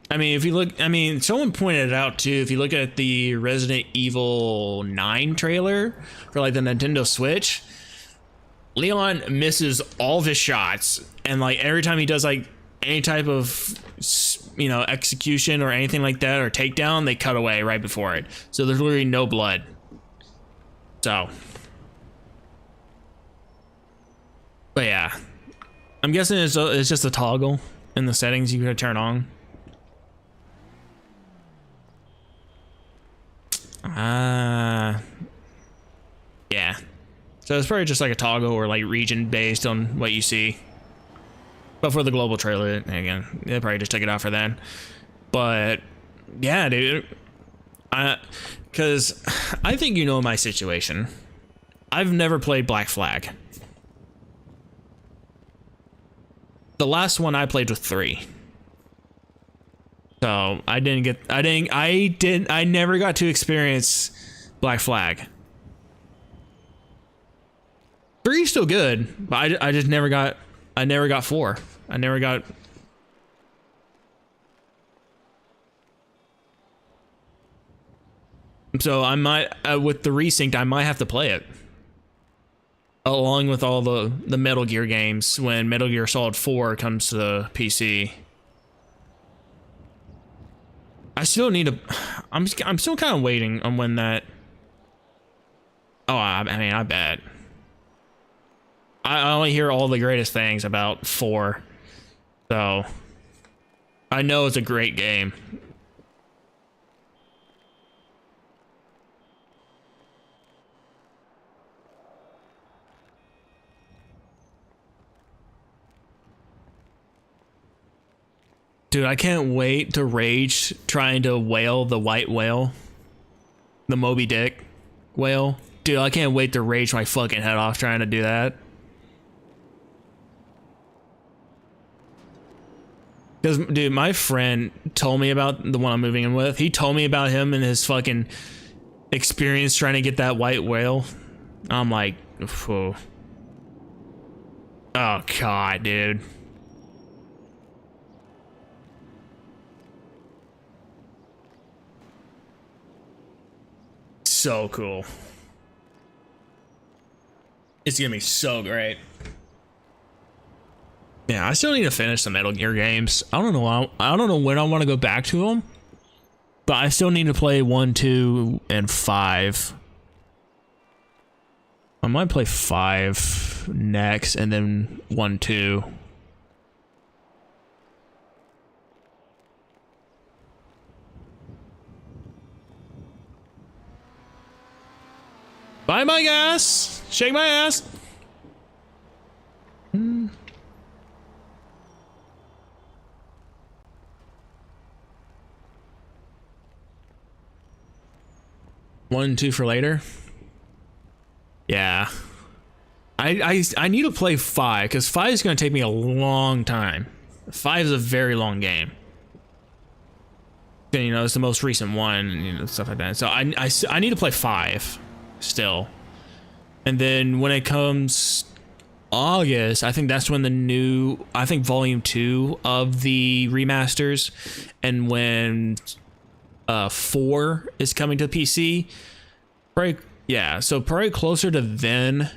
I mean, if you look, I mean, someone pointed it out too. If you look at the Resident Evil 9 trailer for like the Nintendo Switch, Leon misses all of his shots, and like every time he does like any type of, you know, execution or anything like that or takedown, they cut away right before it. So there's literally no blood. So, but yeah, I'm guessing it's just a toggle in the settings you can turn on. Yeah. So it's probably just like a toggle or like region based on what you see. But for the global trailer, again, they probably just took it out for that. But yeah, dude. Because I think you know my situation. I've never played Black Flag. The last one I played was 3. So I never got to experience Black Flag. 3 is still good, but I never got 4. I never got. So I might, with the resynced, I might have to play it along with all the Metal Gear games when Metal Gear Solid 4 comes to the PC. I still need to. I'm still kind of waiting on when that. Oh, I mean, I bet. I only hear all the greatest things about 4, so I know it's a great game. Dude, I can't wait to rage trying to whale the white whale, the Moby Dick whale. Dude, I can't wait to rage my fucking head off trying to do that. Because, dude, my friend told me about the one I'm moving in with. He told me about him and his fucking experience trying to get that white whale. I'm like, oh God, dude. So cool. It's gonna be so great. Yeah, I still need to finish the Metal Gear games. I don't know when I want to go back to them, but I still need to play 1, 2, and 5. I might play 5 next, and then 1, 2. Buy my gas, shake my ass. 1, 2 for later. Yeah, I need to play 5 because 5 is going to take me a long time. 5 is a very long game. You know, it's the most recent one, you know, stuff like that. So I need to play 5 still, and then when it comes August, I think that's when the new, I think volume 2 of the remasters, and when 4 is coming to PC, probably, yeah, so probably closer to then,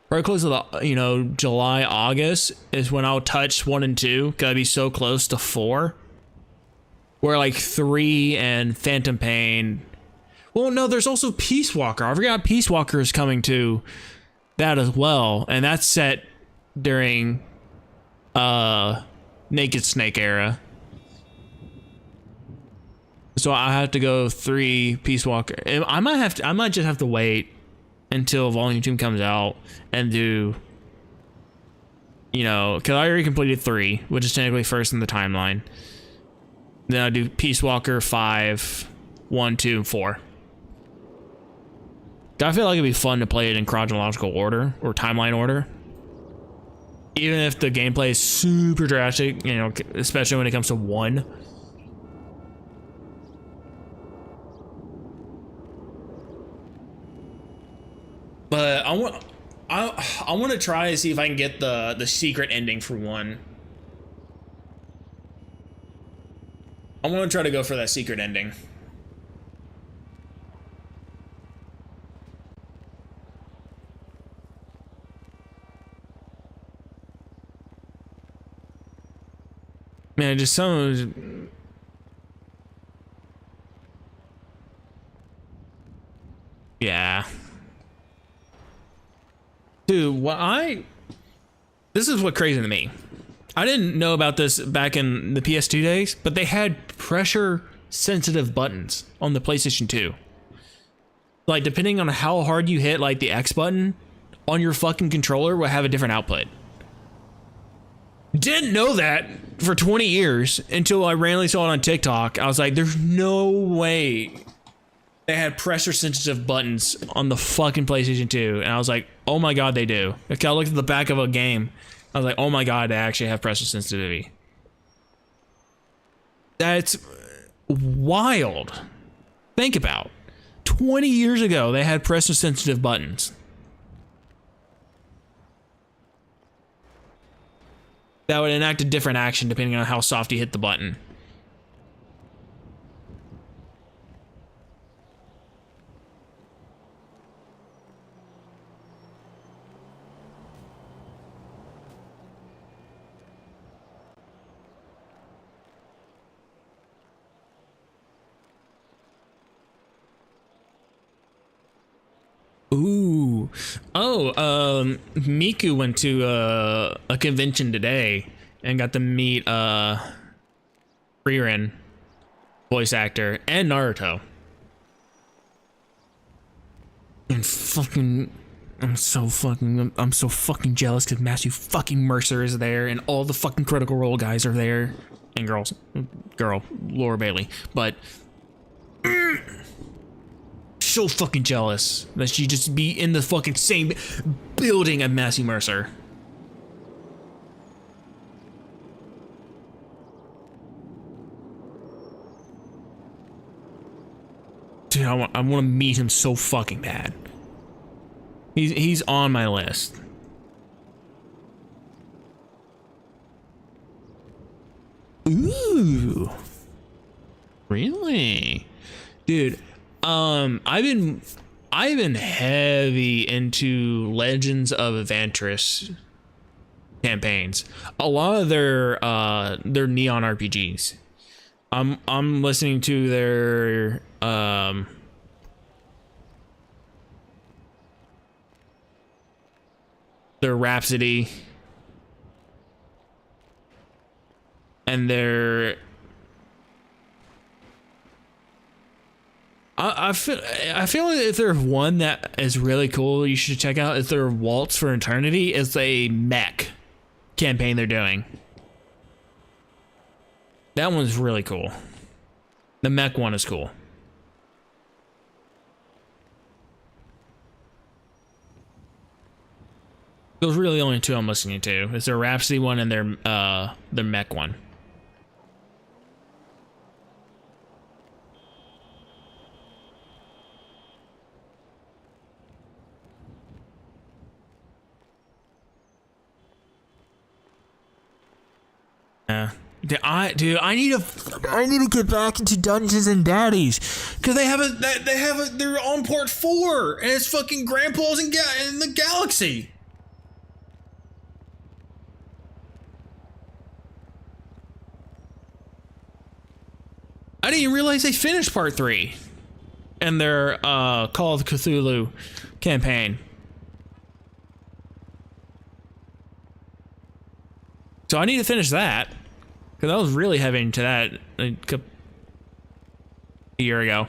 probably close to the, you know, July, August is when I'll touch 1 and 2. Gotta be so close to 4, where like 3 and Phantom Pain. Well, no, there's also Peace Walker. I forgot Peace Walker is coming to that as well, and that's set during Naked Snake era. So I have to go 3 Peace Walker. I might just have to wait until Volume 2 comes out and do, you know, because I already completed 3, which is technically first in the timeline. Then I do Peace Walker 5, 1, 2, and 4. I feel like it'd be fun to play it in chronological order or timeline order. even if the gameplay is super drastic, you know, especially when it comes to 1. But I want to try to see if I can get the secret ending for 1. I want to try to go for that secret ending. Man, just some. Yeah. Dude, this is what crazy to me. I didn't know about this back in the PS2 days, but they had pressure sensitive buttons on the PlayStation 2. Like, depending on how hard you hit like the X button on your fucking controller will have a different output. Didn't know that for 20 years until I randomly saw it on TikTok. I was like, there's no way they had pressure sensitive buttons on the fucking PlayStation 2. And I was like, oh my God, they do. Like, I looked at the back of a game. I was like, oh my God, they actually have pressure sensitivity. That's wild. Think about 20 years ago, they had pressure sensitive buttons. That would enact a different action depending on how soft you hit the button. Ooh. Oh, Miku went to a convention today and got to meet Frieren, voice actor, and Naruto. And fucking I'm so fucking jealous because Matthew fucking Mercer is there and all the fucking Critical Role guys are there. And girl, Laura Bailey. But so fucking jealous that she just be in the fucking same building as Matthew Mercer. Dude, I want to meet him so fucking bad. He's on my list. Ooh. Really? Dude, I've been heavy into Legends of Evantris campaigns. A lot of their neon RPGs. I'm listening to their Rhapsody and their I feel like if there's one that is really cool you should check out is their Waltz for Eternity. Is a mech campaign they're doing. That one's really cool. The mech one is cool. Those are really the only two I'm listening to. It's their Rhapsody one and their mech one. Yeah. I need to get back into Dungeons and Daddies because they're on port 4 and it's fucking Grandpa's in the Galaxy. I didn't even realize they finished part 3 and their Call of Cthulhu campaign. So I need to finish that. Because I was really heavy into that a year ago.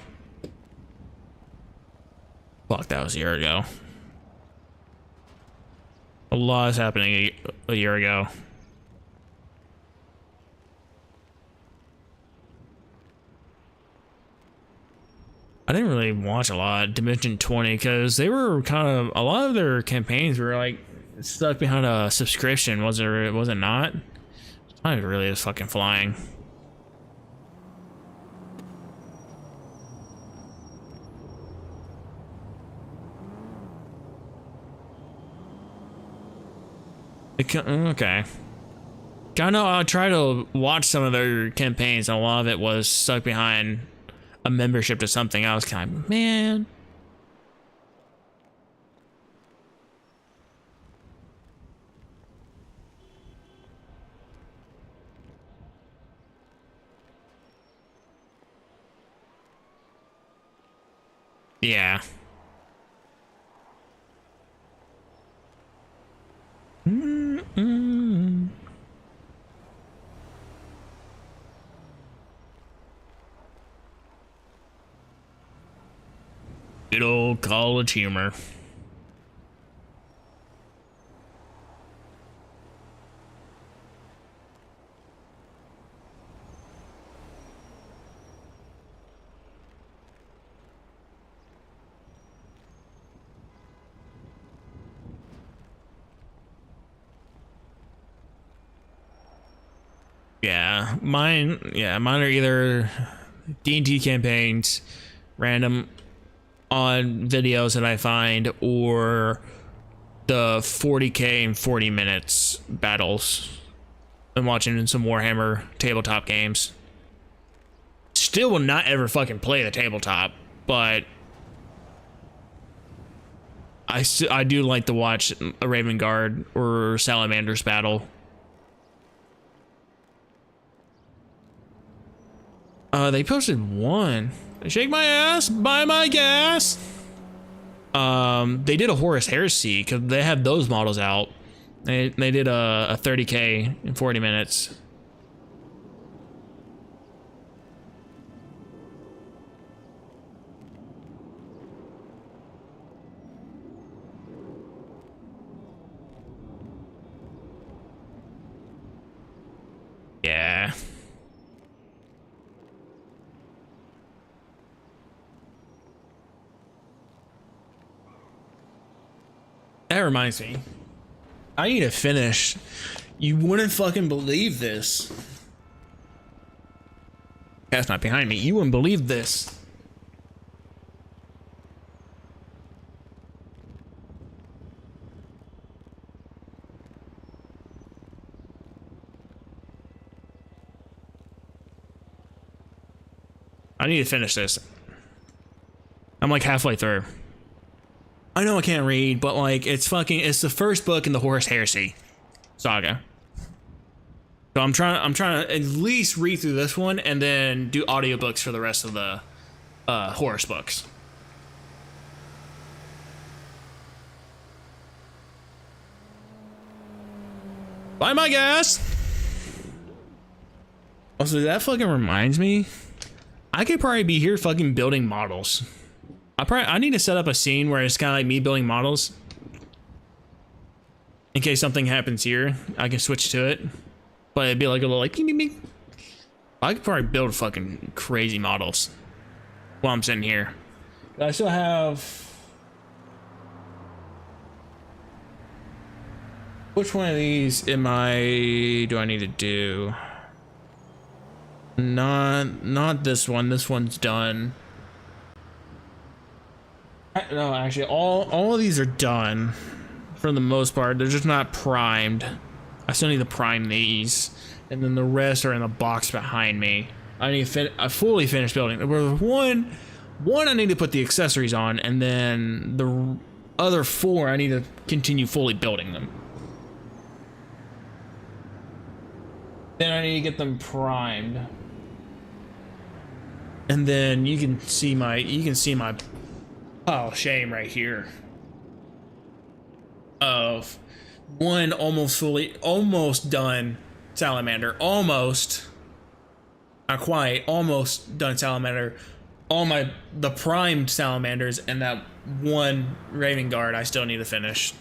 Fuck, that was a year ago. A lot is happening a year ago. I didn't really watch a lot of Dimension 20 because they were kind of, a lot of their campaigns were like stuck behind a subscription. Was it not? I really is fucking flying. Okay. I know I tried to watch some of their campaigns, and a lot of it was stuck behind a membership to something else. Kind of, man. Yeah. Good old college humor. Mine are either D&D campaigns, random odd videos that I find, or the 40k and 40 minutes battles. I'm watching some Warhammer tabletop games. Still will not ever fucking play the tabletop, but I do like to watch a Raven Guard or Salamander's battle. They posted one. Shake my ass, buy my gas. They did a Horus Heresy because they have those models out. They did a 30k in 40 minutes. Yeah. That reminds me. I need to finish. You wouldn't fucking believe this. That's not behind me. You wouldn't believe this. I need to finish this. I'm like halfway through. I know I can't read, but like it's the first book in the Horus Heresy saga. So I'm trying to at least read through this one and then do audiobooks for the rest of the Horus books. Buy my gas. Also, that fucking reminds me, I could probably be here fucking building models. I need to set up a scene where it's kind of like me building models. In case something happens here, I can switch to it. But it'd be like a little like, I could probably build fucking crazy models while I'm sitting here. I still have, which one of these do I need to do? Not this one. This one's done. No, actually, all of these are done for the most part. They're just not primed. I still need to prime these, and then the rest are in the box behind me. I need to fully finish building. There was one I need to put the accessories on, and then the other 4 I need to continue fully building them. Then I need to get them primed, and then you can see my oh, shame right here of one almost done salamander, almost, not quite, almost done salamander, the primed salamanders, and that one Raven Guard I still need to finish.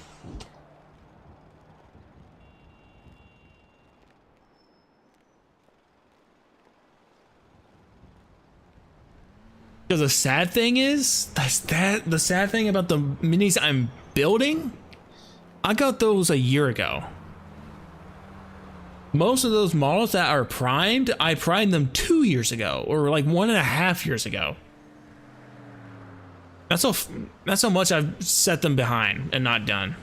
Because the sad thing is, the sad thing about the minis I'm building I got those a year ago. Most of those models that are primed, I primed them 2 years ago, or like 1.5 years ago. That's how much I've set them behind and not done.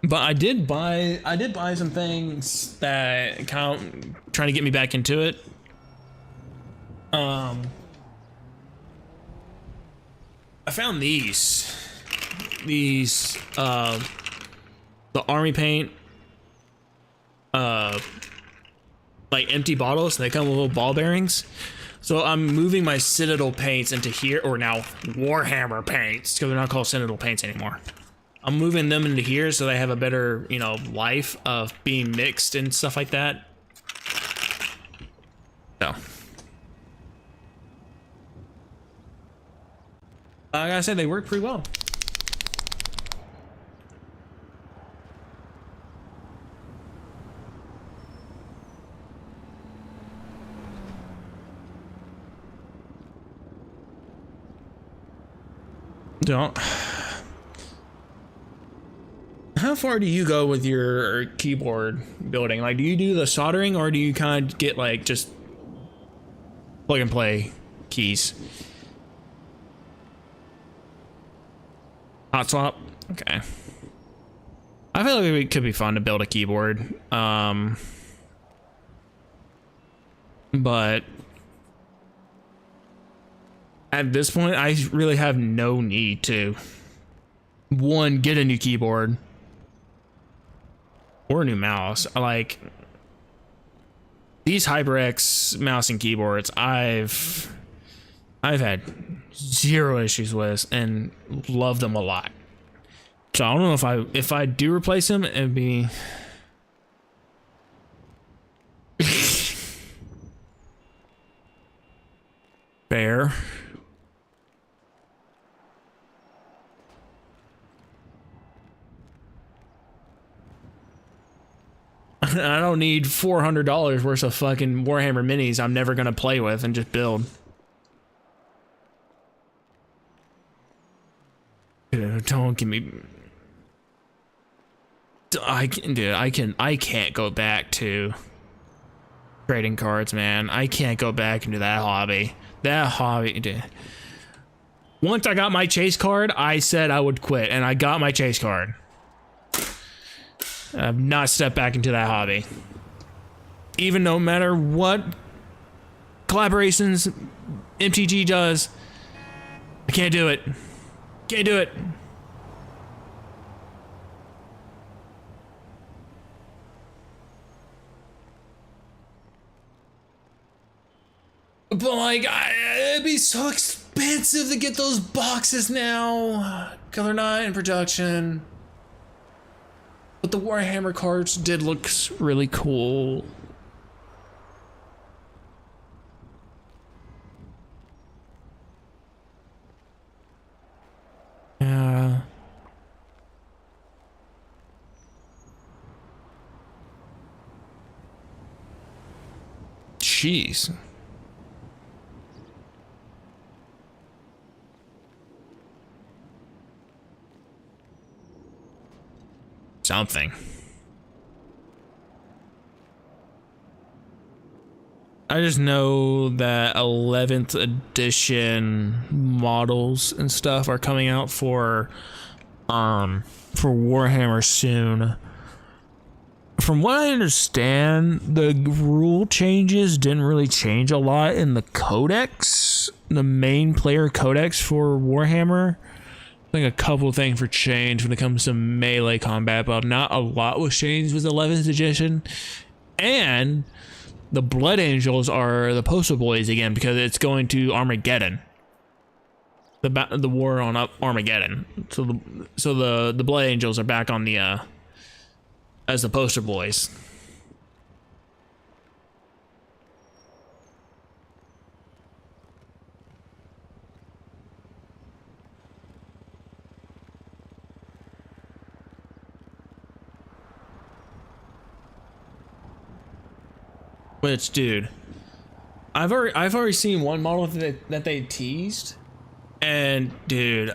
But I did buy some things that kind of trying to get me back into it. I found these the army paint like empty bottles, and they come with little ball bearings. So I'm moving my Citadel paints into here, or now Warhammer paints, because they're not called Citadel paints anymore. I'm moving them into here so they have a better, you know, life of being mixed and stuff like that. So I gotta say, they work pretty well. Don't. How far do you go with your keyboard building? Like, do you do the soldering, or do you kind of get like just plug and play keys? Hot swap? Okay. I feel like it could be fun to build a keyboard. But at this point, I really have no need to, one, get a new keyboard or a new mouse. Like, these HyperX mouse and keyboards, I've had zero issues with and love them a lot. So I don't know if I do replace them, it'd be fair. I don't need $400 worth of fucking Warhammer minis I'm never gonna play with and just build. Dude, don't give me. I can't go back to trading cards, man. I can't go back into that hobby. Dude. Once I got my chase card, I said I would quit, and I got my chase card. I've not stepped back into that hobby. Even no matter what collaborations MTG does, I can't do it. Can't do it. But like, it'd be so expensive to get those boxes now, because they're not in production. But the Warhammer cards did look really cool. Yeah. Jeez. Something. I just know that 11th edition models and stuff are coming out for Warhammer soon. From what I understand, the rule changes didn't really change a lot in the codex, the main player codex for Warhammer. I think a couple of things were changed when it comes to melee combat, but not a lot was changed with 11th edition. And the Blood Angels are the poster boys again because it's going to Armageddon. The war on Armageddon. So the Blood Angels are back on the as the poster boys. Which, dude, I've already seen one model that they teased, and dude,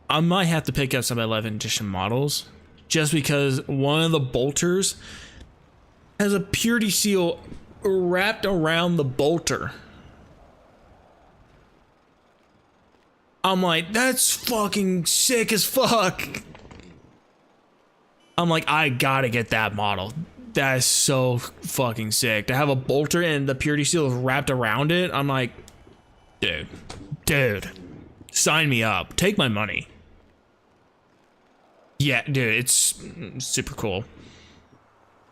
I might have to pick up some 11th edition models just because one of the bolters has a purity seal wrapped around the bolter. I'm like, that's fucking sick as fuck. I'm like, I gotta get that model. That is so fucking sick. To have a bolter and the purity seal is wrapped around it, I'm like, dude, sign me up. Take my money. Yeah, dude, it's super cool.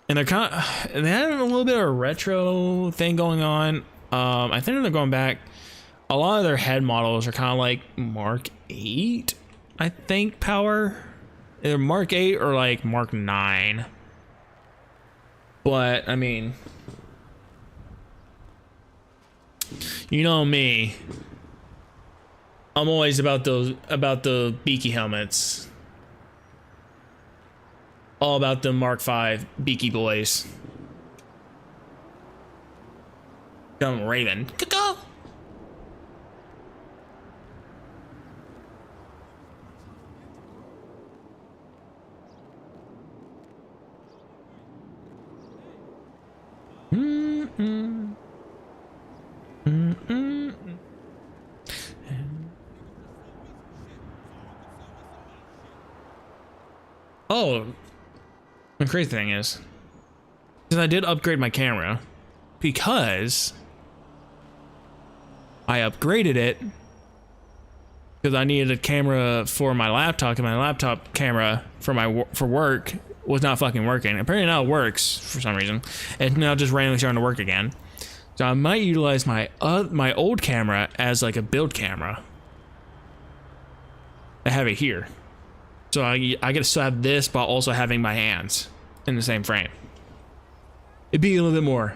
And they had a little bit of a retro thing going on. I think they're going back. A lot of their head models are kind of like Mark 8, I think, power. Either Mark 8 or like Mark 9. But I mean, you know me. I'm always about the beaky helmets. All about the Mark 5 beaky boys. Come Raven. Caw-caw. Oh, the crazy thing is, I did upgrade my camera because I upgraded it because I needed a camera for my laptop, and my laptop camera for work was not fucking working. Apparently now it works for some reason. It's now just randomly starting to work again. So I might utilize my old camera as like a build camera. I have it here. So I get to still have this, but also having my hands in the same frame. It'd be a little bit more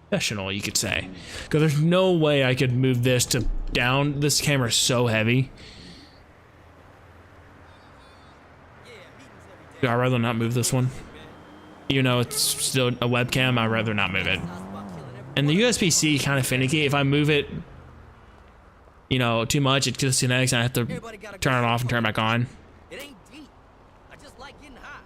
professional, you could say. Because there's no way I could move this to down. This camera's so heavy. I'd rather not move this one. Even though it's still a webcam, I'd rather not move it. And the USB-C kind of finicky. If I move it, you know, too much, it disconnects and I have to turn it off and turn it back on. It ain't deep. I just like getting high.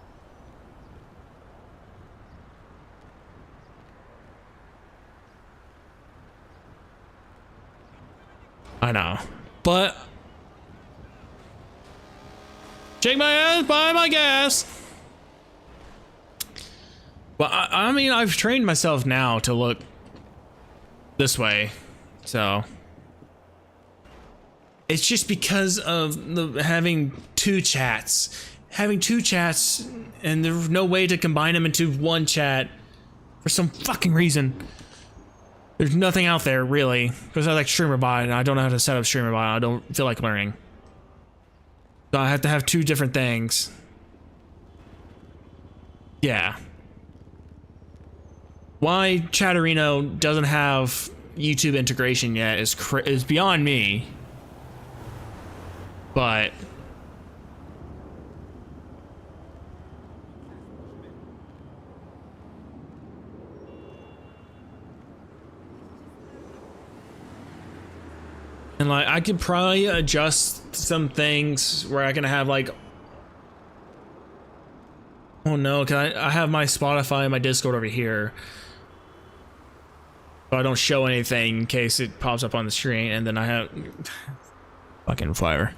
I know. But shake my ass, buy my gas. Well, I mean, I've trained myself now to look this way, so it's just because of having two chats, and there's no way to combine them into one chat for some fucking reason. There's nothing out there really, because I like StreamerBot and I don't know how to set up StreamerBot. I don't feel like learning, so I have to have two different things. Yeah. Why Chatterino doesn't have YouTube integration yet is beyond me. But and like I could probably adjust some things where I can have like, oh no, cause I have my Spotify and my Discord over here. So I don't show anything in case it pops up on the screen, and then I have fucking fire.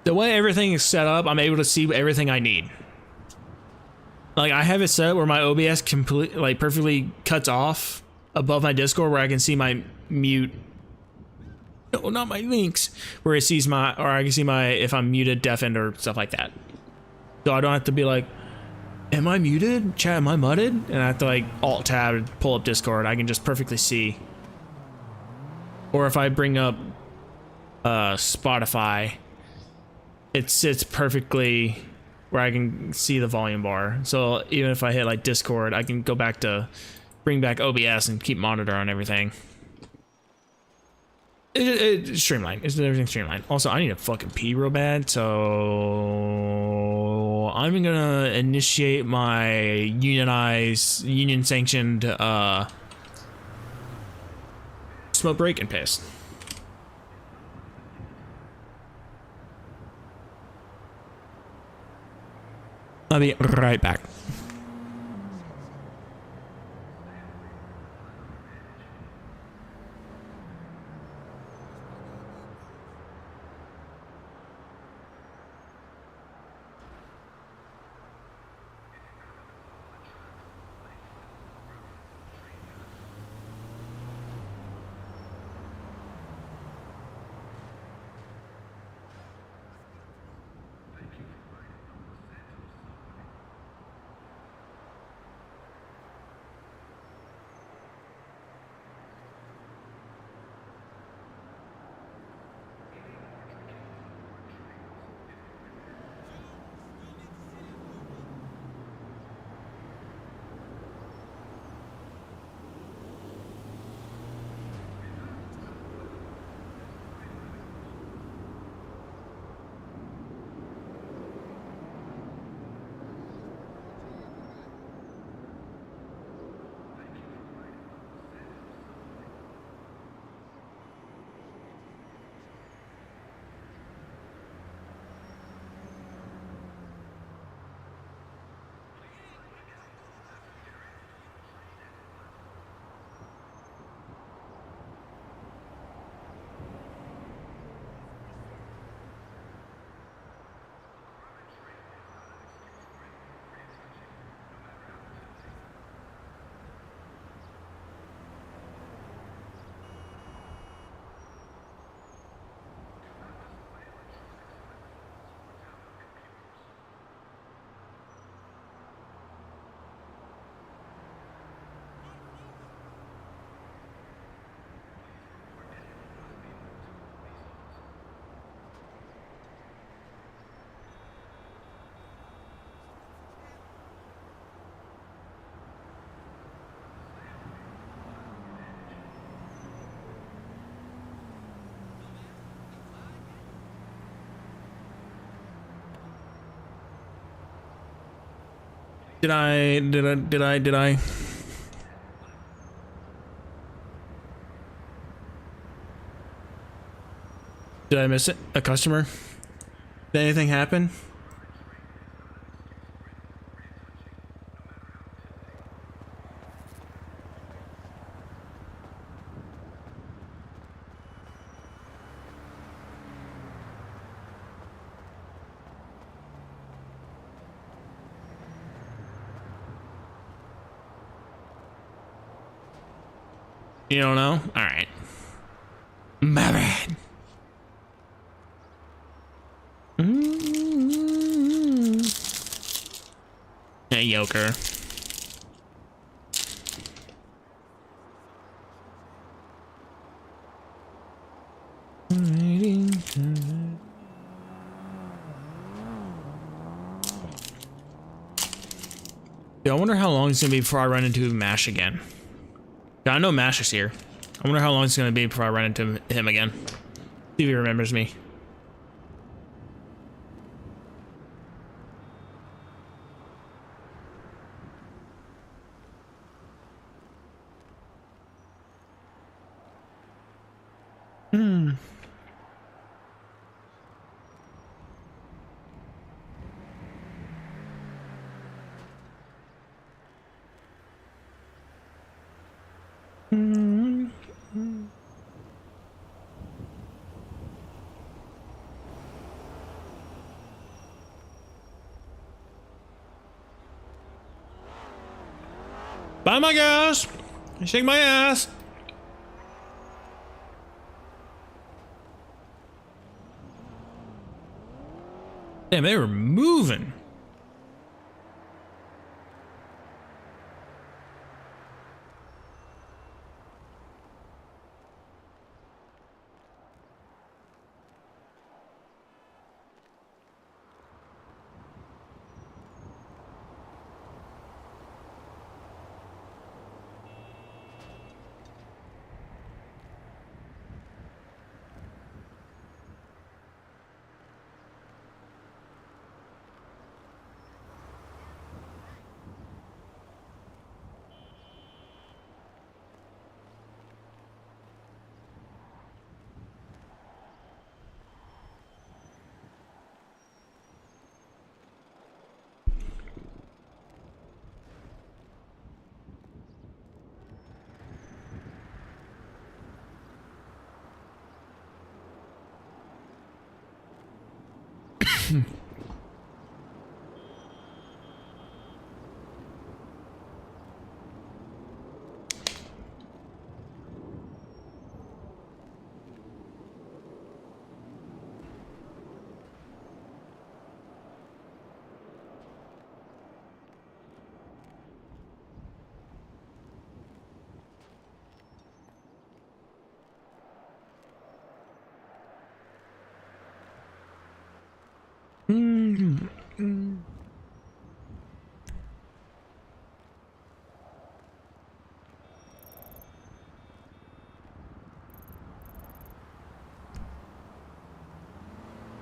The way everything is set up, I'm able to see everything I need. Like I have it set up where my OBS perfectly cuts off above my Discord, where I can see my mute. No, not my links. Where it sees my, or I can see my if I'm muted, deafened, or stuff like that. So I don't have to be like, am I muted? Chat, am I muted? And I have to like alt tab and pull up Discord. I can just perfectly see. Or if I bring up Spotify, it sits perfectly where I can see the volume bar. So even if I hit like Discord, I can go back to bring back OBS and keep monitor on everything. It's streamlined. It's everything streamlined. Also, I need to fucking pee real bad, so So I'm gonna initiate my union sanctioned smoke break and piss. I'll be right back. Did I? Did I miss it? A customer? Did anything happen? You don't know? All right. My bad. Hey, Yoker. Yeah, I wonder how long it's gonna be before I run into Mash again. Yeah, I know Mash is here. I wonder how long it's gonna be before I run into him again. See if he remembers me. Buy my gas. Shake my ass. Damn, they were moving.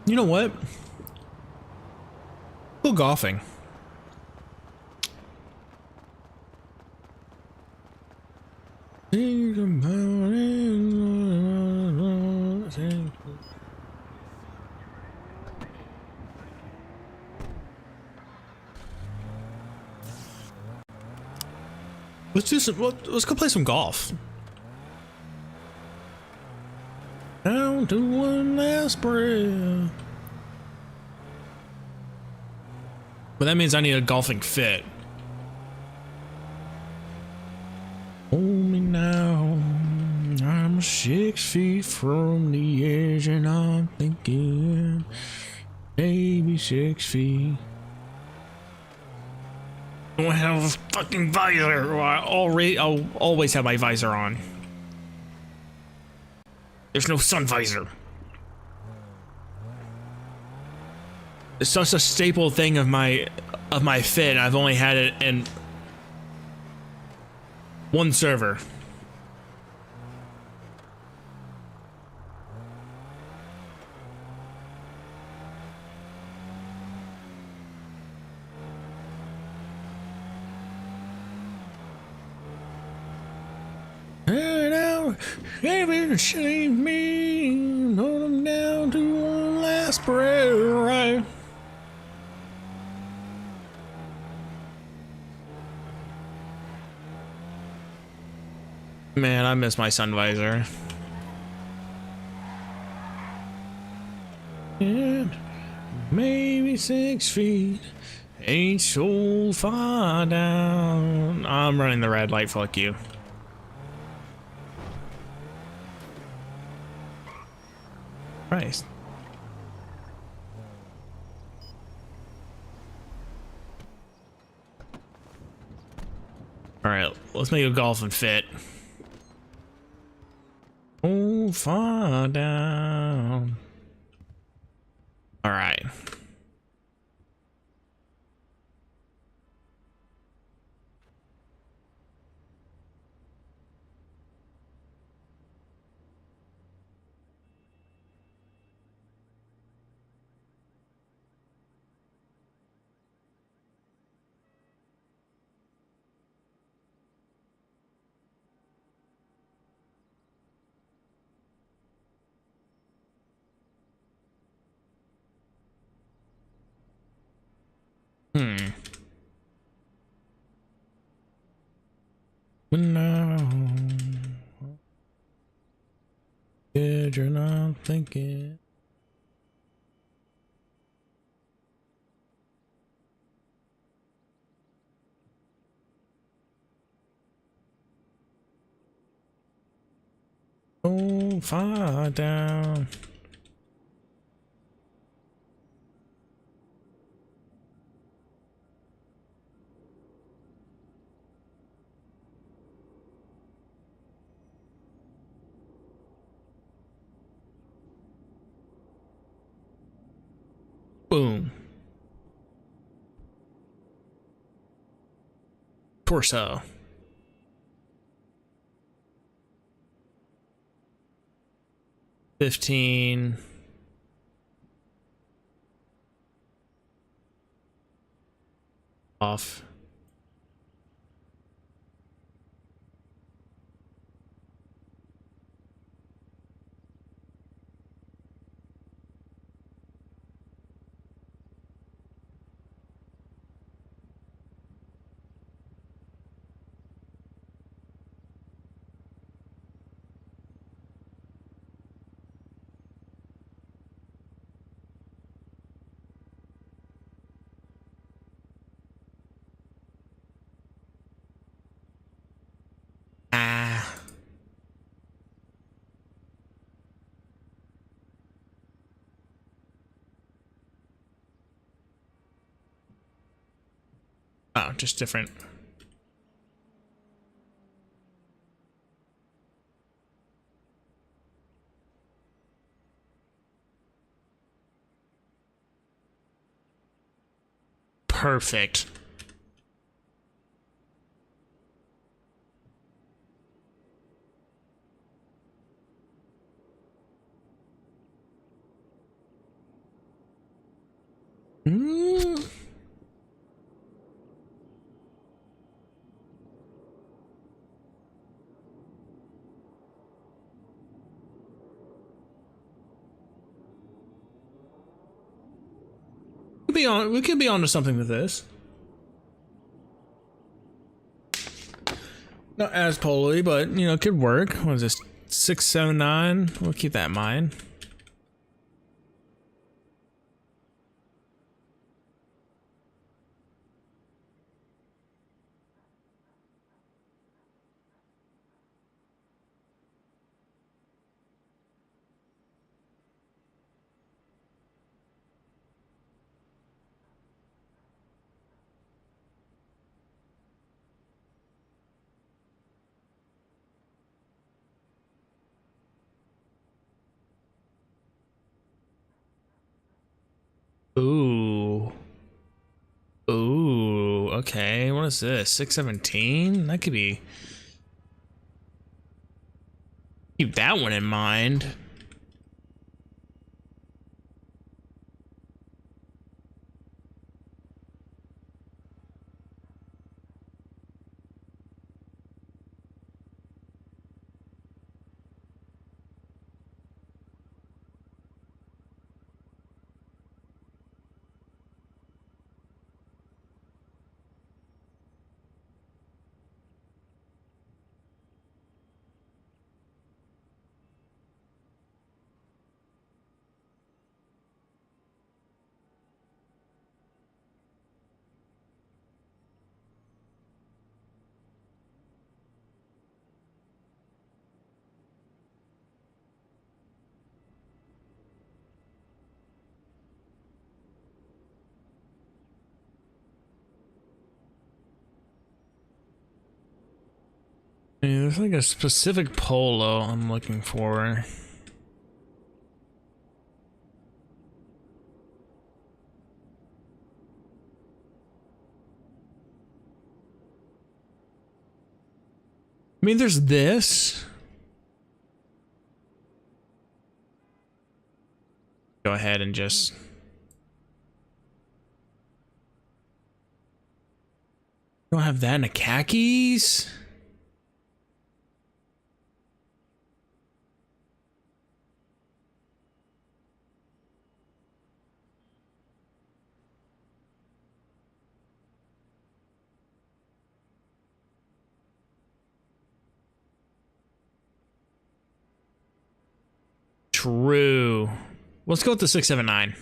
You know what? Go golfing. Think about it. Let's do some. Let's go play some golf. Down to one last breath. But that means I need a golfing fit. Hold me now. I'm 6 feet from the edge, and I'm thinking maybe 6 feet. I don't have a fucking visor. I'll always have my visor on. There's no sun visor. It's such a staple thing of my fit. I've only had it in one server. Baby, shave me, hold them down to one last prayer. Man, I miss my sun visor. And maybe 6 feet ain't so far down. I'm running the red light, fuck you. Christ. Alright, let's make a golfing fit. Oh, far down. Alright. No. Good, you're not thinking. Oh, far down. Boom. Torso. $15. Off. Oh, just different. Perfect. Mm. We could be onto something with this. Not as polarly, but you know, it could work. What is this? 679. We'll keep that in mind. Ooh. Ooh, okay. What is this? 617? That could be. Keep that one in mind. Yeah, there's like a specific polo I'm looking for. I mean, there's this. Go ahead and just. Don't have that in a khakis. True. Let's go with the 679.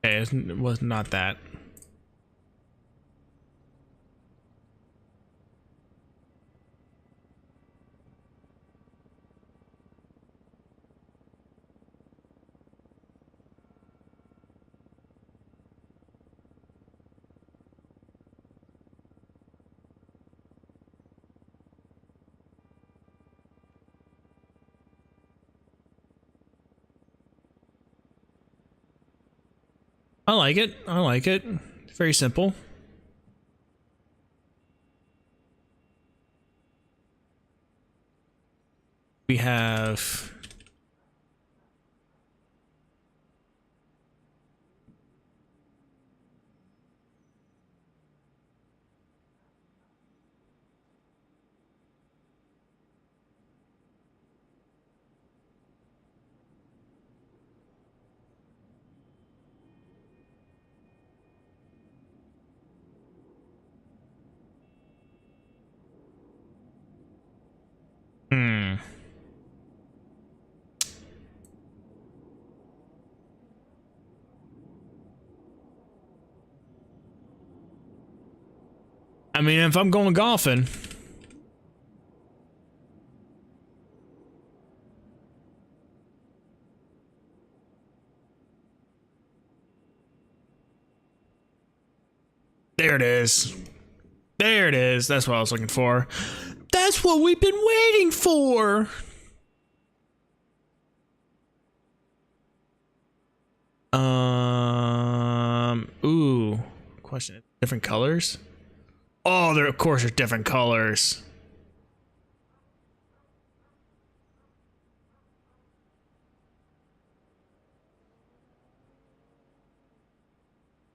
Okay, it was not that. I like it. I like it. Very simple. We have. Hmm. I mean, if I'm going golfing. There it is. There it is. That's what I was looking for. That's what we've been waiting for. Ooh. Question. Different colors? Oh, there of course there's different colors.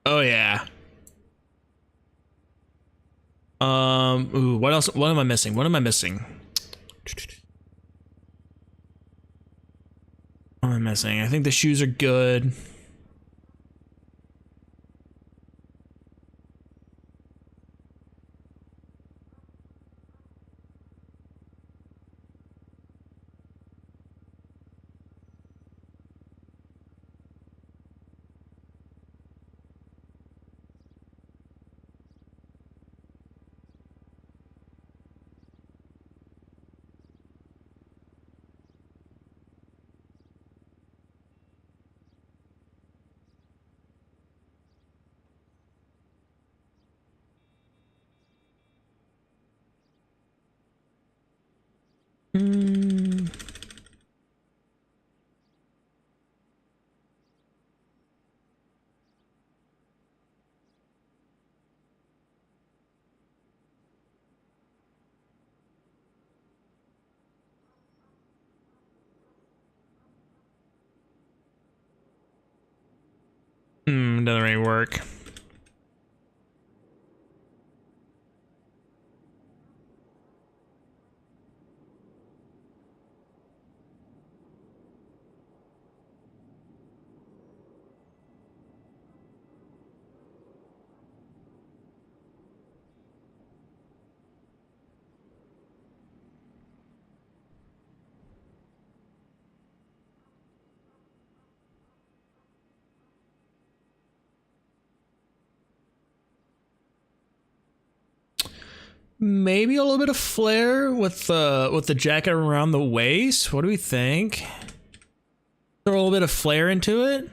Oh yeah. Ooh, what else? What am I missing? What am I missing? What am I missing? I think the shoes are good. Doesn't really work. Maybe a little bit of flare with the jacket around the waist. What do we think? Throw a little bit of flare into it.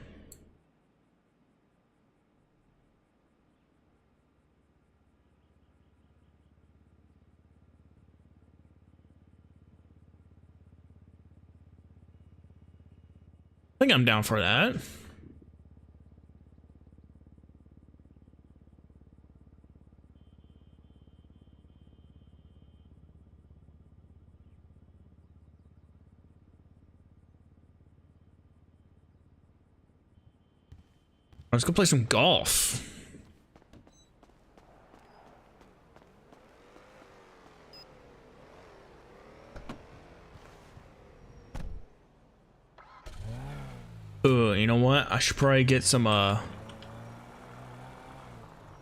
I think I'm down for that. Let's go play some golf. You know what? I should probably get some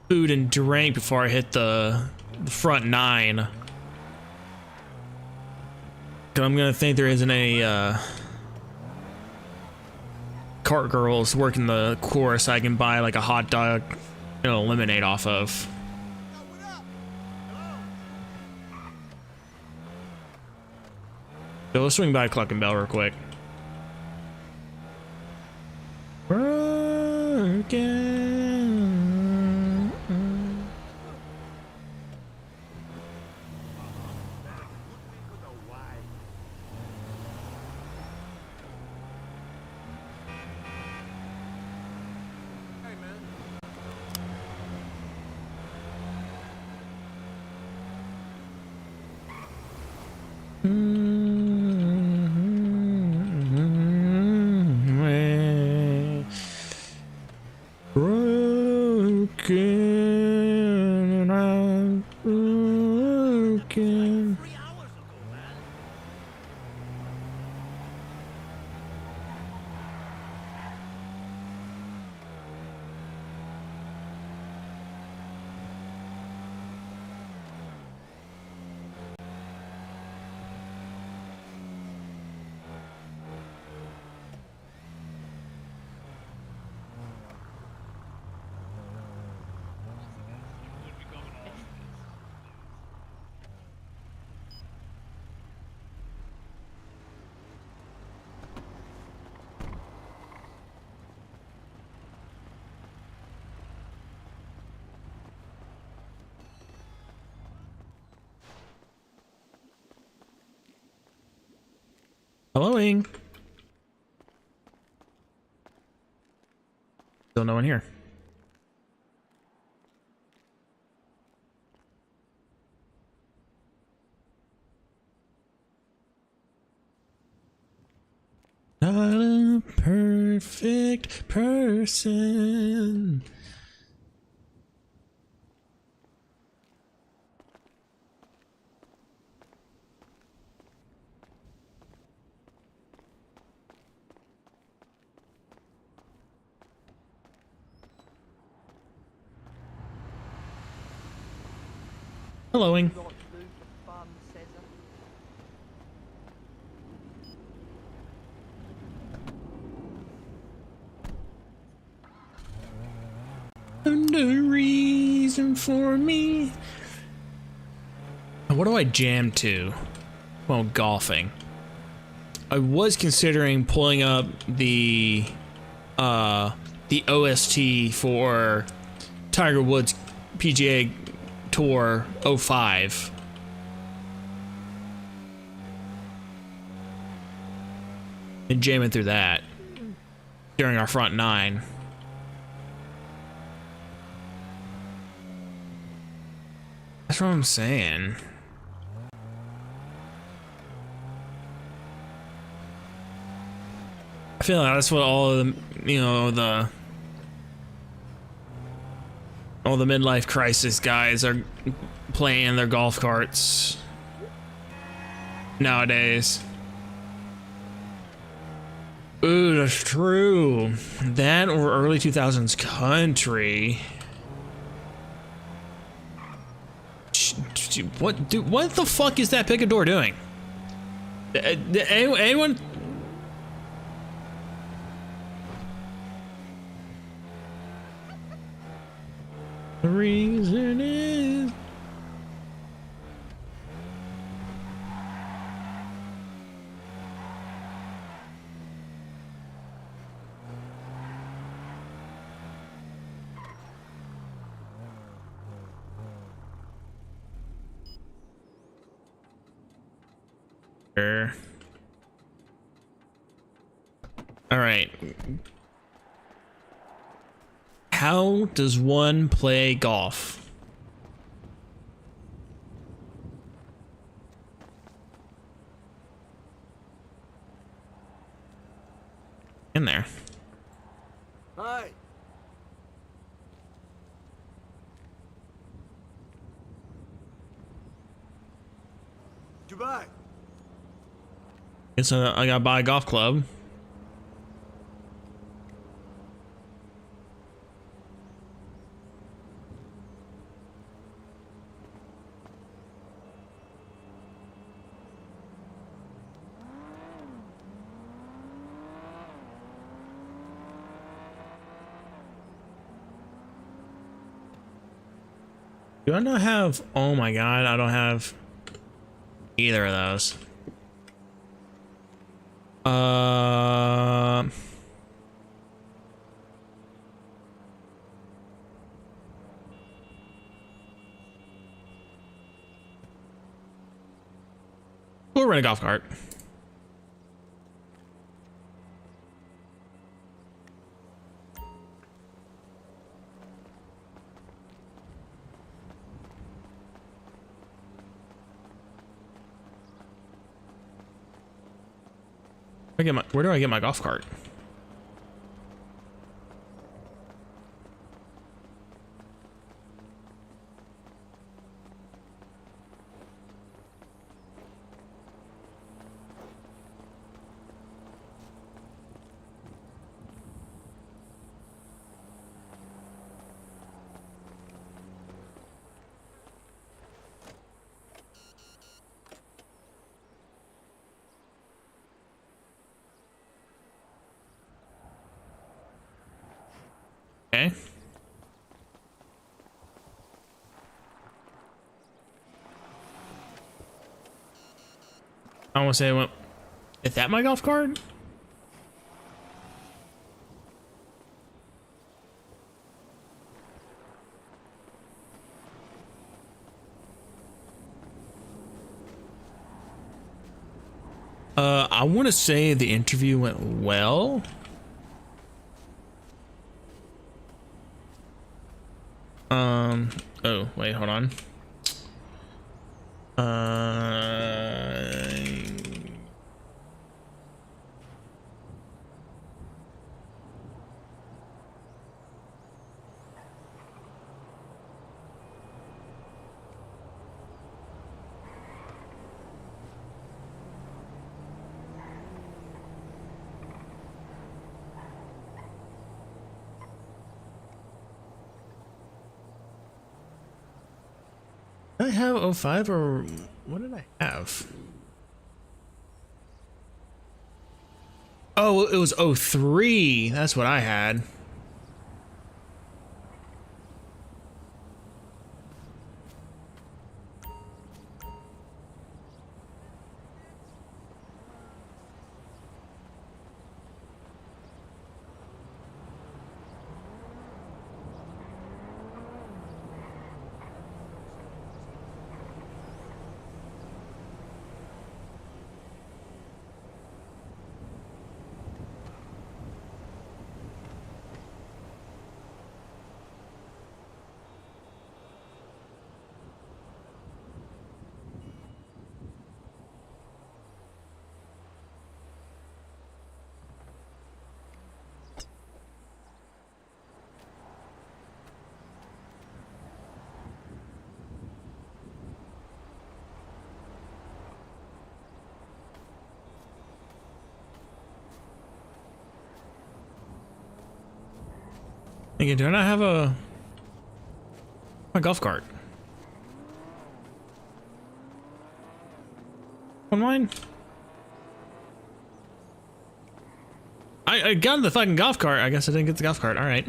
food and drink before I hit the front 9. 'Cause I'm gonna think there isn't any cart girls working the course I can buy like a hot dog and a lemonade off of. So let's swing by Clucking Bell real quick. Helloing. Still no one here. Not a perfect person. Helloing. The reason for me. What do I jam to? Well, golfing. I was considering pulling up the OST for Tiger Woods PGA Tour 05. And jamming through that during our front nine. That's what I'm saying. I feel like that's what all of the, you know, all the midlife crisis guys are playing in their golf carts nowadays. Ooh, that's true. That or early 2000s country. What, dude? What the fuck is that picador doing? Anyone? The reason is. All right. How does one play golf? In there. Hi. Dubai. Guess I gotta buy a golf club. Do I not have? Oh my god, I don't have either of those. We'll rent a golf cart. Where do I get my golf cart? Okay. I want to say, well, is that my golf cart? I want to say the interview went well. Oh, wait, hold on. Did I have O5 or what did I have? Oh, it was O3. That's what I had. Again, do I not have my golf cart? On mine? I got the fucking golf cart. I guess I didn't get the golf cart. All right.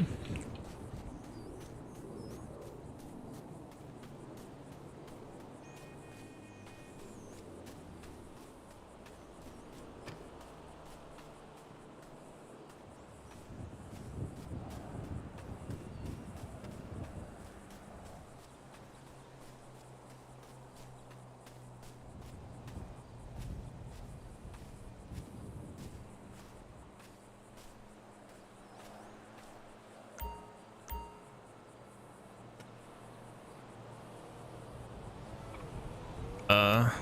Oh.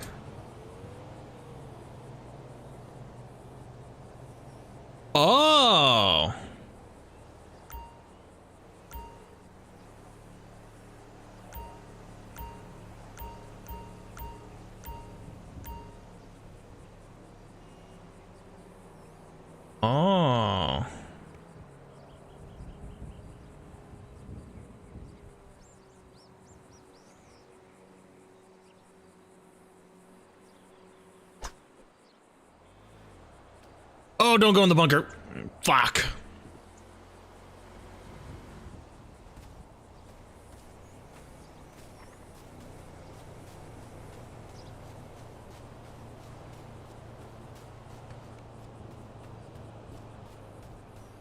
Oh. Oh, don't go in the bunker. Fuck.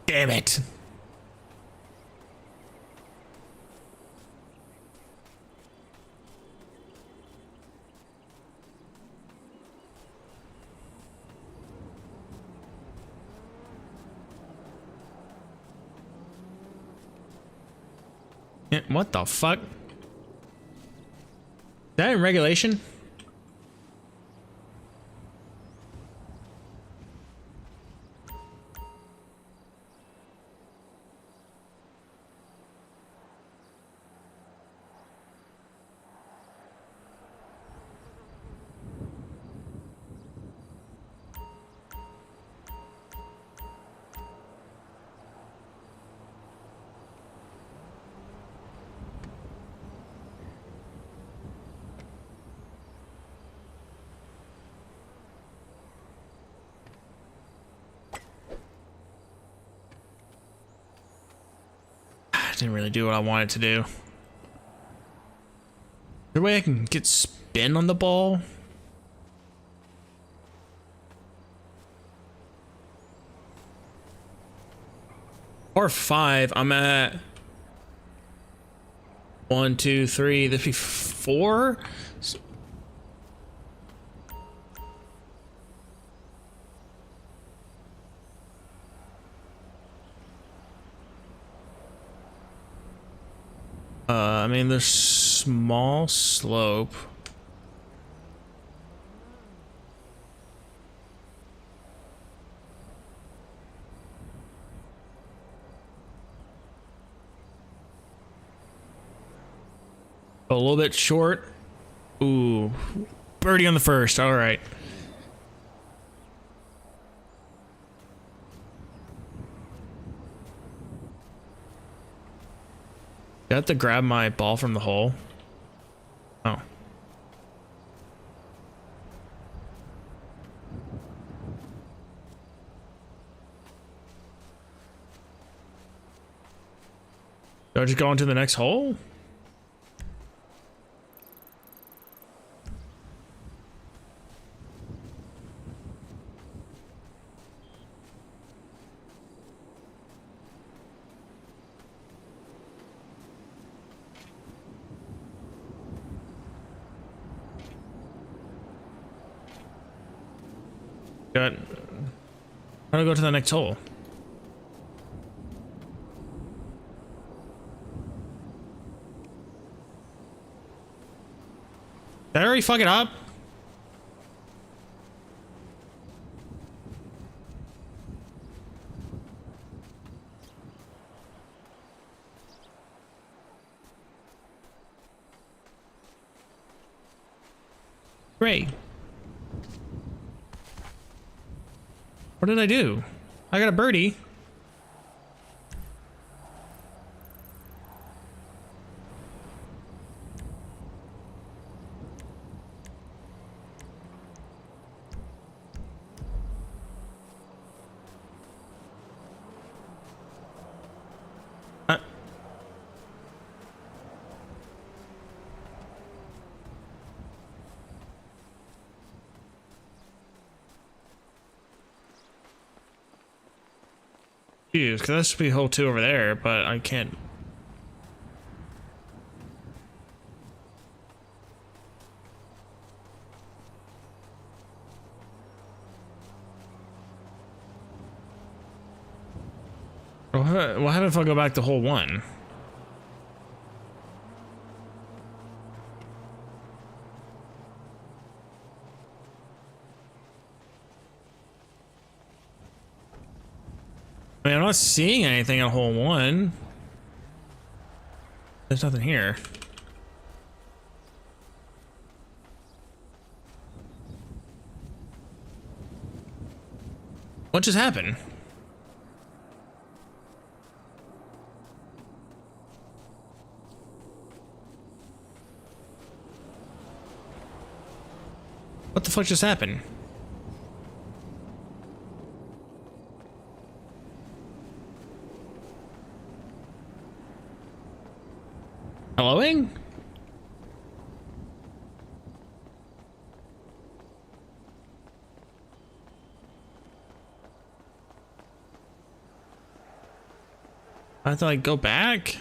Damn it. What the fuck? Is that in regulation? Didn't really do what I wanted to do. Is there a way I can get spin on the ball? Or 5. I'm at 1, 2, 3. This be 4. I mean, there's small slope. A little bit short. Ooh, birdie on the first. All right. Do I have to grab my ball from the hole? Oh. Do I just go into the next hole? Got. How do I go to the next hole? Did I already fuck it up? Great. What did I do? I got a birdie. Jeez, because that should be hole 2 over there, but I can't. What happens if I go back to hole 1? I mean, I'm not seeing anything on hole 1. There's nothing here. What just happened? What the fuck just happened? Helloing? I have to like go back?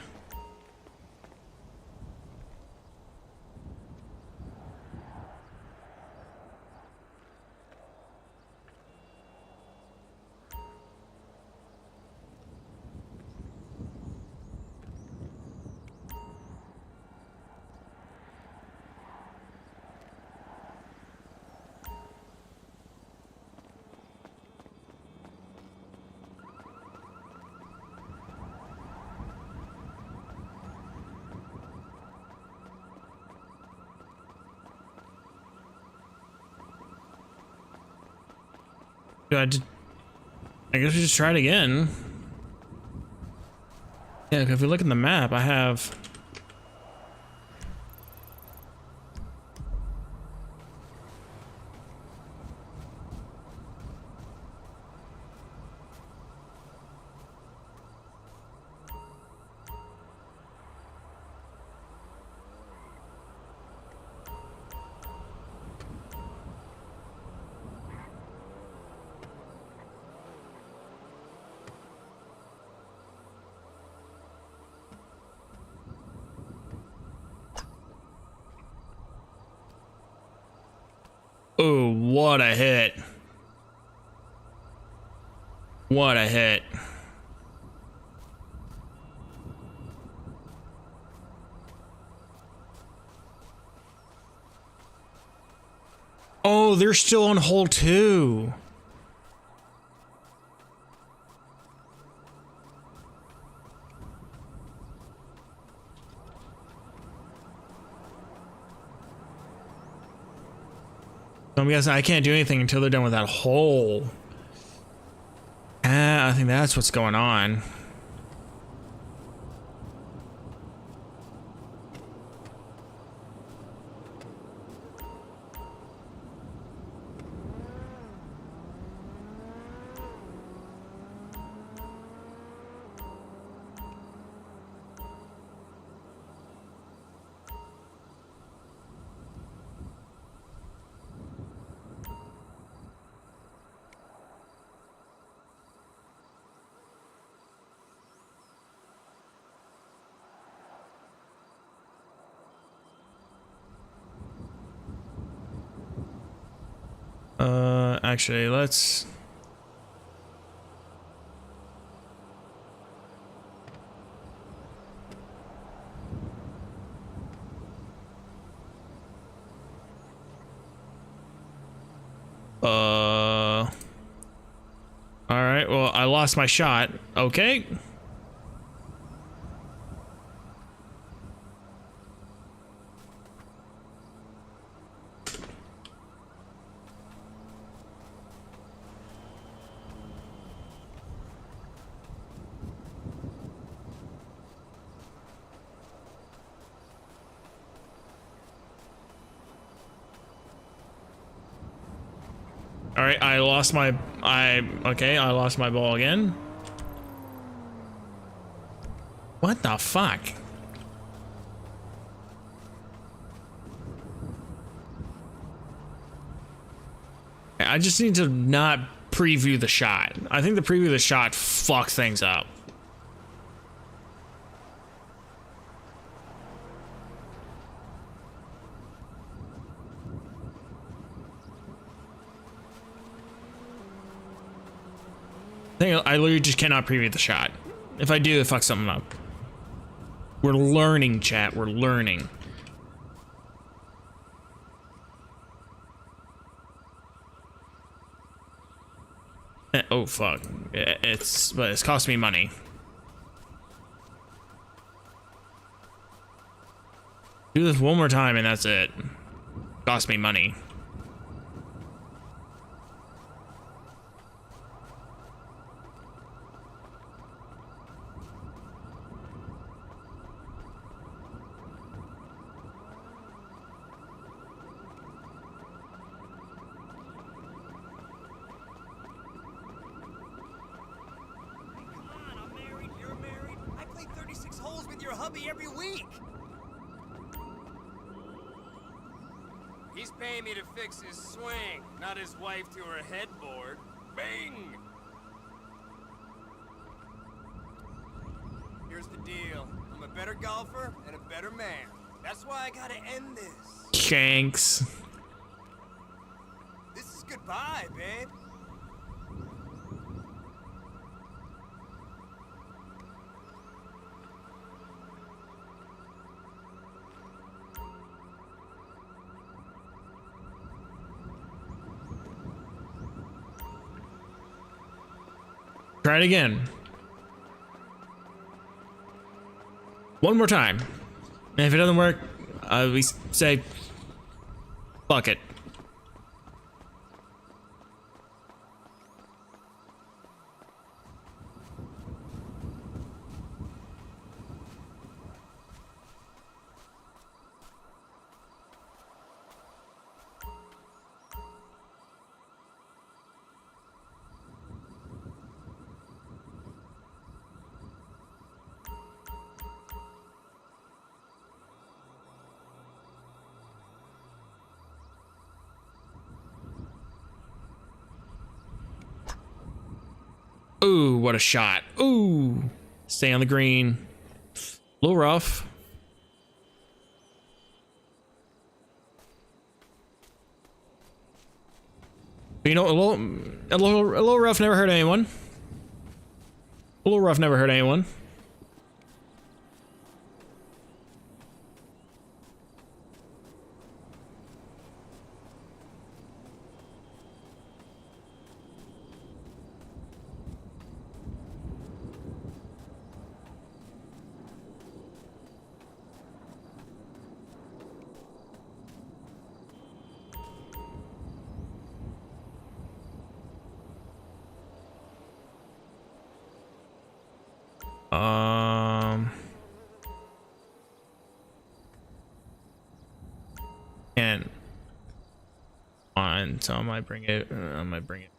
I guess we just try it again. Yeah, 'cause if we look at the map, I have. Oh, what a hit. What a hit. Oh, they're still on hold too. I'm guessing I can't do anything until they're done with that hole. Ah, I think that's what's going on. Actually, let's... Alright, well, I lost my shot. Okay. All right, I lost my ball again. What the fuck? I just need to not preview the shot. I think the preview of the shot fucked things up. I literally just cannot preview the shot. If I do, it fucks something up. We're learning, chat. We're learning. Oh fuck! But it's cost me money. Do this one more time and that's it. Cost me money. Every week. He's paying me to fix his swing, not his wife to her headboard. Bing! Here's the deal. I'm a better golfer and a better man. That's why I gotta end this. Shanks. This is goodbye, babe. Try it again. One more time. And if it doesn't work, we say, fuck it. Ooh, what a shot. Ooh. Stay on the green. A little rough. But you know, a little rough never hurt anyone. A little rough never hurt anyone. one, so I might bring it.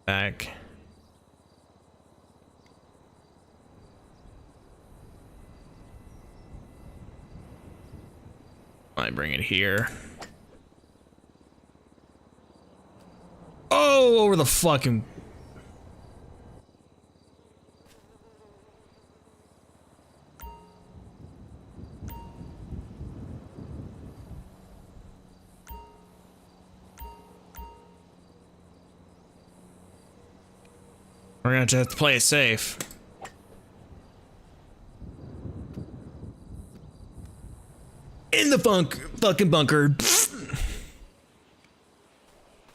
Back. I bring it here. Oh, over the fucking. We're gonna have to play it safe. In the fucking bunker.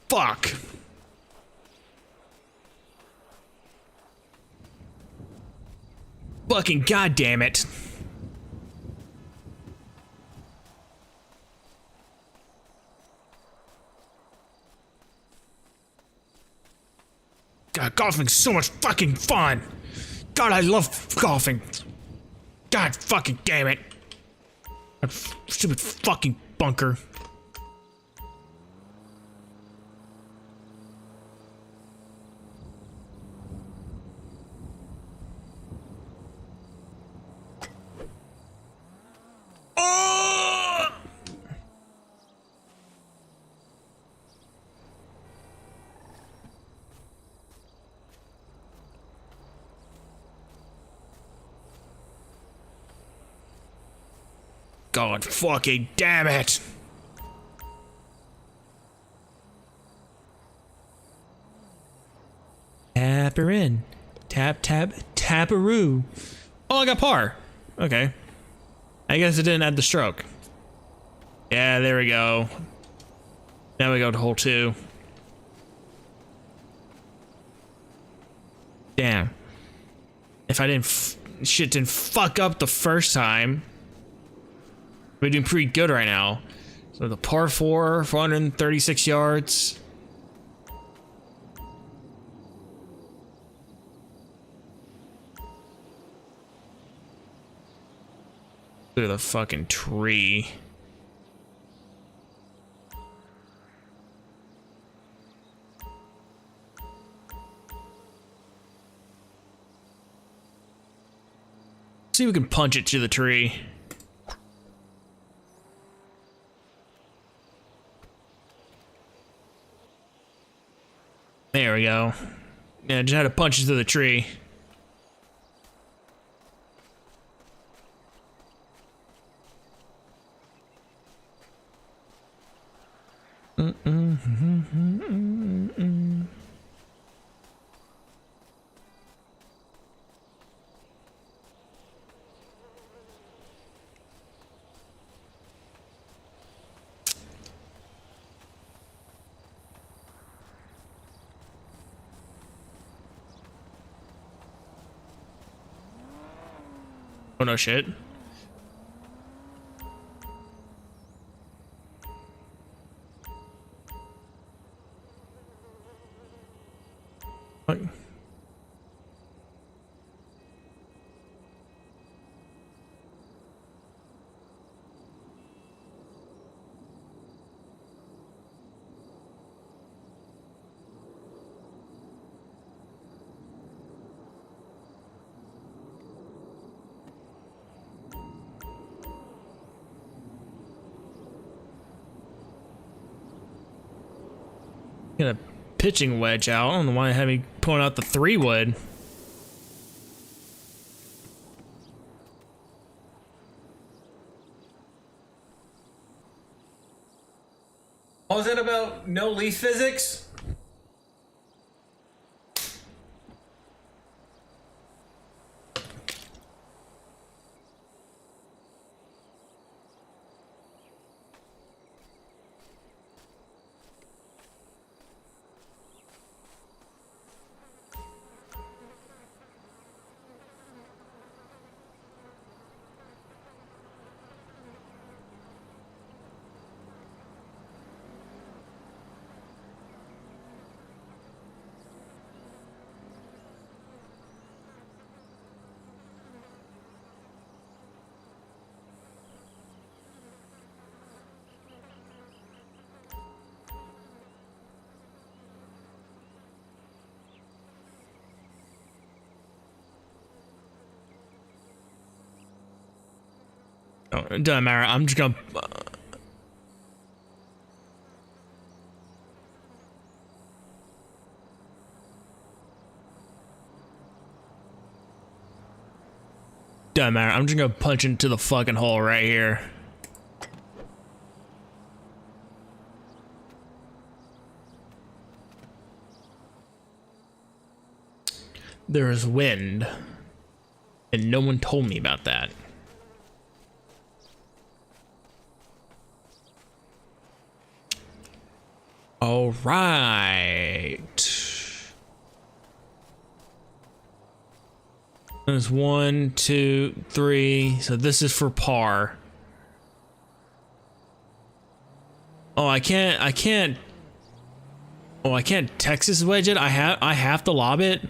Fuck. Fucking goddamn it. God, golfing's so much fucking fun. God, I love golfing. God fucking damn it. That stupid fucking bunker. Oh! God fucking damn it! Tap her in. Tap, tap, taparoo. Oh, I got par. Okay. I guess it didn't add the stroke. Yeah, there we go. Now we go to hole 2. Damn. If I shit didn't fuck up the first time, we're doing pretty good right now. So the par 4, 436 yards. Look at the fucking tree. See if we can punch it to the tree. There we go. Yeah, just had to punch it to the tree. Oh no shit. What? Get a pitching wedge out. I don't know why I had me pulling out the 3-wood. What was that about no leaf physics? Oh, it doesn't matter. I'm just gonna. Doesn't matter. I'm just gonna punch into the fucking hole right here. There's wind, and no one told me about that. All right. There's 1, 2, 3. So this is for par. Oh, I can't. Oh, I can't Texas wedge it. I have to lob it.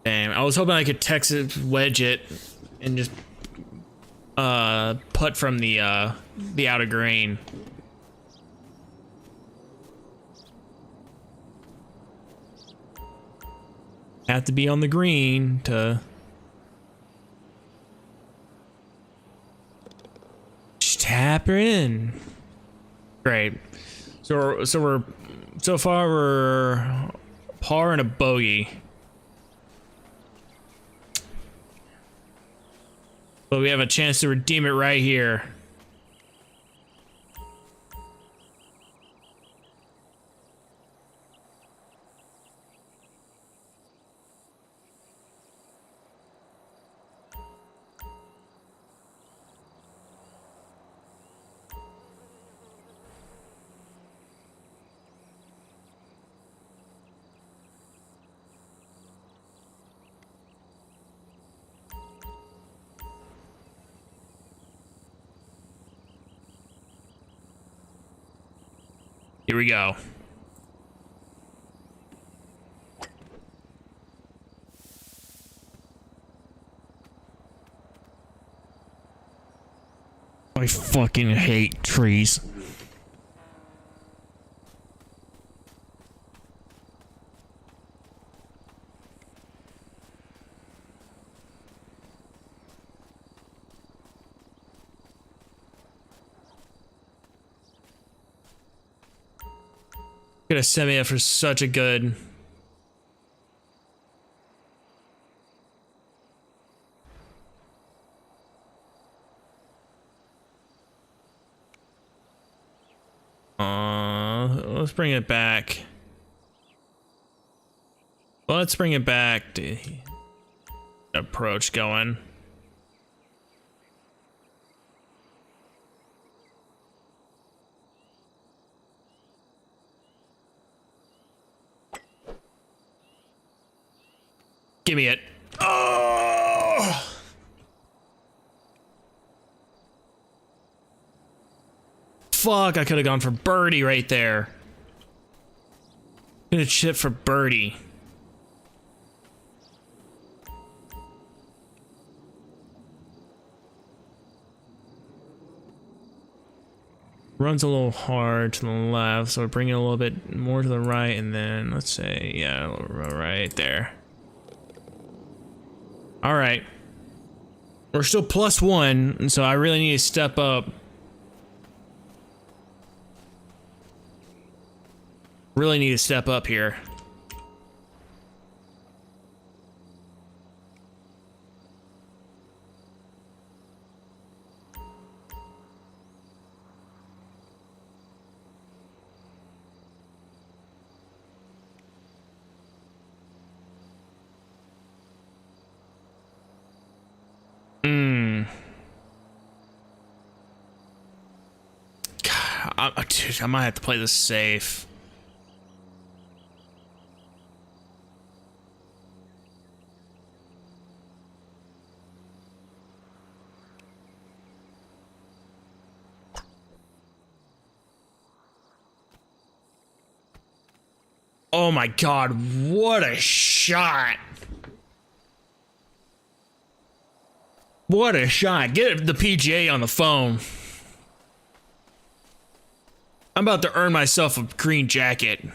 Damn, I was hoping I could Texas wedge it and just putt from the outer green. Have to be on the green to just tap her in. Great. So far we're par and a bogey. But we have a chance to redeem it right here. Here we go. I fucking hate trees. Gonna send me up for such a good. Let's bring it back. Let's bring it back to approach going. Give me it. Oh! Fuck, I could have gone for birdie right there. Could have chipped for birdie. Runs a little hard to the left, so we're bringing it a little bit more to the right, and then let's say, yeah, right there. All right. We're still +1, so I really need to step up. Really need to step up here. Dude, I might have to play this safe. Oh my god, what a shot. What a shot. Get the PGA on the phone. I'm about to earn myself a green jacket.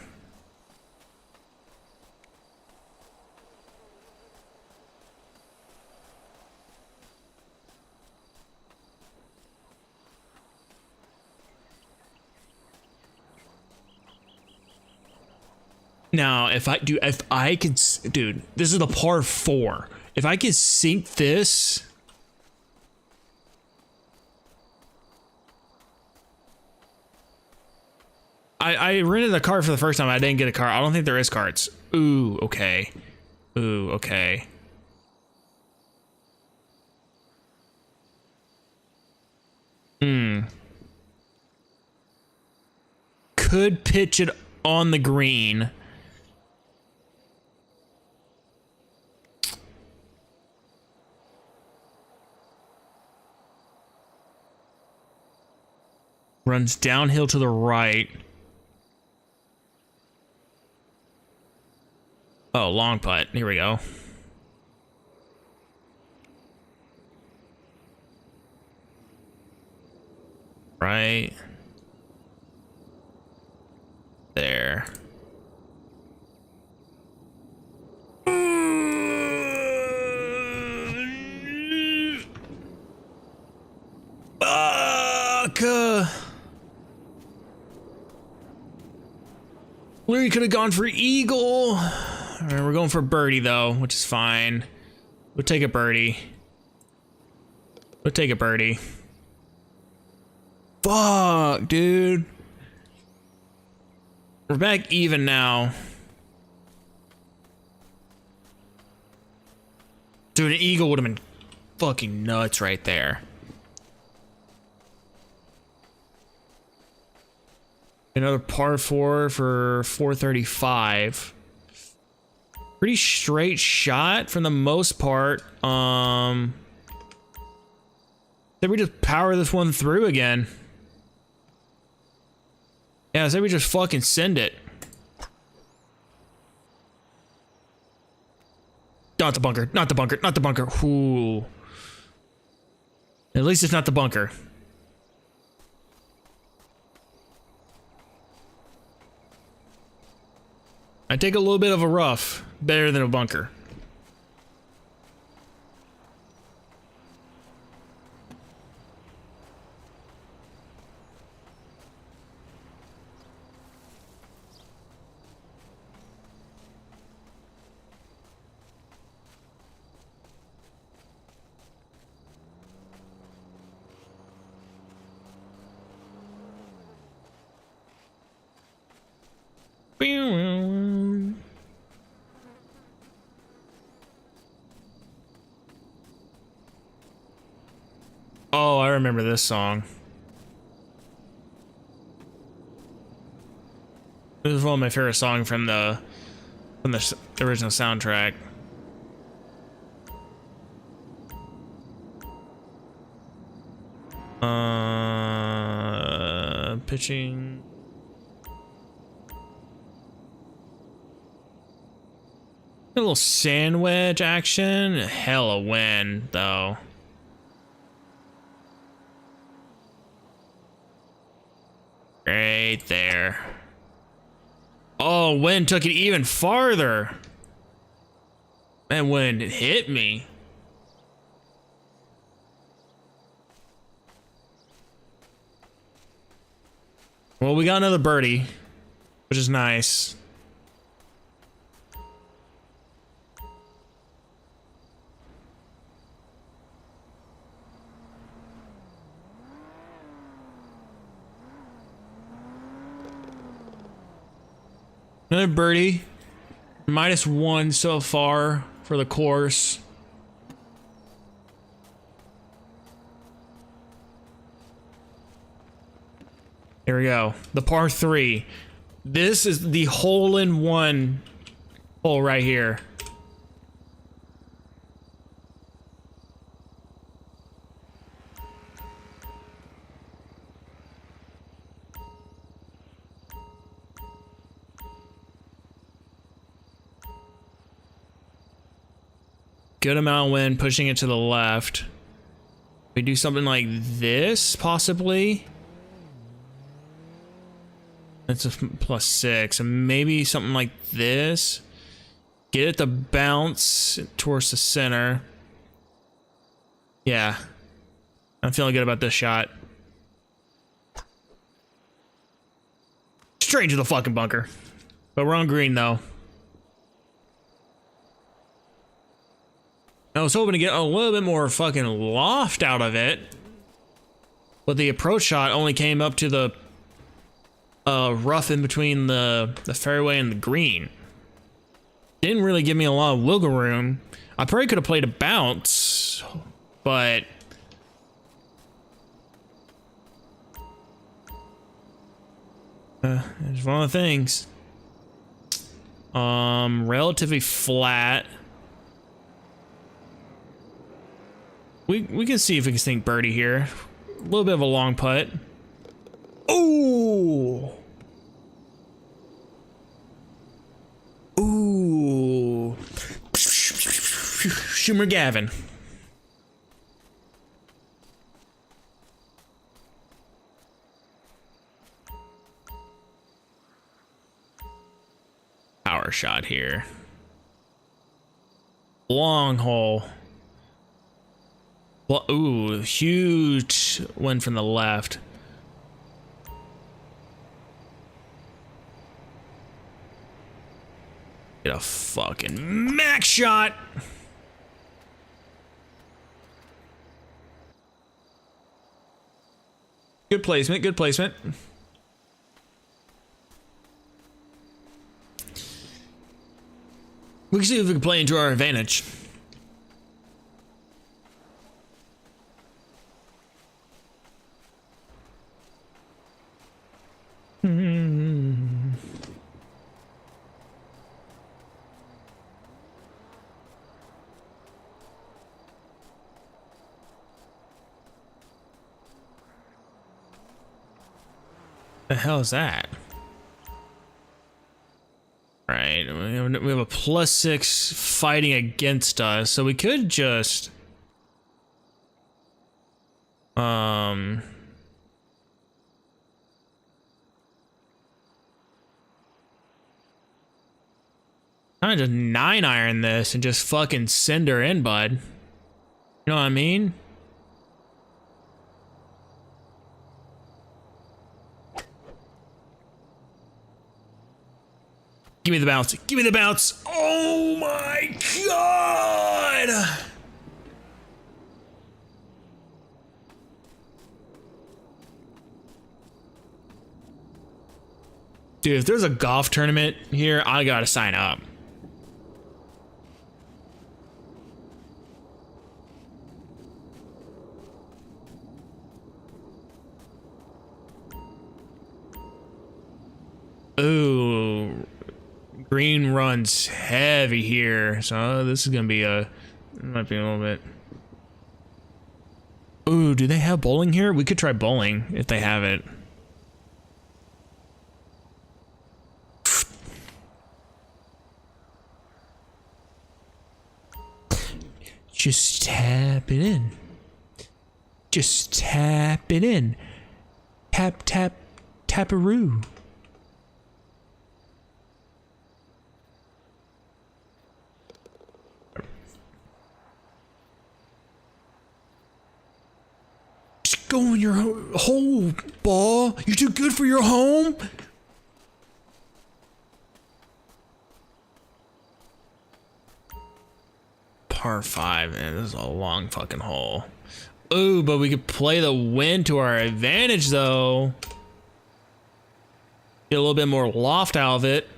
Now, if I could, dude, this is the par 4. If I could sink this, I rented a car for the first time. I didn't get a car. I don't think there is carts. Ooh, okay. Ooh, okay. Could pitch it on the green. Runs downhill to the right. Oh, long putt. Here we go. Right. There. Fuck. Larry could have gone for eagle. All right, we're going for birdie though, which is fine. We'll take a birdie. We'll take a birdie. Fuck, dude. We're back even now. Dude, an eagle would have been fucking nuts right there. Another par 4 for 435. Pretty straight shot for the most part. Then we just power this one through again. Yeah, so we just fucking send it. Not the bunker, not the bunker, not the bunker. Ooh. At least it's not the bunker. I take a little bit of a rough, better than a bunker. Oh, I remember this song. This is one of my favorite songs from the original soundtrack. Pitching. A little sand wedge action. Hella wind, though. Right there. Oh, wind took it even farther. And when it hit me. Well, we got another birdie, which is nice. Another birdie. -1 so far for the course. Here we go. The par 3. This is the hole-in-one hole right here. Good amount of wind pushing it to the left. We do something like this, possibly. That's a +6. So maybe something like this. Get it to bounce towards the center. Yeah. I'm feeling good about this shot. Straight to the fucking bunker. But we're on green though. I was hoping to get a little bit more fucking loft out of it. But the approach shot only came up to the rough in between the fairway and the green. Didn't really give me a lot of wiggle room. I probably could have played a bounce, but it's one of the things. Relatively flat. We can see if we can sink birdie here. A little bit of a long putt. Oh. Ooh. Schumer Gavin. Power shot here. Long hole. Well, ooh, huge one from the left. Get a fucking max shot. Good placement, good placement. We can see if we can play into our advantage. The hell is that? All right, we have a +6 fighting against us, so we could just kind of just 9-iron this and just fucking send her in, bud. You know what I mean? Give me the bounce. Give me the bounce. Oh my god! Dude, if there's a golf tournament here, I gotta sign up. Ooh. Green runs heavy here, so this is gonna be might be a little bit. Ooh, do they have bowling here? We could try bowling if they have it. Just tap it in. Just tap it in. Tap, tap, taparoo. Go in your hole, ball. You're too good for your home. Par 5, man. This is a long fucking hole. Ooh, but we could play the wind to our advantage, though. Get a little bit more loft out of it.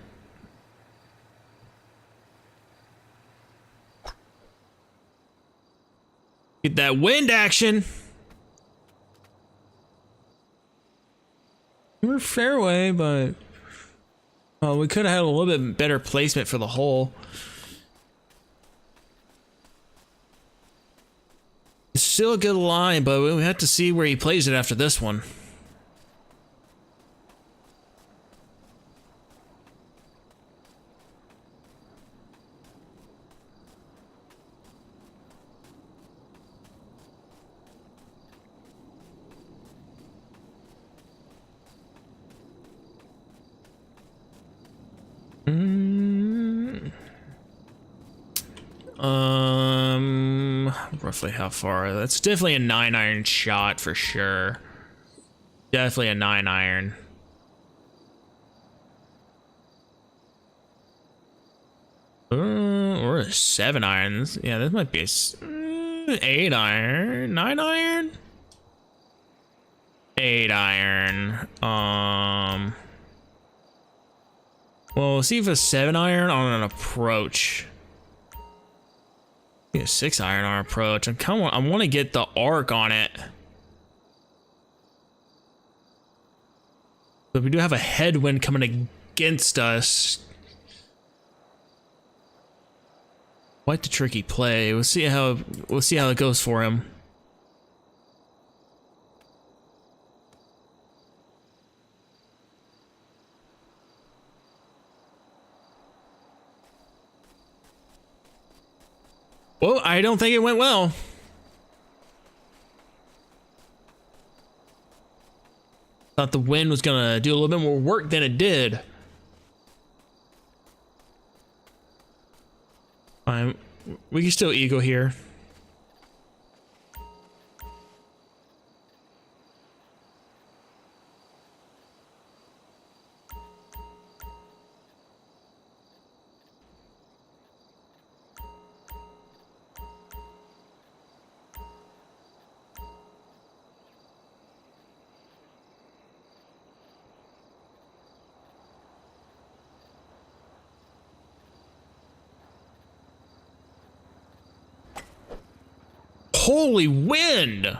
Get that wind action. We're fairway, but we could have had a little bit better placement for the hole. It's still a good line, but we have to see where he plays it after this one. roughly how far. That's definitely a 9-iron shot for sure. Definitely a 9-iron. Or a 7-iron. Yeah, this might be a 8-iron, 9-iron, 8-iron. Well, we'll see if a 7-iron on an approach. A 6-iron on approach. I want to get the arc on it. But we do have a headwind coming against us. Quite the tricky play. We'll see how it goes for him. Well, I don't think it went well. Thought the wind was gonna do a little bit more work than it did. Fine, we can still ego here. Holy wind!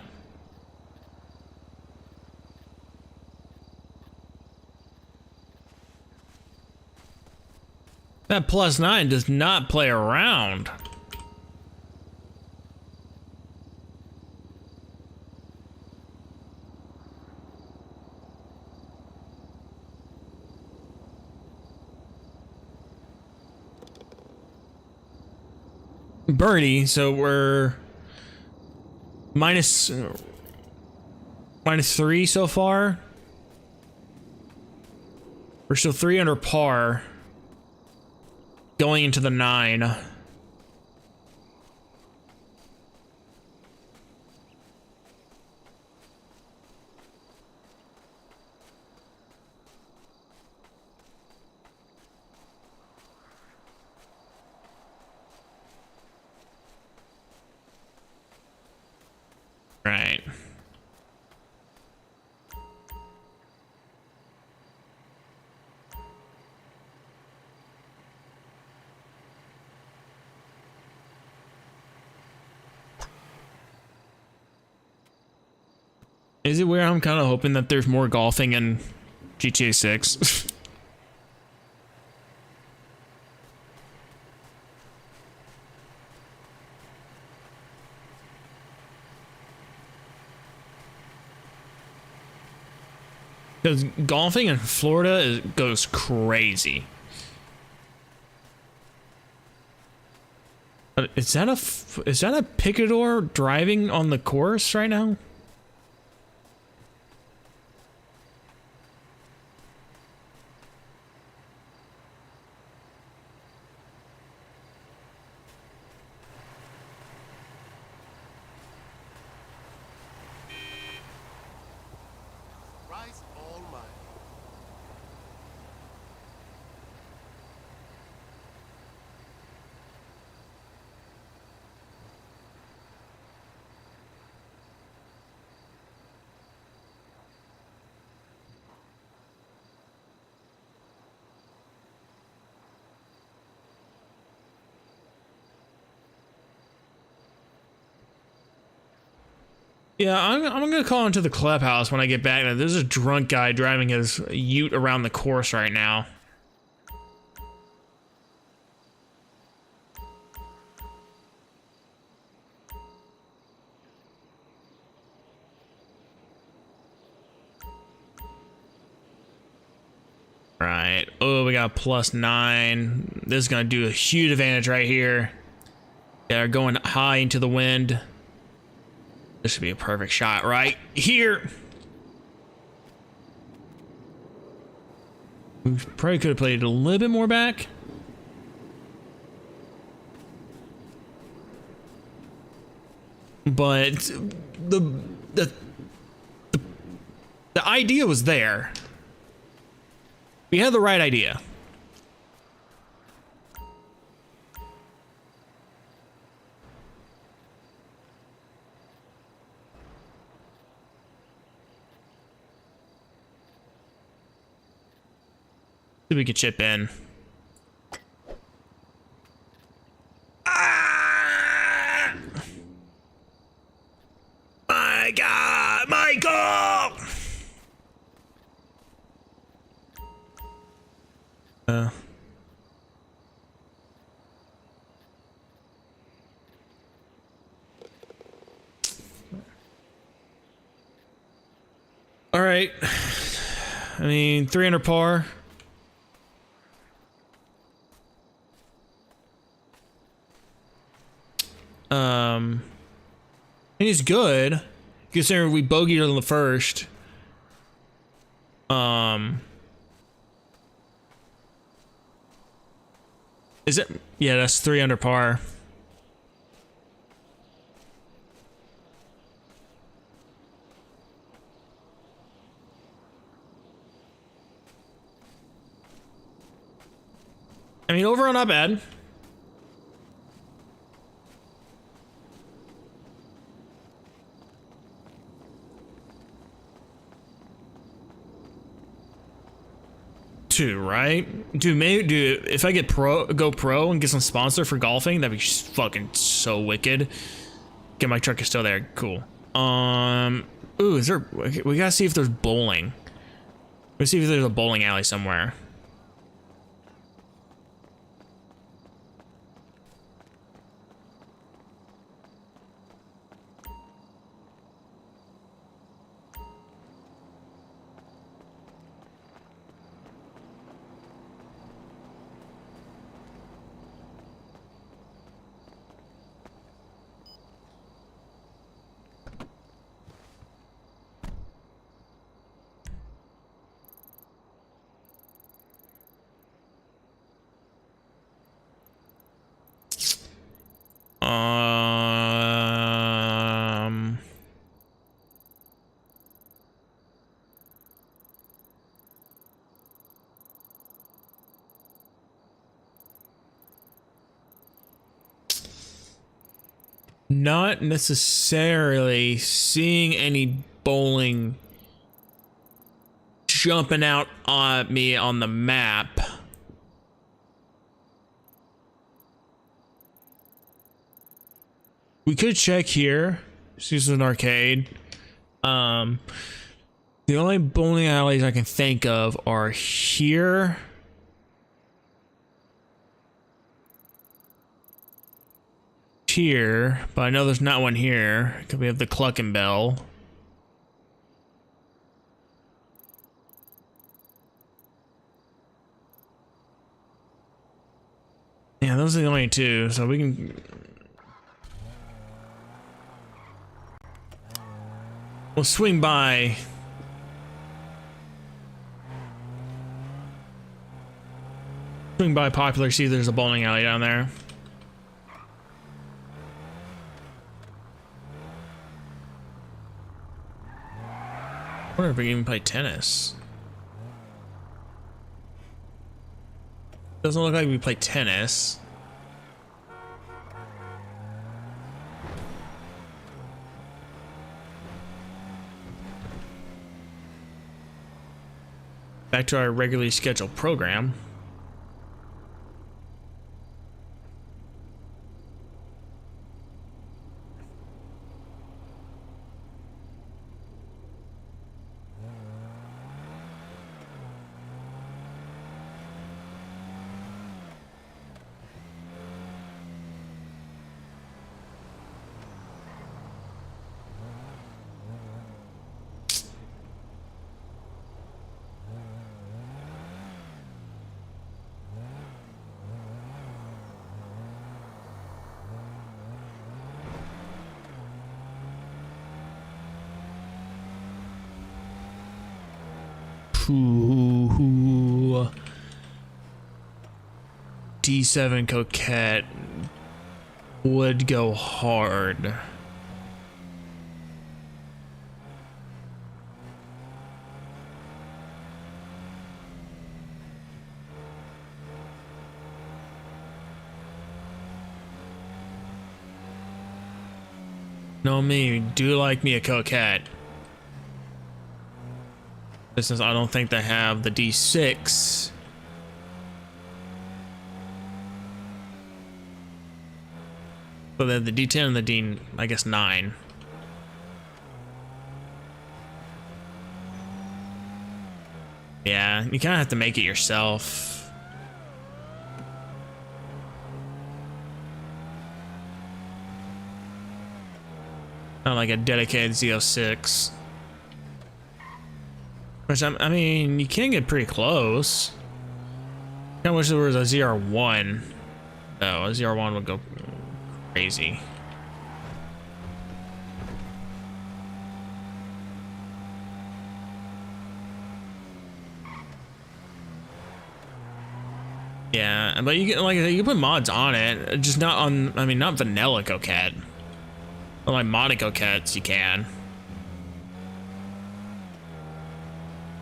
That +9 does not play around. Birdie, so we're minus 3 so far. We're still 3 under par going into the 9. Right. Is it weird? I'm kind of hoping that there's more golfing in GTA 6. Because golfing in Florida goes crazy. But is that a picador driving on the course right now? Yeah, I'm gonna call into the clubhouse when I get back. There's a drunk guy driving his ute around the course right now. Right. Oh, we got +9. This is gonna do a huge advantage right here. They're going high into the wind. This should be a perfect shot right here. We probably could have played it a little bit more back. but the the the idea was there. We had the right idea. See if we could chip in. Ah! My God, Michael! All right. I mean, 300 par. He's good. Considering we bogeyed on the first. Is it? Yeah, that's 3 under par. I mean, overall not bad. Two, right? Dude, maybe, dude, if I get go pro and get some sponsor for golfing, that'd be fucking so wicked. Get my truck is still there. Cool. Ooh, is there? We gotta see if there's bowling. Let's see if there's a bowling alley somewhere. Not necessarily seeing any bowling jumping out at me on the map. We could check here. This is an arcade. The only bowling alleys I can think of are here. Here, but I know there's not one here because we have the Cluck and Bell. Yeah, those are the only two, so we can. We'll swing by. Swing by Popular, see if there's a bowling alley down there. I wonder if we can even play tennis. Doesn't look like we play tennis. Back to our regularly scheduled program. Ooh. D7 Coquette would go hard. know me, do like me a coquette. Since I don't think they have the D6. But then the D10 and the D, I guess 9. Yeah, you kind of have to make it yourself. Not like a dedicated Z06. Which, I mean, you can get pretty close. I wish there was a ZR1. No, a ZR1 would go crazy. Yeah, but you get like you can put mods on it, just not on. I mean, not vanilla coquette. But like modded coquettes, you can.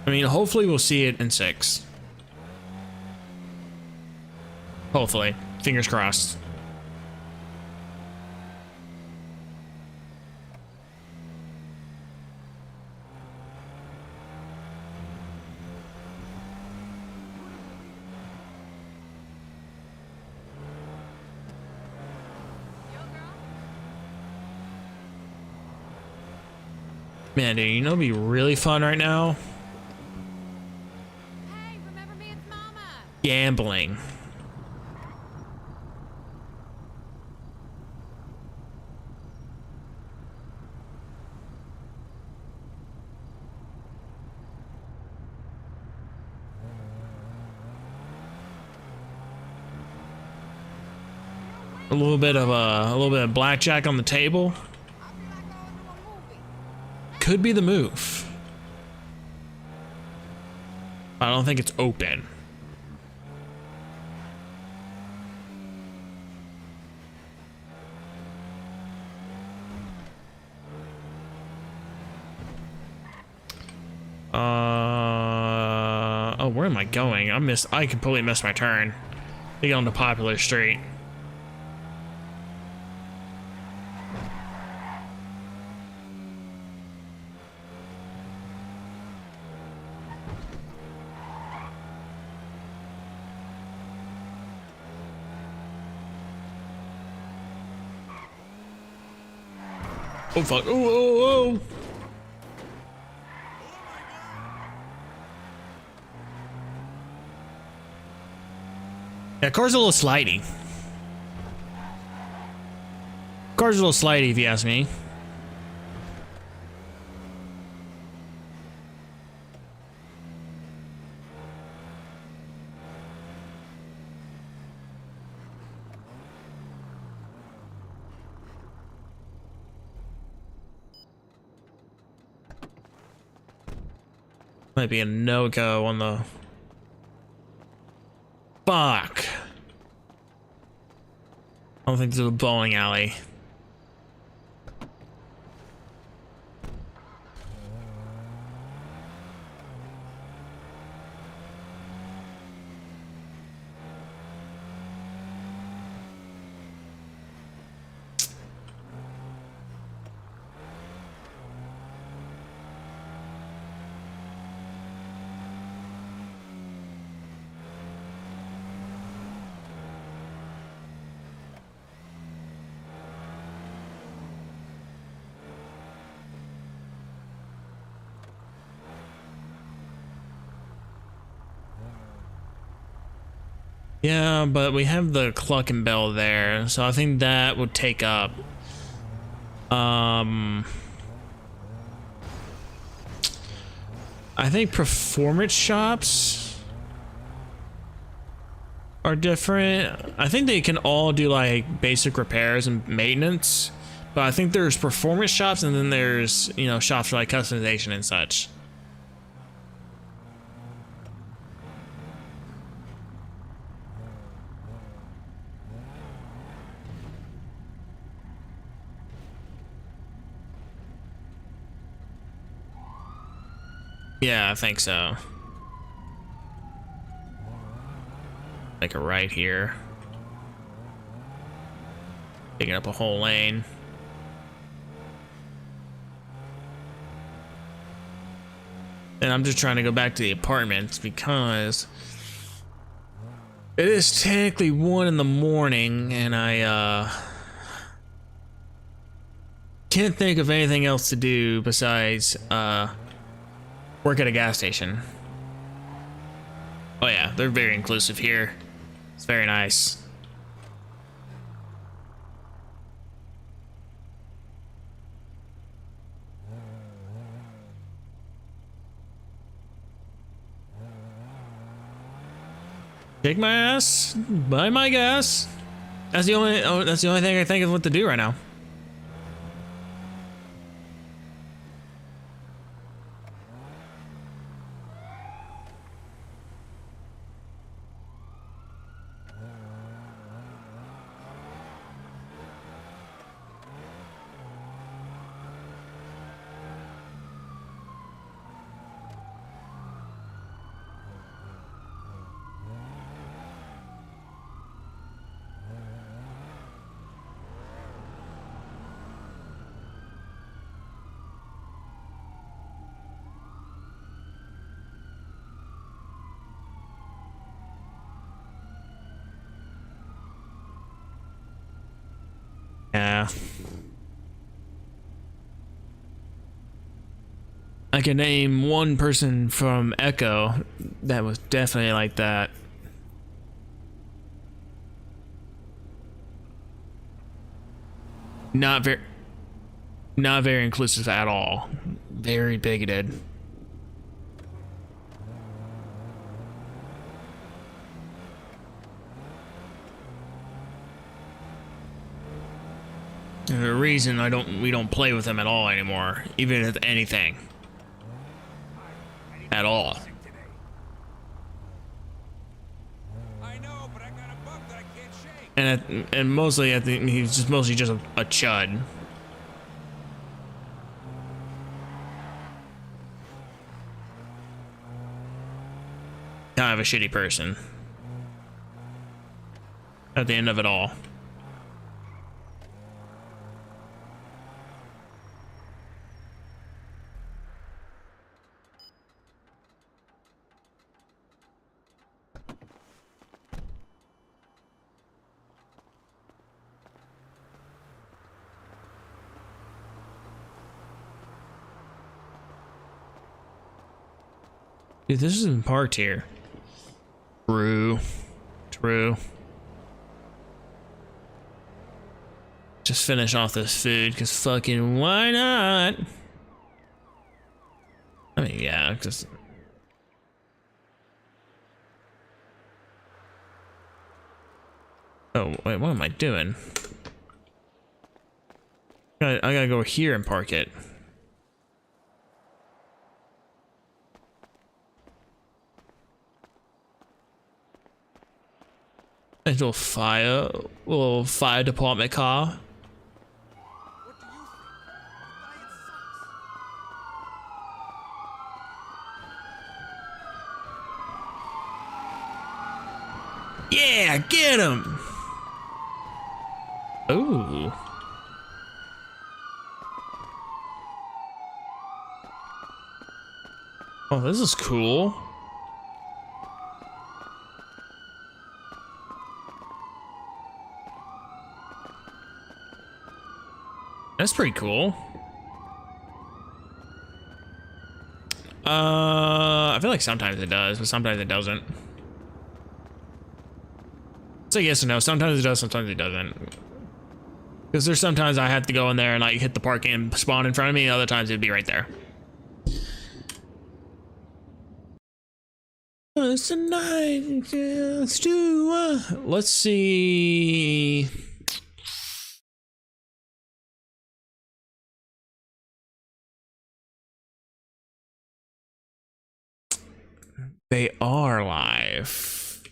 I mean, hopefully we'll see it in 6. Hopefully, fingers crossed. Man, dude, you know, it'd be really fun right now. Hey, remember me? It's Mama. Gambling. A little bit of blackjack on the table. Could be the move. I don't think it's open. Oh, where am I going? I completely missed my turn. To get on the popular street. Oh fuck! Oh, oh, oh! Yeah, car's a little slidey. Car's a little slidey, if you ask me. Might be a no-go on the... Fuck. I don't think there's a bowling alley. Yeah, but we have the Cluck and Bell there, so I think that would take up. I think performance shops are different. I think they can all do like basic repairs and maintenance, but I think there's performance shops and then there's, you know, shops for like customization and such. Yeah, I think so. Like a right here. Taking up a whole lane. And I'm just trying to go back to the apartments because it is technically 1 in the morning and I can't think of anything else to do besides work at a gas station. Oh yeah, they're very inclusive here. It's very nice. Take my ass, buy my gas. That's the only thing I think of what to do right now. Yeah. I can name one person from Echo that was definitely like that. Not very inclusive at all. Very bigoted. And the reason we don't play with them at all anymore, even if anything. At all. And mostly I think he's mostly just a chud. Kind of a shitty person. At the end of it all. Dude, this isn't parked here. True. Just finish off this food, cause fucking why not? I mean, yeah, just. Oh wait, what am I doing? I gotta go here and park it. A little fire department car. Yeah, get him. Ooh. Oh, this is cool. That's pretty cool. I feel like sometimes it does, but sometimes it doesn't. So yes and no. Sometimes it does, sometimes it doesn't. Because there's sometimes I have to go in there and like hit the parking spawn in front of me, and other times it'd be right there. It's a night. Let's see. They are live.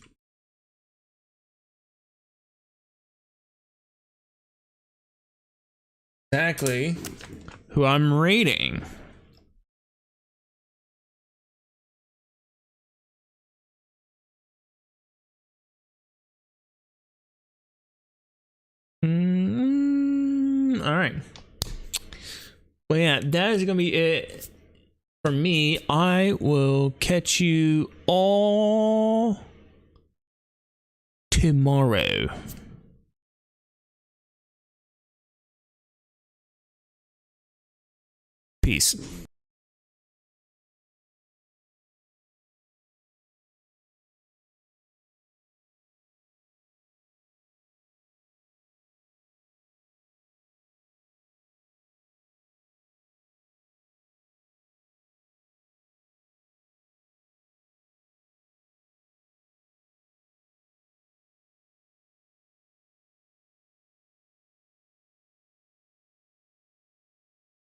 Exactly who I'm rating. All right. Well, yeah, that is gonna be it For me, I will catch you all tomorrow. Peace.